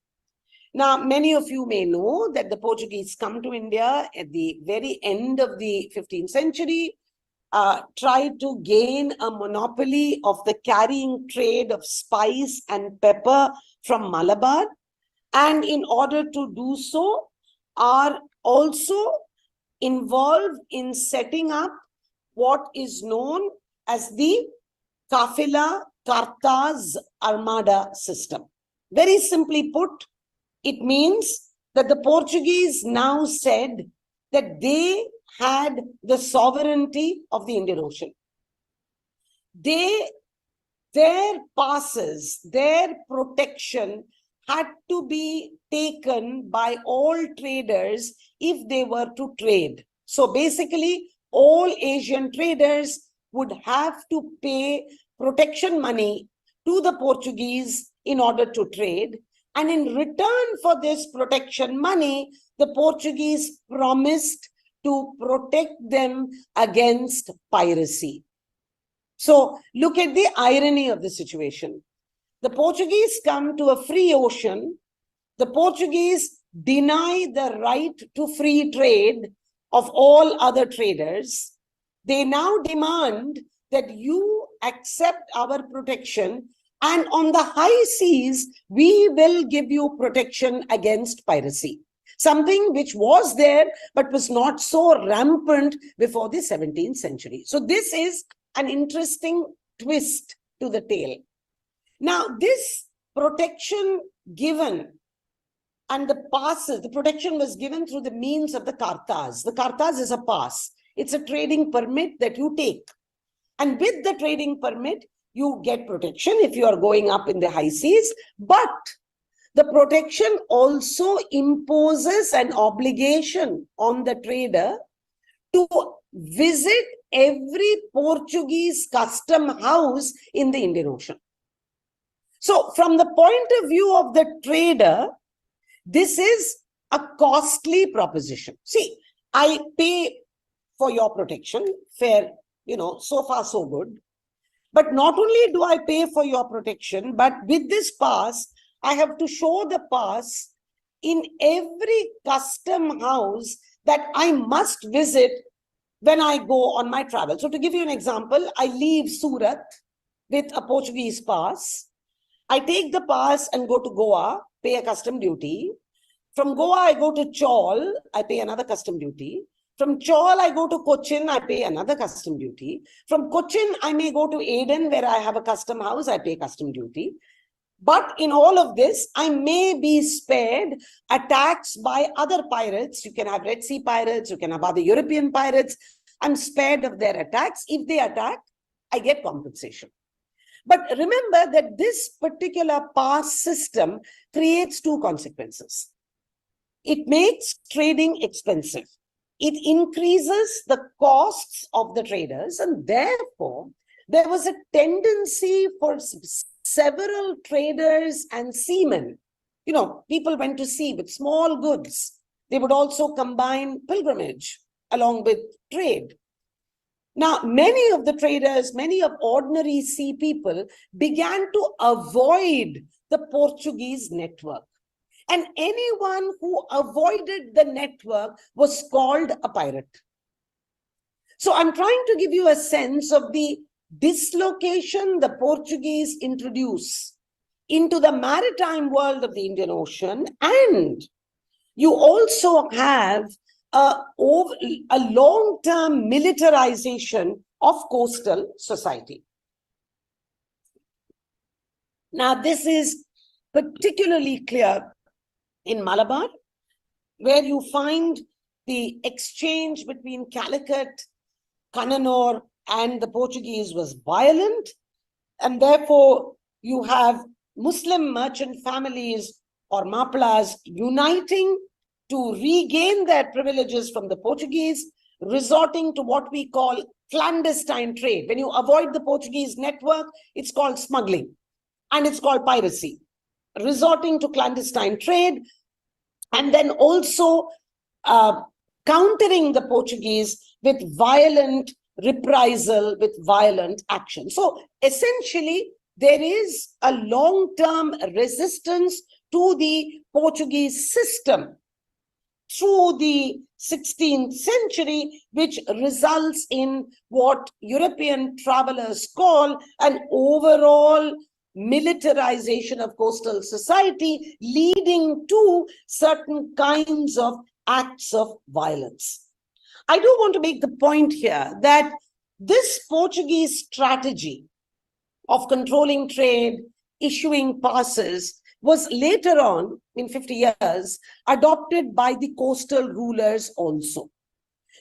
Now, many of you may know that the Portuguese come to India at the very end of the 15th century, tried to gain a monopoly of the carrying trade of spice and pepper from Malabar, and in order to do so, are also involved in setting up what is known as the Kafila Kartaz Armada system. Very simply put, it means that the Portuguese now said that they had the sovereignty of the Indian Ocean. Their passes, their protection had to be taken by all traders if they were to trade. So basically, all Asian traders would have to pay protection money to the Portuguese in order to trade. And in return for this protection money, the Portuguese promised to protect them against piracy. So look at the irony of the situation. The Portuguese come to a free ocean. The Portuguese deny the right to free trade of all other traders. They now demand that you accept our protection, and on the high seas, we will give you protection against piracy. Something which was there, but was not so rampant before the 17th century. So this is an interesting twist to to the tail. Now, this protection given and the passes, the protection was given through the means of the kartas. The kartas is a pass. It's a trading permit that you take. And with the trading permit, you get protection if you are going up in the high seas. But the protection also imposes an obligation on the trader to visit every Portuguese custom house in the Indian Ocean. So from the point of view of the trader, this is a costly proposition. See, I pay for your protection, fair, so far so good. But not only do I pay for your protection, but with this pass, I have to show the pass in every custom house that I must visit when I go on my travel. So to give you an example, I leave Surat with a Portuguese pass. I take the pass and go to Goa, pay a custom duty. From Goa, I go to Chaul, I pay another custom duty. From Chaul, I go to Cochin, I pay another custom duty. From Cochin, I may go to Aden, where I have a custom house, I pay custom duty. But in all of this, I may be spared attacks by other pirates. You can have Red Sea pirates, you can have other European pirates. I'm spared of their attacks. If they attack, I get compensation. But remember that this particular pass system creates two consequences. It makes trading expensive. It increases the costs of the traders, and therefore there was a tendency for several traders and seamen. People went to sea with small goods. They would also combine pilgrimage along with trade. Now, many of the traders, many of ordinary sea people began to avoid the Portuguese network. And anyone who avoided the network was called a pirate. So I'm trying to give you a sense of the dislocation the Portuguese introduce into the maritime world of the Indian Ocean. And you also have a long-term militarization of coastal society. Now, this is particularly clear in Malabar, where you find the exchange between Calicut, Kannanur, and the Portuguese was violent, and therefore you have Muslim merchant families or maplas uniting to regain their privileges from the Portuguese, resorting to what we call clandestine trade. When you avoid the Portuguese network, it's called smuggling, and it's called piracy. Resorting to clandestine trade, and then also countering the Portuguese with violent reprisal, with violent action. So essentially, there is a long-term resistance to the Portuguese system through the 16th century, which results in what European travelers call an overall militarization of coastal society, leading to certain kinds of acts of violence. I do want to make the point here that this Portuguese strategy of controlling trade, issuing passes, was later on, in 50 years, adopted by the coastal rulers also.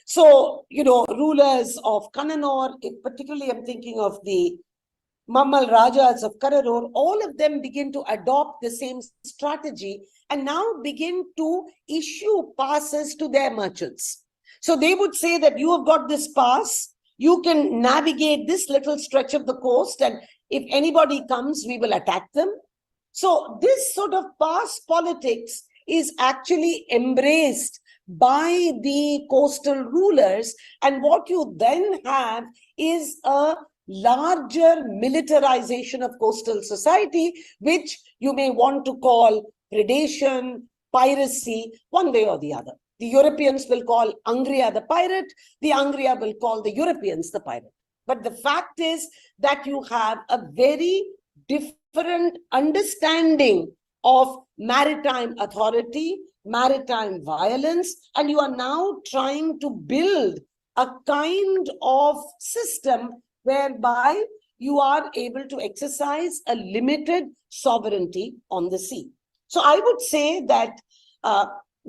So, rulers of Kannanur, particularly I'm thinking of the Mammal Rajas of Kararur, all of them begin to adopt the same strategy and now begin to issue passes to their merchants. So they would say that you have got this pass, you can navigate this little stretch of the coast, and if anybody comes, we will attack them. So this sort of pass politics is actually embraced by the coastal rulers, and what you then have is a larger militarization of coastal society, which you may want to call predation, piracy, one way or the other. The Europeans will call Angria the pirate, the Angria will call the Europeans the pirate. But the fact is that you have a very different understanding of maritime authority, maritime violence, and you are now trying to build a kind of system whereby you are able to exercise a limited sovereignty on the sea. So I would say that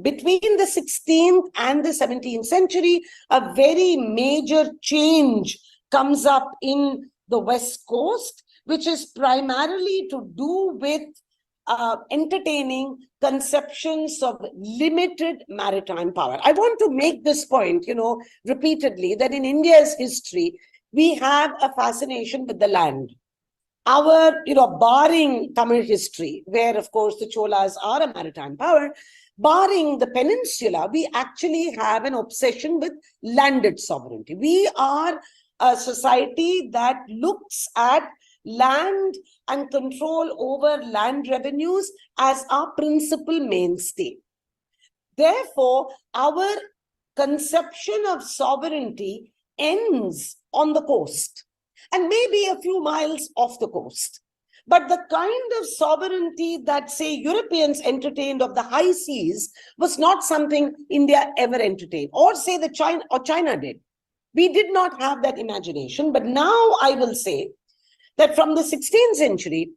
between the 16th and the 17th century, a very major change comes up in the West Coast, which is primarily to do with entertaining conceptions of limited maritime power. I want to make this point, repeatedly, that in India's history, we have a fascination with the land. Our, barring Tamil history, where of course the Cholas are a maritime power, barring the peninsula, we actually have an obsession with landed sovereignty. We are a society that looks at land and control over land revenues as our principal mainstay. Therefore, our conception of sovereignty ends on the coast and maybe a few miles off the coast. But the kind of sovereignty that, say, Europeans entertained of the high seas was not something India ever entertained, or say the China did. We did not have that imagination. But now I will say that from the 16th century,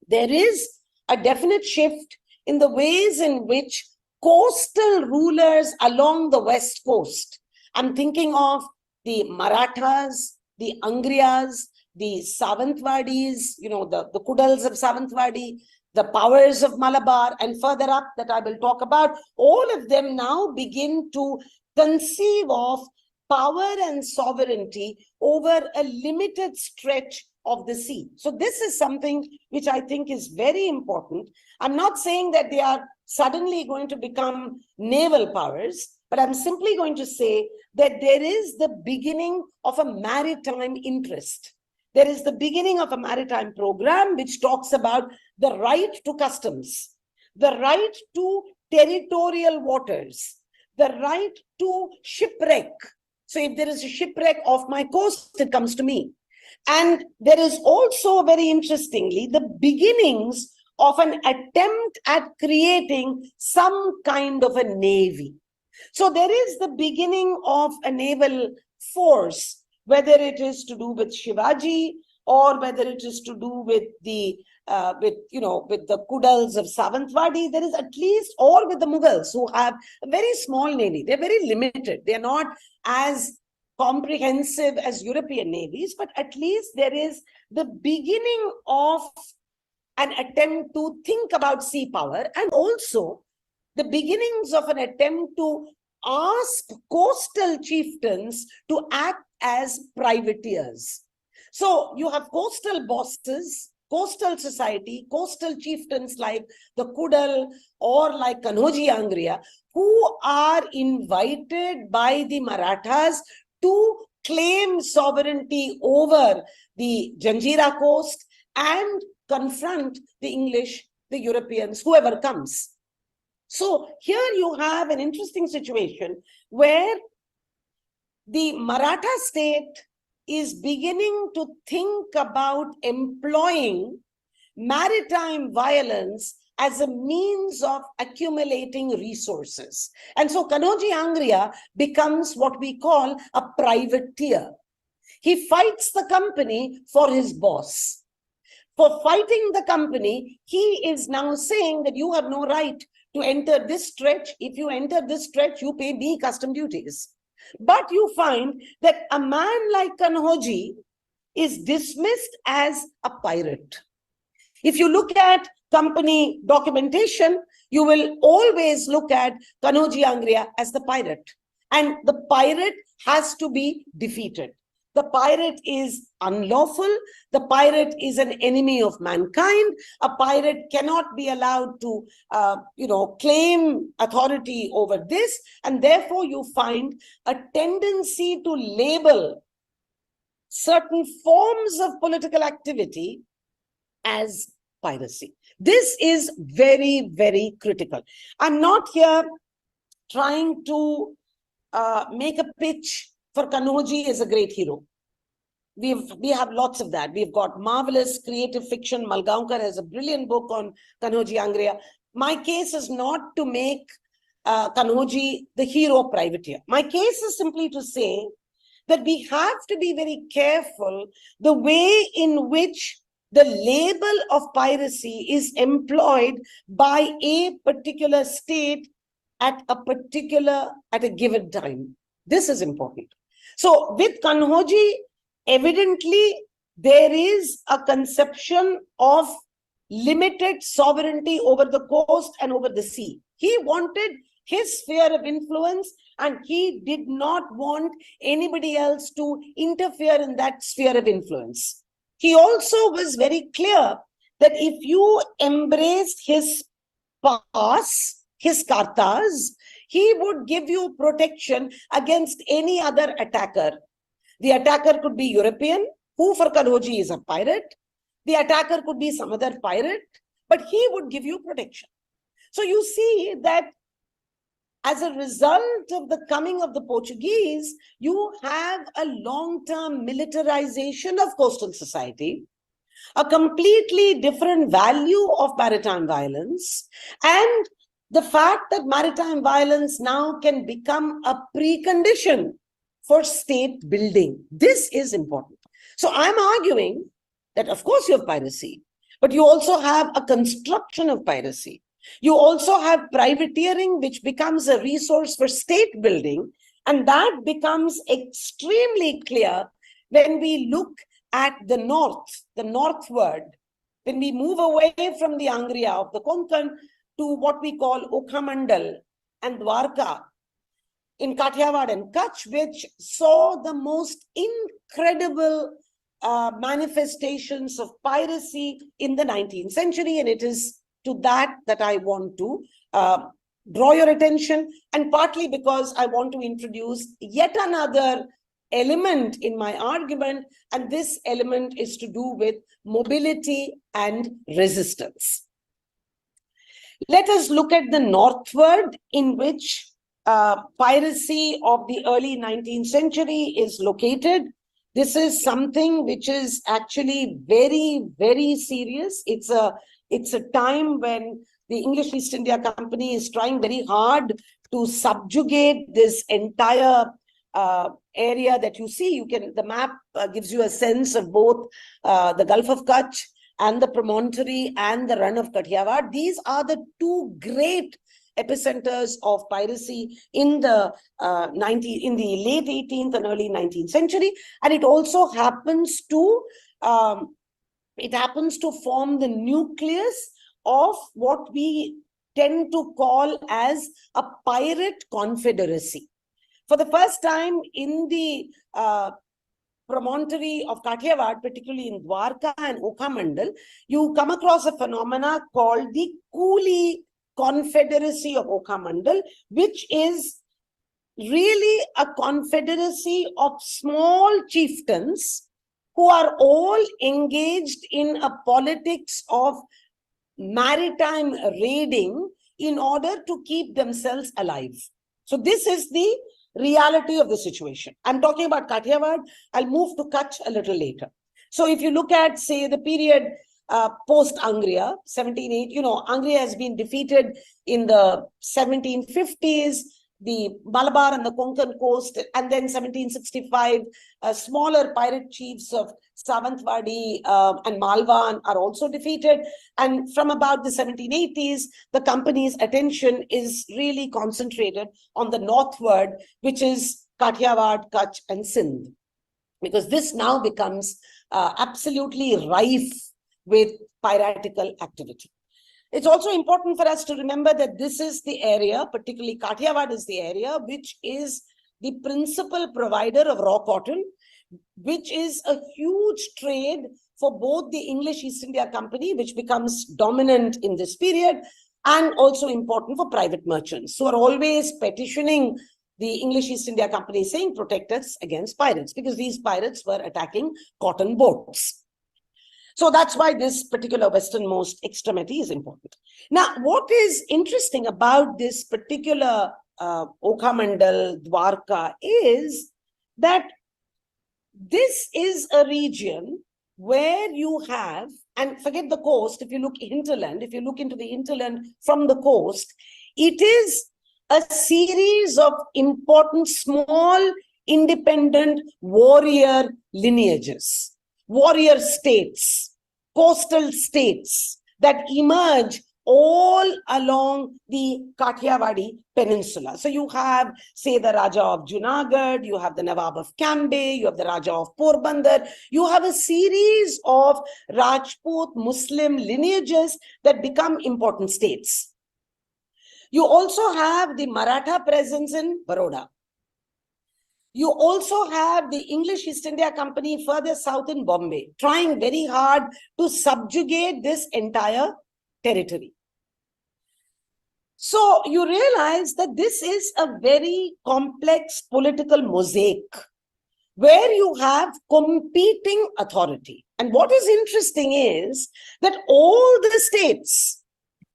there is a definite shift in the ways in which coastal rulers along the West Coast, I'm thinking of the Marathas, the Angryas, the Savantwadis, the Kudals of Savantwadi, the powers of Malabar, and further up that I will talk about, all of them now begin to conceive of power and sovereignty over a limited stretch of the sea. So this is something which I think is very important. I'm not saying that they are suddenly going to become naval powers, but I'm simply going to say that there is the beginning of a maritime interest. There is the beginning of a maritime program which talks about the right to customs, the right to territorial waters, the right to shipwreck. So if there is a shipwreck off my coast, it comes to me. And there is also, very interestingly, the beginnings of an attempt at creating some kind of a navy. So there is the beginning of a naval force, whether it is to do with Shivaji or whether it is to do with the Kudals of Savantwadi. There is at least, or with the Mughals, who have a very small navy. They're very limited. They're not as comprehensive as European navies, but at least there is the beginning of an attempt to think about sea power, and also the beginnings of an attempt to ask coastal chieftains to act as privateers. So you have coastal bosses, coastal society, coastal chieftains like the Kudal or like Kanhoji Angriya, who are invited by the Marathas to claim sovereignty over the Janjira coast and confront the English, the Europeans, whoever comes. So here you have an interesting situation where the Maratha state is beginning to think about employing maritime violence as a means of accumulating resources. And so Kanhoji Angriya becomes what we call a privateer. He fights the company for his boss. For fighting the company, he is now saying that you have no right to enter this stretch. If you enter this stretch, you pay me custom duties. But you find that a man like Kanhoji is dismissed as a pirate. If you look at company documentation, you will always look at Kanhoji Angriya as the pirate. And the pirate has to be defeated. The pirate is unlawful. The pirate is an enemy of mankind. A pirate cannot be allowed to, claim authority over this. And therefore, you find a tendency to label certain forms of political activity as piracy. This is very, very critical. I'm not here trying to make a pitch for Kanhoji is a great hero. We have lots of that. We've got marvelous creative fiction. Malgaonkar has a brilliant book on Kanhoji Angriya. My case is not to make Kanhoji the hero privateer. My case is simply to say that we have to be very careful the way in which the label of piracy is employed by a particular state at a given time. This is important. So with Kanhoji, evidently there is a conception of limited sovereignty over the coast and over the sea. He wanted his sphere of influence, and he did not want anybody else to interfere in that sphere of influence. He also was very clear that if you embraced his pass, his kartas, he would give you protection against any other attacker. The attacker could be European, who for Kanhoji is a pirate. The attacker could be some other pirate, but he would give you protection. So you see that as a result of the coming of the Portuguese, you have a long-term militarization of coastal society, a completely different value of maritime violence, and the fact that maritime violence now can become a precondition for state building. This is important. So I'm arguing that, of course, you have piracy, but you also have a construction of piracy. You also have privateering, which becomes a resource for state building. And that becomes extremely clear when we look at the northward, when we move away from the Angriya of the Konkan to what we call Okhamandal and Dwarka in Kathiawad and Kutch, which saw the most incredible manifestations of piracy in the 19th century. And it is to that I want to draw your attention, and partly because I want to introduce yet another element in my argument, and this element is to do with mobility and resistance. Let us look at the northward, in which piracy of the early 19th century is located. This is something which is actually very, very serious. It's a time when the English East India Company is trying very hard to subjugate this entire area that you see. The map gives you a sense of both the Gulf of Kutch and the promontory and the run of Kathiawad. These are the two great epicenters of piracy in the late 18th and early 19th century, and it also happens to form the nucleus of what we tend to call as a pirate confederacy. For the first time in the promontory of Kathiawad, particularly in Dwarka and Okhamandal, you come across a phenomena called the Coolie Confederacy of Okhamandal, which is really a confederacy of small chieftains who are all engaged in a politics of maritime raiding in order to keep themselves alive. So this is the reality of the situation. I'm talking about Kathiawad. I'll move to Kutch a little later. So if you look at, say, the period post-Angriya, 1780, Angriya has been defeated in the 1750s, the Malabar and the Konkan coast, and then 1765, smaller pirate chiefs of Savantwadi and Malwan are also defeated. And from about the 1780s, the company's attention is really concentrated on the northward, which is Kathiawad, Kutch, and Sindh, because this now becomes absolutely rife with piratical activity. It's also important for us to remember that this is the area, particularly Kathiawad is the area, which is the principal provider of raw cotton, which is a huge trade for both the English East India Company, which becomes dominant in this period, and also important for private merchants who are always petitioning the English East India Company saying, protect us against pirates, because these pirates were attacking cotton boats. So that's why this particular westernmost extremity is important. Now, what is interesting about this particular Okhamandal, Dwarka, is that this is a region where you have, and forget the coast, if you look hinterland, if you look into the hinterland from the coast, it is a series of important small independent warrior lineages, warrior states, coastal states that emerge all along the Kathiawadi Peninsula. So you have, say, the Raja of Junagadh, you have the Nawab of Cambay, you have the Raja of Porbandar, you have a series of Rajput Muslim lineages that become important states. You also have the Maratha presence in Baroda. You also have the English East India Company further south in Bombay, trying very hard to subjugate this entire territory. So you realize that this is a very complex political mosaic where you have competing authority. And what is interesting is that all the states,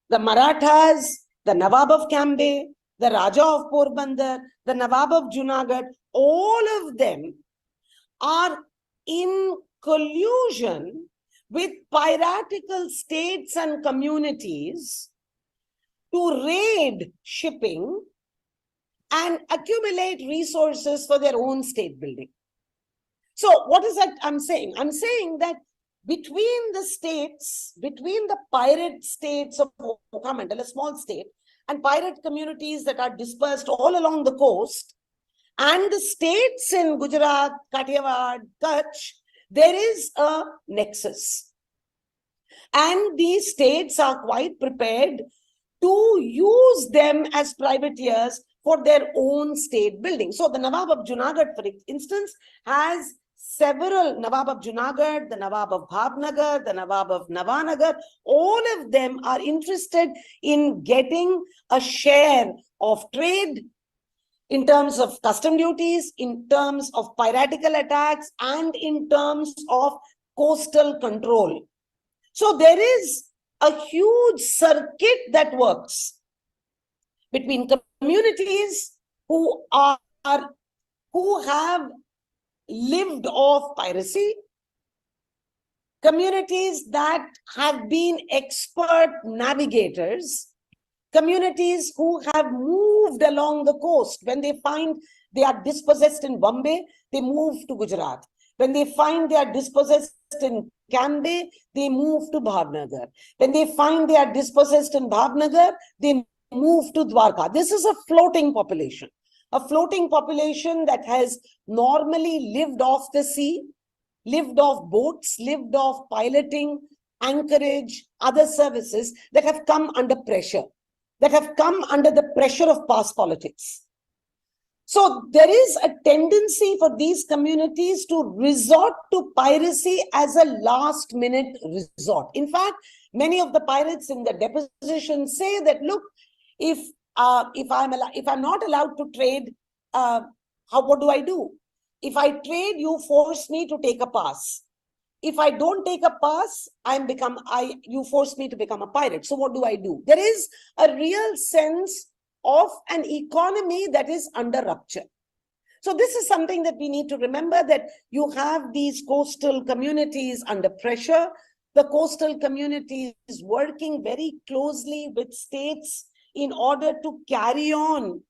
the Marathas, the Nawab of Cambay, the Raja of Porbandar, the Nawab of Junagadh, all of them are in collusion with piratical states and communities to raid shipping and accumulate resources for their own state building. So what is that I'm saying? I'm saying that between the states, between the pirate states of Okamandal, a small state, and pirate communities that are dispersed all along the coast, and the states in Gujarat, Kathiawad, Kutch, there is a nexus. And these states are quite prepared to use them as privateers for their own state building. So the Nawab of Junagadh, for instance, has several Nawab of Junagadh, the Nawab of Bhavnagar, the Nawab of Navanagar. All of them are interested in getting a share of trade in terms of custom duties, in terms of piratical attacks, and in terms of coastal control. So there is a huge circuit that works between communities who have lived off piracy, communities that have been expert navigators, communities who have moved along the coast. When they find they are dispossessed in Bombay, they move to Gujarat. When they find they are dispossessed in Cambay, they move to Bhavnagar. When they find they are dispossessed in Bhavnagar, they move to Dwarka. This is a floating population that has normally lived off the sea, lived off boats, lived off piloting, anchorage, other services that have come under pressure, that have come under the pressure of past politics. So there is a tendency for these communities to resort to piracy as a last minute resort. In fact, many of the pirates in the deposition say that, look, if I'm not allowed to trade, what do I do? If I trade, you force me to take a pass. If I don't take a pass, you force me to become a pirate. So what do I do? There is a real sense of an economy that is under rupture. So this is something that we need to remember, that you have these coastal communities under pressure. The coastal communities working very closely with states in order to carry on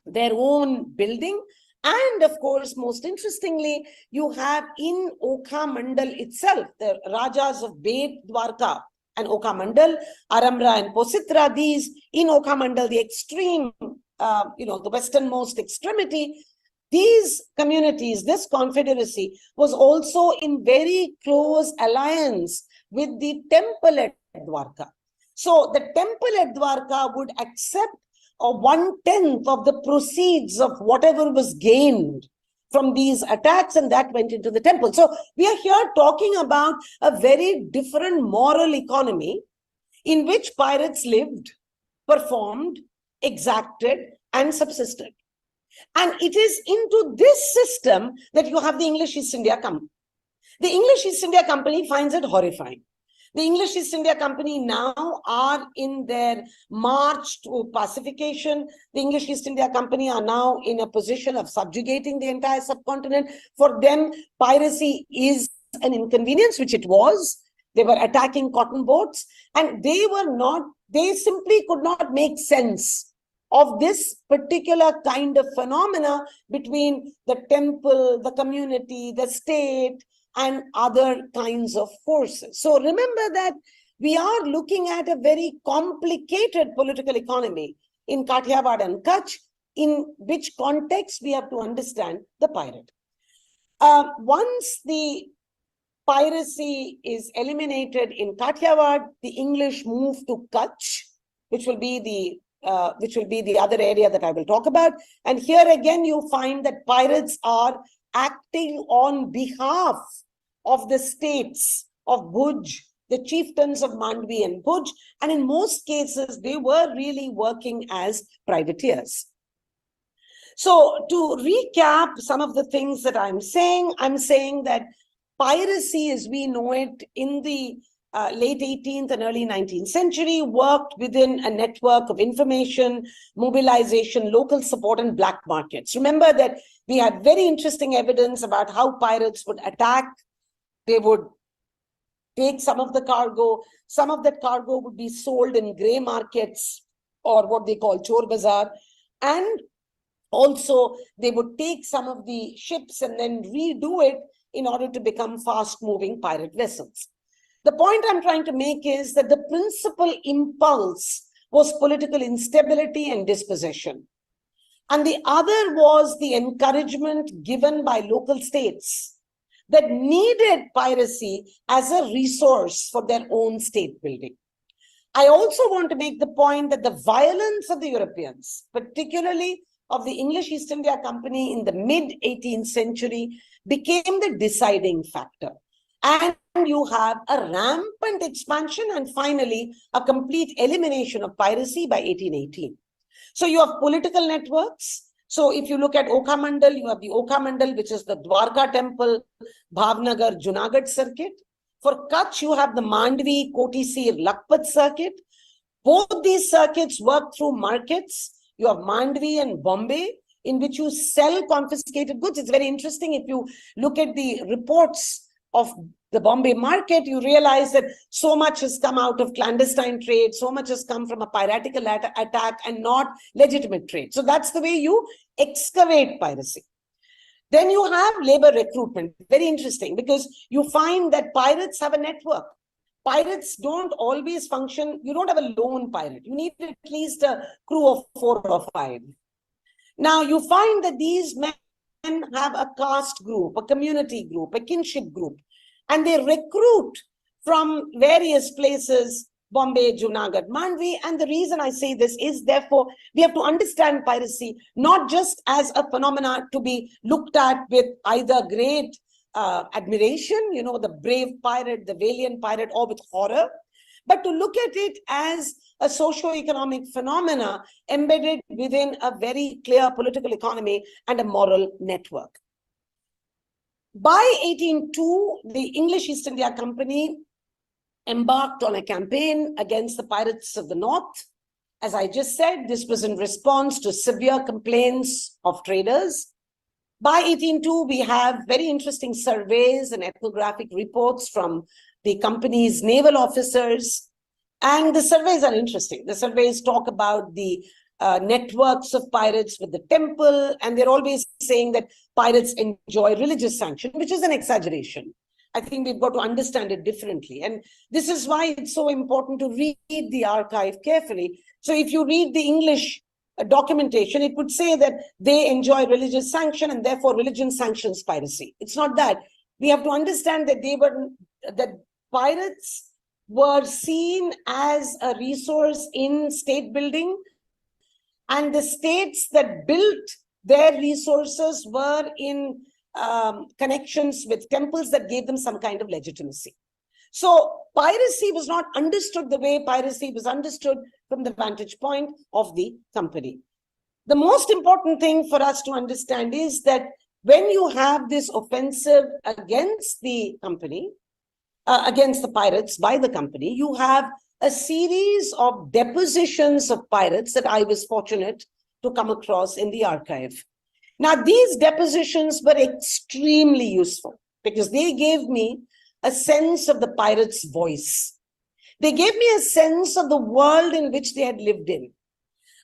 their own building. And of course, most interestingly, you have in Okamandal itself, the Rajas of Bet, Dwarka, and Okamandal, Aramra and Positra, these in Okamandal, the extreme, the westernmost extremity, these communities, this confederacy was also in very close alliance with the temple at Dwarka. So the temple at Dwarka would accept 1/10 of the proceeds of whatever was gained from these attacks, and that went into the temple. So we are here talking about a very different moral economy in which pirates lived, performed, exacted, and subsisted. And it is into this system that you have the English East India Company. The English East India Company finds it horrifying. The English East India Company now are in their march to pacification. The English East India Company are now in a position of subjugating the entire subcontinent. For them, piracy is an inconvenience, which it was. They were attacking cotton boats, and they simply could not make sense of this particular kind of phenomena between the temple, the community, the state, and other kinds of forces. So remember that we are looking at a very complicated political economy in Kathiawar and Kutch, in which context we have to understand the pirate. Once the piracy is eliminated in Kathiawar, the English move to Kutch, which will be the other area that I will talk about. And here again, you find that pirates are acting on behalf of the states of Bhuj, the chieftains of Mandvi and Bhuj, and in most cases, they were really working as privateers. So to recap some of the things that I'm saying that piracy as we know it in the late 18th and early 19th century worked within a network of information, mobilization, local support, and black markets. Remember that we had very interesting evidence about how pirates would attack. They would take some of the cargo. Some of that cargo would be sold in grey markets or what they call chor bazaar. And also they would take some of the ships and then redo it in order to become fast-moving pirate vessels. The point I'm trying to make is that the principal impulse was political instability and dispossession. And the other was the encouragement given by local states that needed piracy as a resource for their own state building. I also want to make the point that the violence of the Europeans, particularly of the English East India Company in the mid-18th century, became the deciding factor. And you have a rampant expansion and finally a complete elimination of piracy by 1818. So you have political networks. So if you look at Okha Mandal, you have the Okha Mandal, which is the Dwarka temple, Bhavnagar, Junagadh circuit. For Kutch, you have the Mandvi, Kotisir, Lakpat circuit. Both these circuits work through markets. You have Mandvi and Bombay, in which you sell confiscated goods. It's very interesting. If you look at the reports of the Bombay market, you realize that so much has come out of clandestine trade, so much has come from a piratical attack and not legitimate trade. So that's the way you excavate piracy. Then you have labor recruitment. Very interesting, because you find that pirates have a network. Pirates don't always function. You don't have a lone pirate. You need at least a crew of 4 or 5. Now you find that these men have a caste group, a community group, a kinship group, and they recruit from various places, Bombay, Junagadh, Mandvi. And the reason I say this is, therefore, we have to understand piracy not just as a phenomenon to be looked at with either great admiration, you know, the brave pirate, the valiant pirate, or with horror, but to look at it as a socio-economic phenomena embedded within a very clear political economy and a moral network. By 1802, the English East India Company embarked on a campaign against the pirates of the North. As I just said, this was in response to severe complaints of traders. By 1802, we have very interesting surveys and ethnographic reports from the company's naval officers. And the surveys are interesting. The surveys talk about the networks of pirates with the temple, and they're always saying that pirates enjoy religious sanction, which is an exaggeration. I think we've got to understand it differently. And this is why it's so important to read the archive carefully. So if you read the English documentation, it would say that they enjoy religious sanction and therefore religion sanctions piracy. It's not that. We have to understand that pirates were seen as a resource in state building, and the states that built their resources were in connections with temples that gave them some kind of legitimacy. So piracy was not understood the way piracy was understood from the vantage point of the company. The most important thing for us to understand is that when you have this offensive against the company, against the pirates by the company, you have a series of depositions of pirates that I was fortunate to come across in the archive. Now, these depositions were extremely useful because they gave me a sense of the pirate's voice. They gave me a sense of the world in which they had lived in.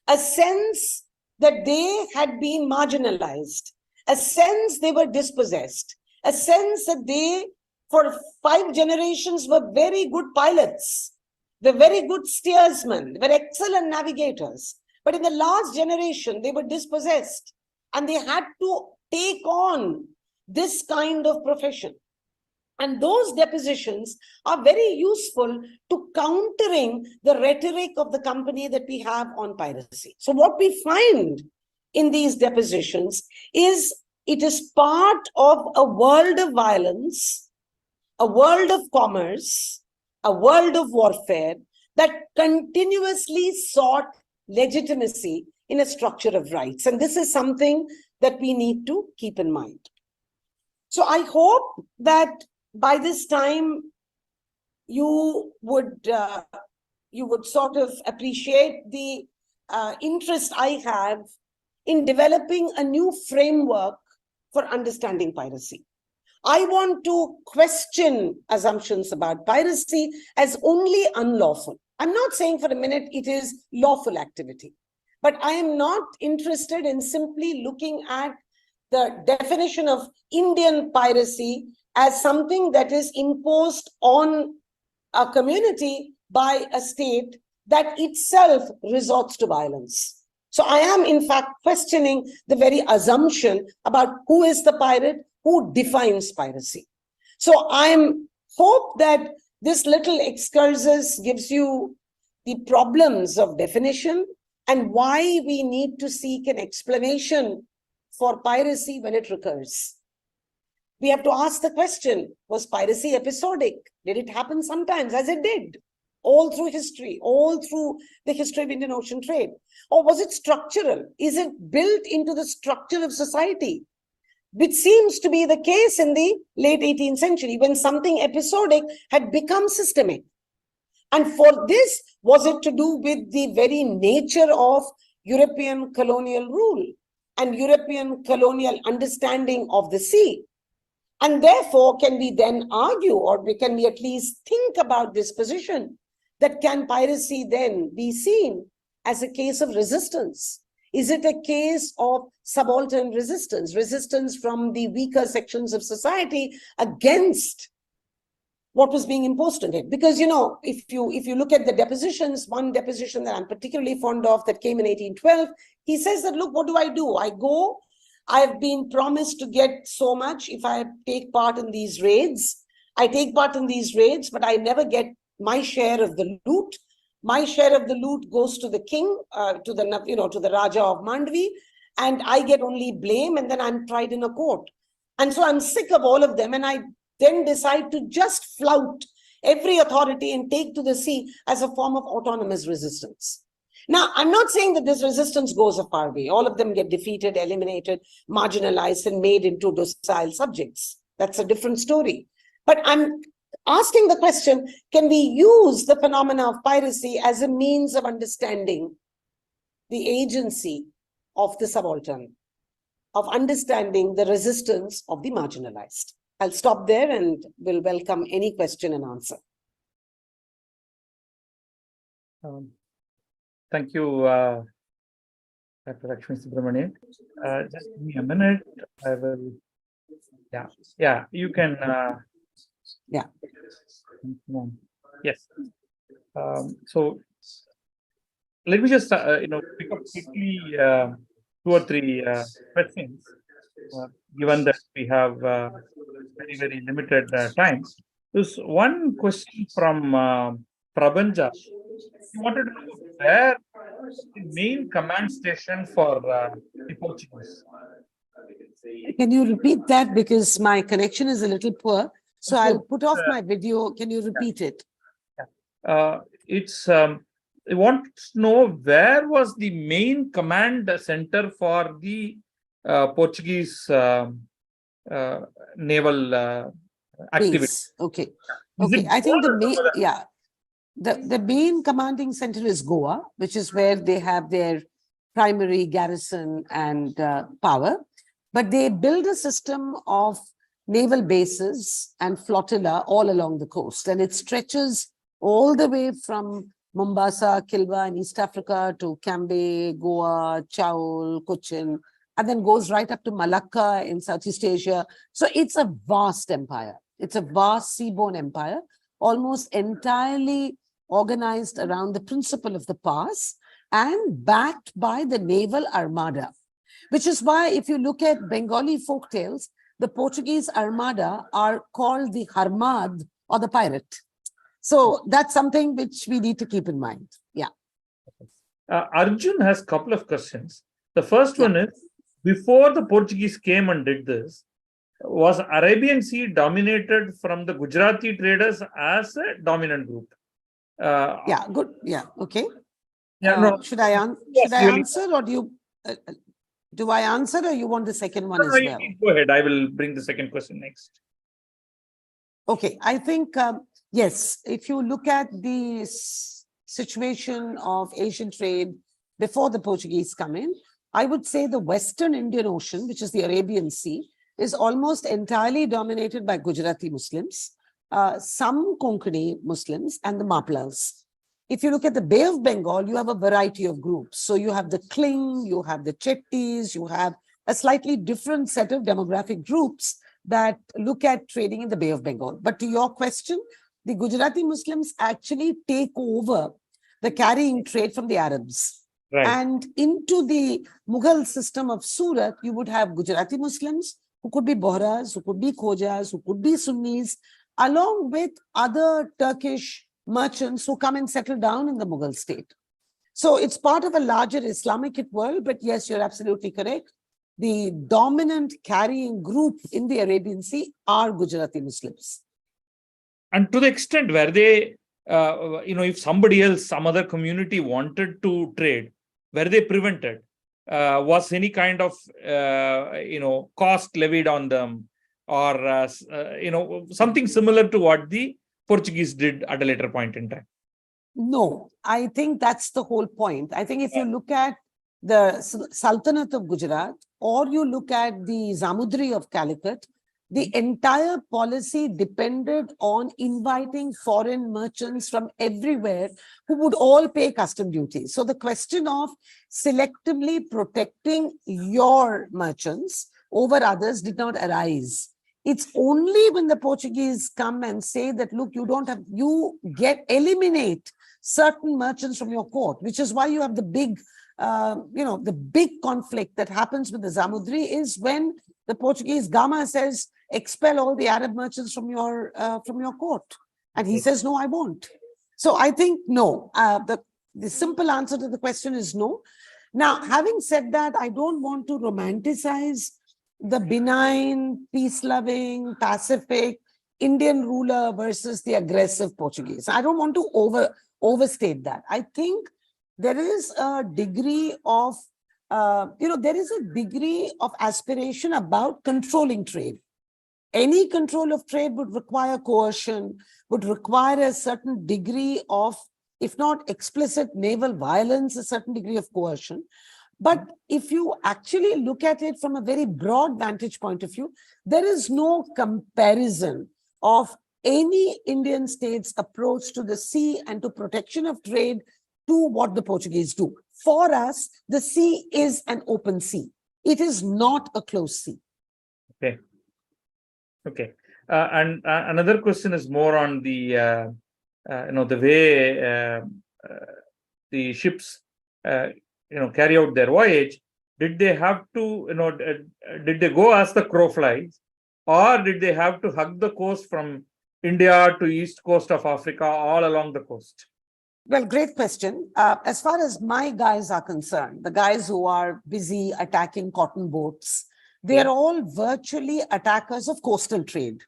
a sense that they had been marginalized, a sense they were dispossessed, a sense that they, for 5 generations, were very good pilots, were very good steersmen, were excellent navigators. But in the last generation, they were dispossessed and they had to take on this kind of profession. And those depositions are very useful to countering the rhetoric of the company that we have on piracy. So what we find in these depositions is it is part of a world of violence, a world of commerce, a world of warfare that continuously sought legitimacy in a structure of rights. And this is something that we need to keep in mind. So I hope that by this time you would sort of appreciate the interest I have in developing a new framework for understanding piracy. I want to question assumptions about piracy as only unlawful. I'm not saying for a minute it is lawful activity, but I am not interested in simply looking at the definition of Indian piracy as something that is imposed on a community by a state that itself resorts to violence. So I am in fact questioning the very assumption about who is the pirate, who defines piracy. So I'm hope that this little excursus gives you the problems of definition and why we need to seek an explanation for piracy when it recurs. We have to ask the question, was piracy episodic? Did it happen sometimes, as it did, all through history, all through the history of Indian ocean trade? Or was it structural? Is it built into the structure of society? Which seems to be the case in the late 18th century, when something episodic had become systemic. And for this, was it to do with the very nature of European colonial rule and European colonial understanding of the sea? And therefore, can we then argue, or can we at least think about this position, that can piracy then be seen as a case of resistance? Is it a case of subaltern resistance, resistance from the weaker sections of society against what was being imposed on it? Because, you know, if you look at the depositions, one deposition that I'm particularly fond of that came in 1812, he says that, look, what do? I go, I've been promised to get so much if I take part in these raids. I take part in these raids, but I never get my share of the loot. My share of the loot goes to the king, to the Raja of Mandvi, and I get only blame, and then I'm tried in a court. And so I'm sick of all of them, and I then decide to just flout every authority and take to the sea as a form of autonomous resistance. Now, I'm not saying that this resistance goes a far way. All of them get defeated, eliminated, marginalized, and made into docile subjects. That's a different story. But I'm asking the question, can we use the phenomena of piracy as a means of understanding the agency of the subaltern, of understanding the resistance of the marginalized? I'll stop there and will welcome any question and answer. Thank you, Dr. Lakshmi Subramanian. Just give me a minute. I will. Yeah. You can. Yeah. Yes. So let me just pick up quickly 2 or 3 questions. Given that we have very, very limited time. There's one question from Prabanja. He wanted to know where the main command station for the Portuguese. Can you repeat that? Because my connection is a little poor. So I'll put off my video. Can you repeat it? It's I want to know where was the main command center for the Portuguese naval activity. Base. Okay. Okay. I think the main, the main commanding center is Goa, which is where they have their primary garrison and power. But they build a system of naval bases and flotilla all along the coast. And it stretches all the way from Mombasa, Kilwa in East Africa to Cambay, Goa, Chaul, Cochin, and then goes right up to Malacca in Southeast Asia. So it's a vast empire. It's a vast seaborne empire, almost entirely organized around the principle of the pass and backed by the naval armada, which is why if you look at Bengali folktales, the Portuguese armada are called the Harmad or the pirate. So that's something which we need to keep in mind. Yeah. Arjun has a couple of questions. The first one is, before the Portuguese came and did this, was Arabian Sea dominated from the Gujarati traders as a dominant group? Yeah, good. Yeah, okay. Yeah, no. Should I answer, or do I answer, or you want the second one as well? Go ahead. I will bring the second question next. Okay, I think, yes, if you look at the situation of Asian trade before the Portuguese come in, I would say the Western Indian Ocean, which is the Arabian Sea, is almost entirely dominated by Gujarati Muslims, some Konkani Muslims, and the Maplas. If you look at the Bay of Bengal, you have a variety of groups. So you have the Kling, you have the Chettis, you have a slightly different set of demographic groups that look at trading in the Bay of Bengal. But to your question, the Gujarati Muslims actually take over the carrying trade from the Arabs. Right. And into the Mughal system of Surat, you would have Gujarati Muslims, who could be Bohras, who could be Khojas, who could be Sunnis, along with other Turkish merchants who come and settle down in the Mughal state. So it's part of a larger Islamic world, but yes, you're absolutely correct. The dominant carrying group in the Arabian Sea are Gujarati Muslims. And to the extent where they, if somebody else, some other community wanted to trade, were they prevented? Was any kind of, cost levied on them, or, something similar to what the Portuguese did at a later point in time? No, I think that's the whole point. I think if you look at the Sultanate of Gujarat, or you look at the Zamudri of Calicut, the entire policy depended on inviting foreign merchants from everywhere who would all pay custom duties. So the question of selectively protecting your merchants over others did not arise. It's only when the Portuguese come and say that, look, eliminate certain merchants from your court, which is why you have the big, the big conflict that happens with the Zamudri is when the Portuguese Gama says, expel all the Arab merchants from your court. And he says, no, I won't. So I think no. The simple answer to the question is no. Now, having said that, I don't want to romanticize the benign, peace-loving, pacific Indian ruler versus the aggressive Portuguese. I don't want to overstate that. I think there is a degree of, aspiration about controlling trade. Any control of trade would require coercion, would require a certain degree of, if not explicit naval violence, a certain degree of coercion. But if you actually look at it from a very broad vantage point of view, there is no comparison of any Indian state's approach to the sea and to protection of trade to what the Portuguese do. For us, the sea is an open sea. It is not a closed sea. Okay. Okay. And another question is more on the, the way the ships, carry out their voyage. Did they have to, did they go as the crow flies, or did they have to hug the coast from India to east coast of Africa, all along the coast? Well, great question. As far as my guys are concerned, the guys who are busy attacking cotton boats, they are all virtually attackers of coastal trade.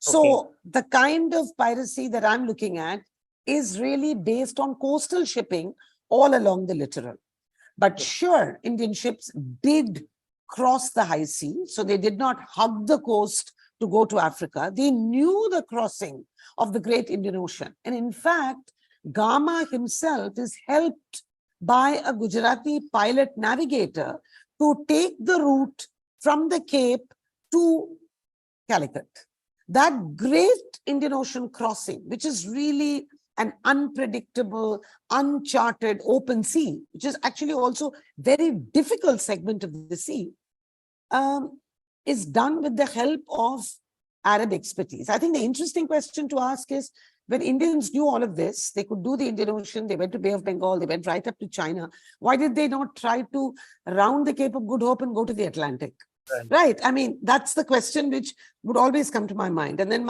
So the kind of piracy that I'm looking at is really based on coastal shipping all along the littoral. But sure, Indian ships did cross the high sea. So they did not hug the coast to go to Africa. They knew the crossing of the great Indian Ocean. And in fact, Gama himself is helped by a Gujarati pilot navigator to take the route from the Cape to Calicut. That great Indian Ocean crossing, which is really an unpredictable, uncharted open sea, which is actually also very difficult segment of the sea, is done with the help of Arab expertise. I think the interesting question to ask is, when Indians knew all of this, they could do the Indian Ocean, they went to Bay of Bengal, they went right up to China. Why did they not try to round the Cape of Good Hope and go to the Atlantic? Right. I mean, that's the question which would always come to my mind. And then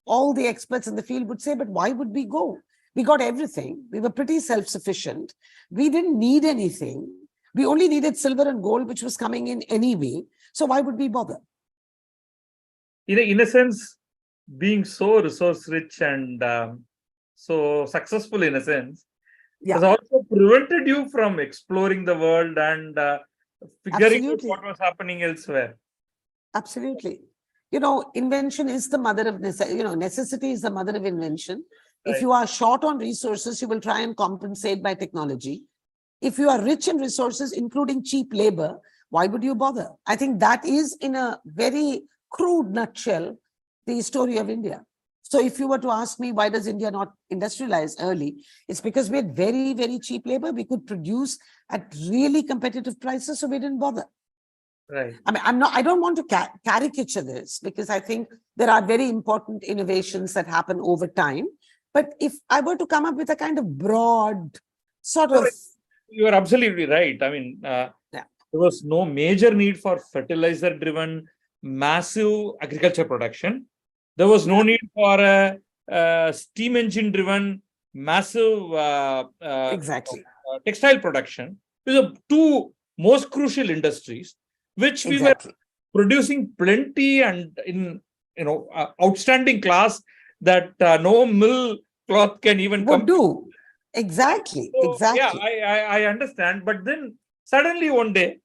all the experts in the field would say, but why would we go? We got everything. We were pretty self-sufficient. We didn't need anything. We only needed silver and gold, which was coming in anyway. So why would we bother? In a sense, being so resource rich and so successful in a sense, has also prevented you from exploring the world and figuring out what was happening elsewhere. Absolutely. Invention is the mother of necessity. Necessity is the mother of invention. Right. If you are short on resources, you will try and compensate by technology. If you are rich in resources, including cheap labor, why would you bother? I think that is, in a very crude nutshell, the story of India. So if you were to ask me, why does India not industrialize early? It's because we had very, very cheap labor. We could produce at really competitive prices, so we didn't bother. Right. I mean, I don't want to caricature this, because I think there are very important innovations that happen over time. But if I were to come up with a kind of broad sort of... You are absolutely right. I mean, there was no major need for fertilizer-driven massive agriculture production. There was no need for a steam engine-driven massive textile production. These are two most crucial industries, which we were producing plenty and in outstanding class that no mill cloth can even would do. Exactly. So, yeah, I understand. But then suddenly one day,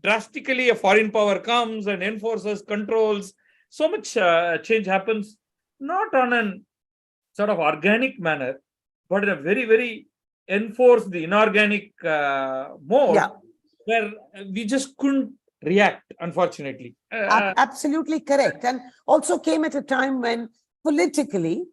drastically a foreign power comes and enforces, controls. So much change happens, not on a sort of organic manner, but in a very, very enforced, inorganic mode, where we just couldn't react, unfortunately. Absolutely correct. And also came at a time when politically,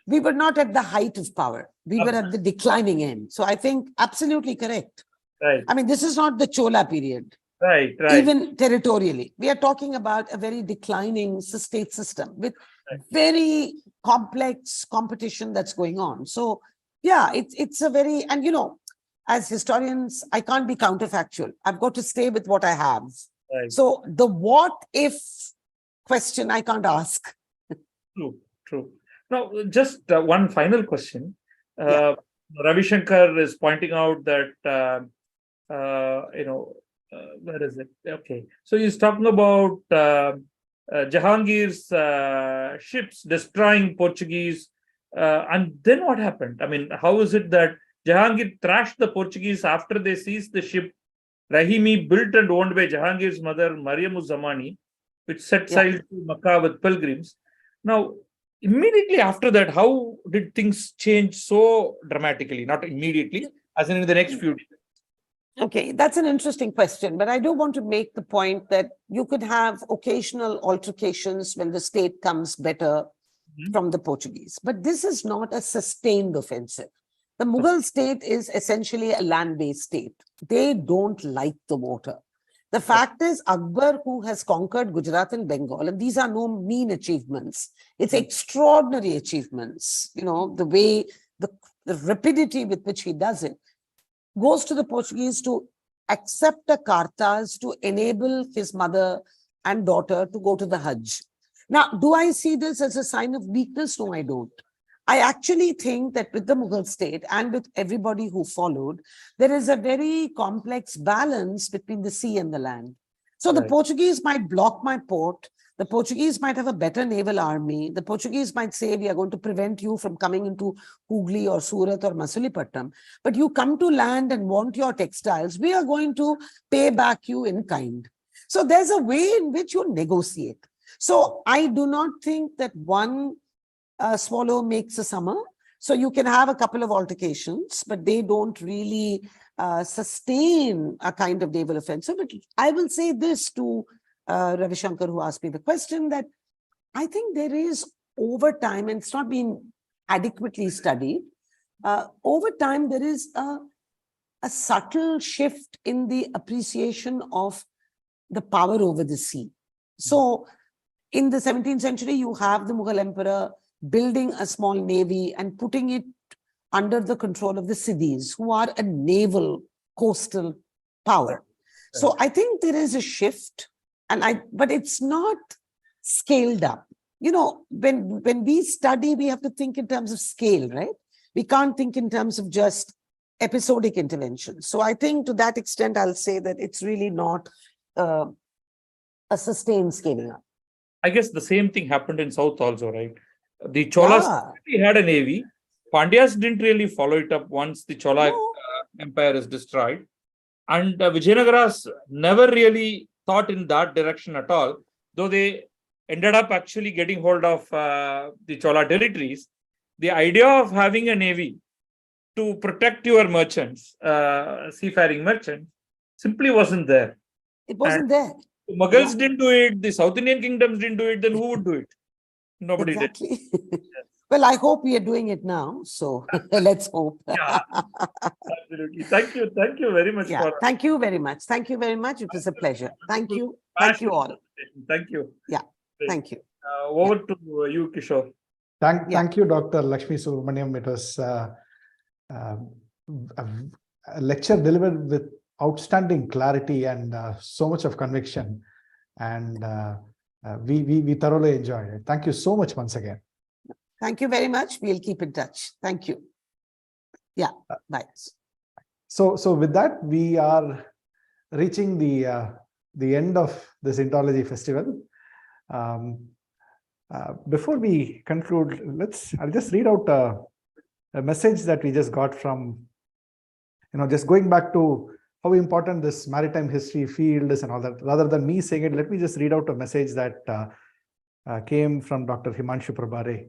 we were not at the height of power. We were at the declining end. So I think absolutely correct. Right. I mean, this is not the Chola period. Right. Even territorially. We are talking about a very declining state system with very complex competition that's going on. So yeah, it's a very, and as historians, I can't be counterfactual. I've got to stay with what I have. Right. So the what if question I can't ask. True. Now, just one final question. Ravi Shankar is pointing out that, where is it? Okay. So he's talking about Jahangir's ships destroying Portuguese. And then what happened? I mean, how is it that Jahangir thrashed the Portuguese after they seized the ship Rahimi, built and owned by Jahangir's mother, Mariam-uz-Zamani, which set sail to Makkah with pilgrims? Now, immediately after that, how did things change so dramatically? Not immediately, as in the next few days. Okay, that's an interesting question, but I do want to make the point that you could have occasional altercations when the state comes better from the Portuguese, but this is not a sustained offensive. The Mughal state is essentially a land-based state. They don't like the water. The fact is, Akbar, who has conquered Gujarat and Bengal, and these are no mean achievements, it's extraordinary achievements, the way, the rapidity with which he does it, goes to the Portuguese to accept a kartas to enable his mother and daughter to go to the Hajj. Now, do I see this as a sign of weakness? No, I don't. I actually think that with the Mughal state and with everybody who followed, there is a very complex balance between the sea and the land. So the Portuguese might block my port. The Portuguese might have a better naval army. The Portuguese might say, we are going to prevent you from coming into Hooghly or Surat or Masulipatam. But you come to land and want your textiles, we are going to pay back you in kind. So there's a way in which you negotiate. So I do not think that one swallow makes a summer. So you can have a couple of altercations, but they don't really sustain a kind of naval offensive. But I will say this to Ravi Shankar, who asked me the question, that I think there is over time, and it's not been adequately studied. Over time, there is a subtle shift in the appreciation of the power over the sea. So in the 17th century, you have the Mughal emperor building a small navy and putting it under the control of the Siddhis, who are a naval coastal power. So I think there is a shift, but it's not scaled up. You know, when we study, we have to think in terms of scale, right? We can't think in terms of just episodic interventions. So I think to that extent, I'll say that it's really not a sustained scaling up. I guess the same thing happened in South also, right? The Cholas had a navy. Pandyas didn't really follow it up once the Chola empire is destroyed. And Vijayanagaras never really thought in that direction at all, though they ended up actually getting hold of the Chola territories. The idea of having a navy to protect your merchants, seafaring merchants, simply wasn't there. It wasn't there. Mughals didn't do it, the South Indian kingdoms didn't do it, then who would do it? Nobody did. Well, I hope we are doing it now. So let's hope. Yeah, absolutely. Thank you. Thank you very much. Yeah, thank you very much. Thank you very much. It was a pleasure. Thank you. Thank you all. Thank you. Yeah, thank you. Over to you, Kishore. Thank you, Dr. Lakshmi Subramanian. It was a lecture delivered with outstanding clarity and so much of conviction. And we thoroughly enjoyed it. Thank you so much once again. Thank you very much. We'll keep in touch. Thank you. Yeah, bye. So with that, we are reaching the end of this Indology Festival. Before we conclude, I'll just read out a message that we just got from, just going back to how important this maritime history field is and all that. Rather than me saying it, let me just read out a message that came from Dr. Himanshu Prabhare.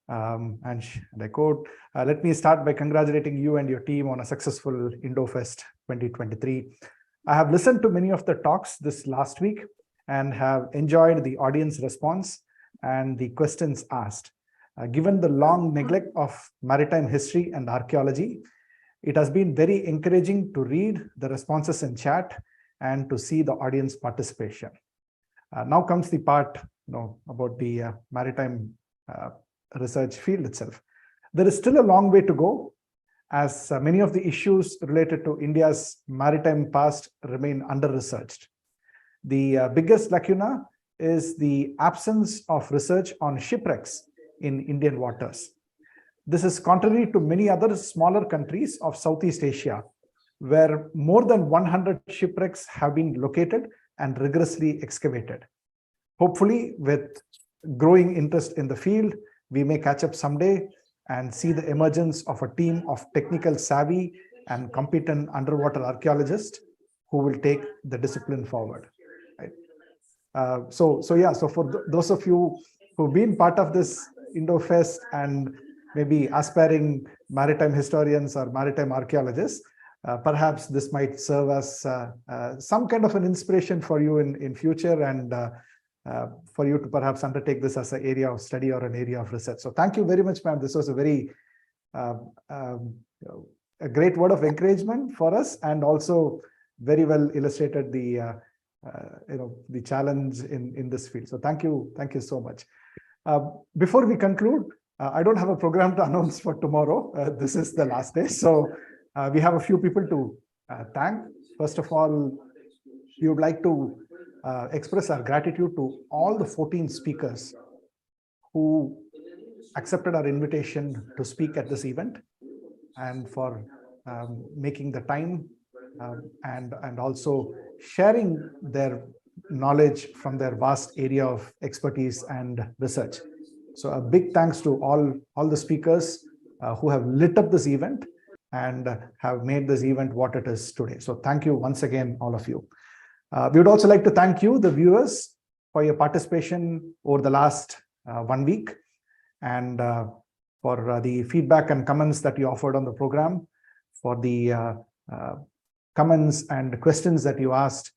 And I quote, let me start by congratulating you and your team on a successful IndoFest 2023. I have listened to many of the talks this last week and have enjoyed the audience response and the questions asked. Given the long neglect of maritime history and archaeology, it has been very encouraging to read the responses in chat and to see the audience participation. Now comes the part about the maritime research field itself. There is still a long way to go, as many of the issues related to India's maritime past remain under-researched. The biggest lacuna is the absence of research on shipwrecks in Indian waters. This is contrary to many other smaller countries of Southeast Asia, where more than 100 shipwrecks have been located and rigorously excavated. Hopefully, with growing interest in the field, we may catch up someday and see the emergence of a team of technical savvy and competent underwater archaeologists who will take the discipline forward. Right? So for those of you who've been part of this IndoFest and maybe aspiring maritime historians or maritime archaeologists, perhaps this might serve as some kind of an inspiration for you in future, and for you to perhaps undertake this as an area of study or an area of research. So thank you very much, ma'am. This was a very a great word of encouragement for us, and also very well illustrated the the challenge in this field. So thank you so much. Before we conclude, I don't have a program to announce for tomorrow. This is the last day, so we have a few people to thank. First of all, we would like to express our gratitude to all the 14 speakers who accepted our invitation to speak at this event, and for making the time and also sharing their knowledge from their vast area of expertise and research. So a big thanks to all the speakers who have lit up this event and have made this event what it is today. So thank you once again, all of you. We would also like to thank you, the viewers, for your participation over the last 1 week, and for the feedback and comments that you offered on the program, for the comments and questions that you asked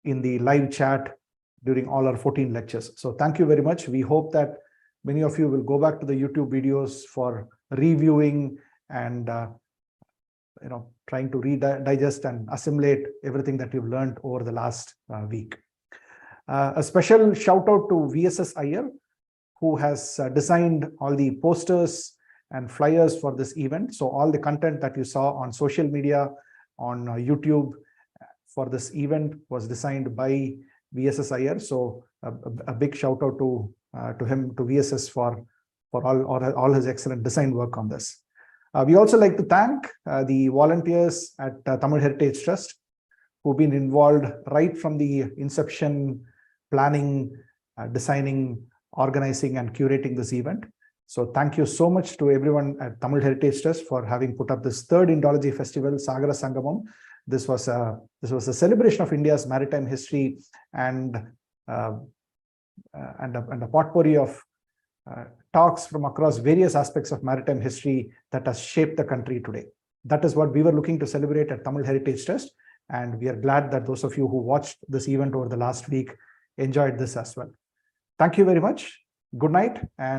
in the live chat during all our 14 lectures. So thank you very much. We hope that Many of you will go back to the YouTube videos for reviewing and trying to digest and assimilate everything that you've learned over the last week. A special shout out to VSS Iyer, who has designed all the posters and flyers for this event. So all the content that you saw on social media, on YouTube for this event was designed by VSS Iyer. So a big shout out to him, to VSS for all his excellent design work on this. We also like to thank the volunteers at Tamil Heritage Trust who've been involved right from the inception, planning, designing, organizing and curating this event. So thank you so much to everyone at Tamil Heritage Trust for having put up this third Indology Festival, Sagara Sangamam. This was a celebration of India's maritime history and a potpourri of talks from across various aspects of maritime history that has shaped the country today. That is what we were looking to celebrate at Tamil Heritage Trust. And we are glad that those of you who watched this event over the last week enjoyed this as well. Thank you very much. Good night. And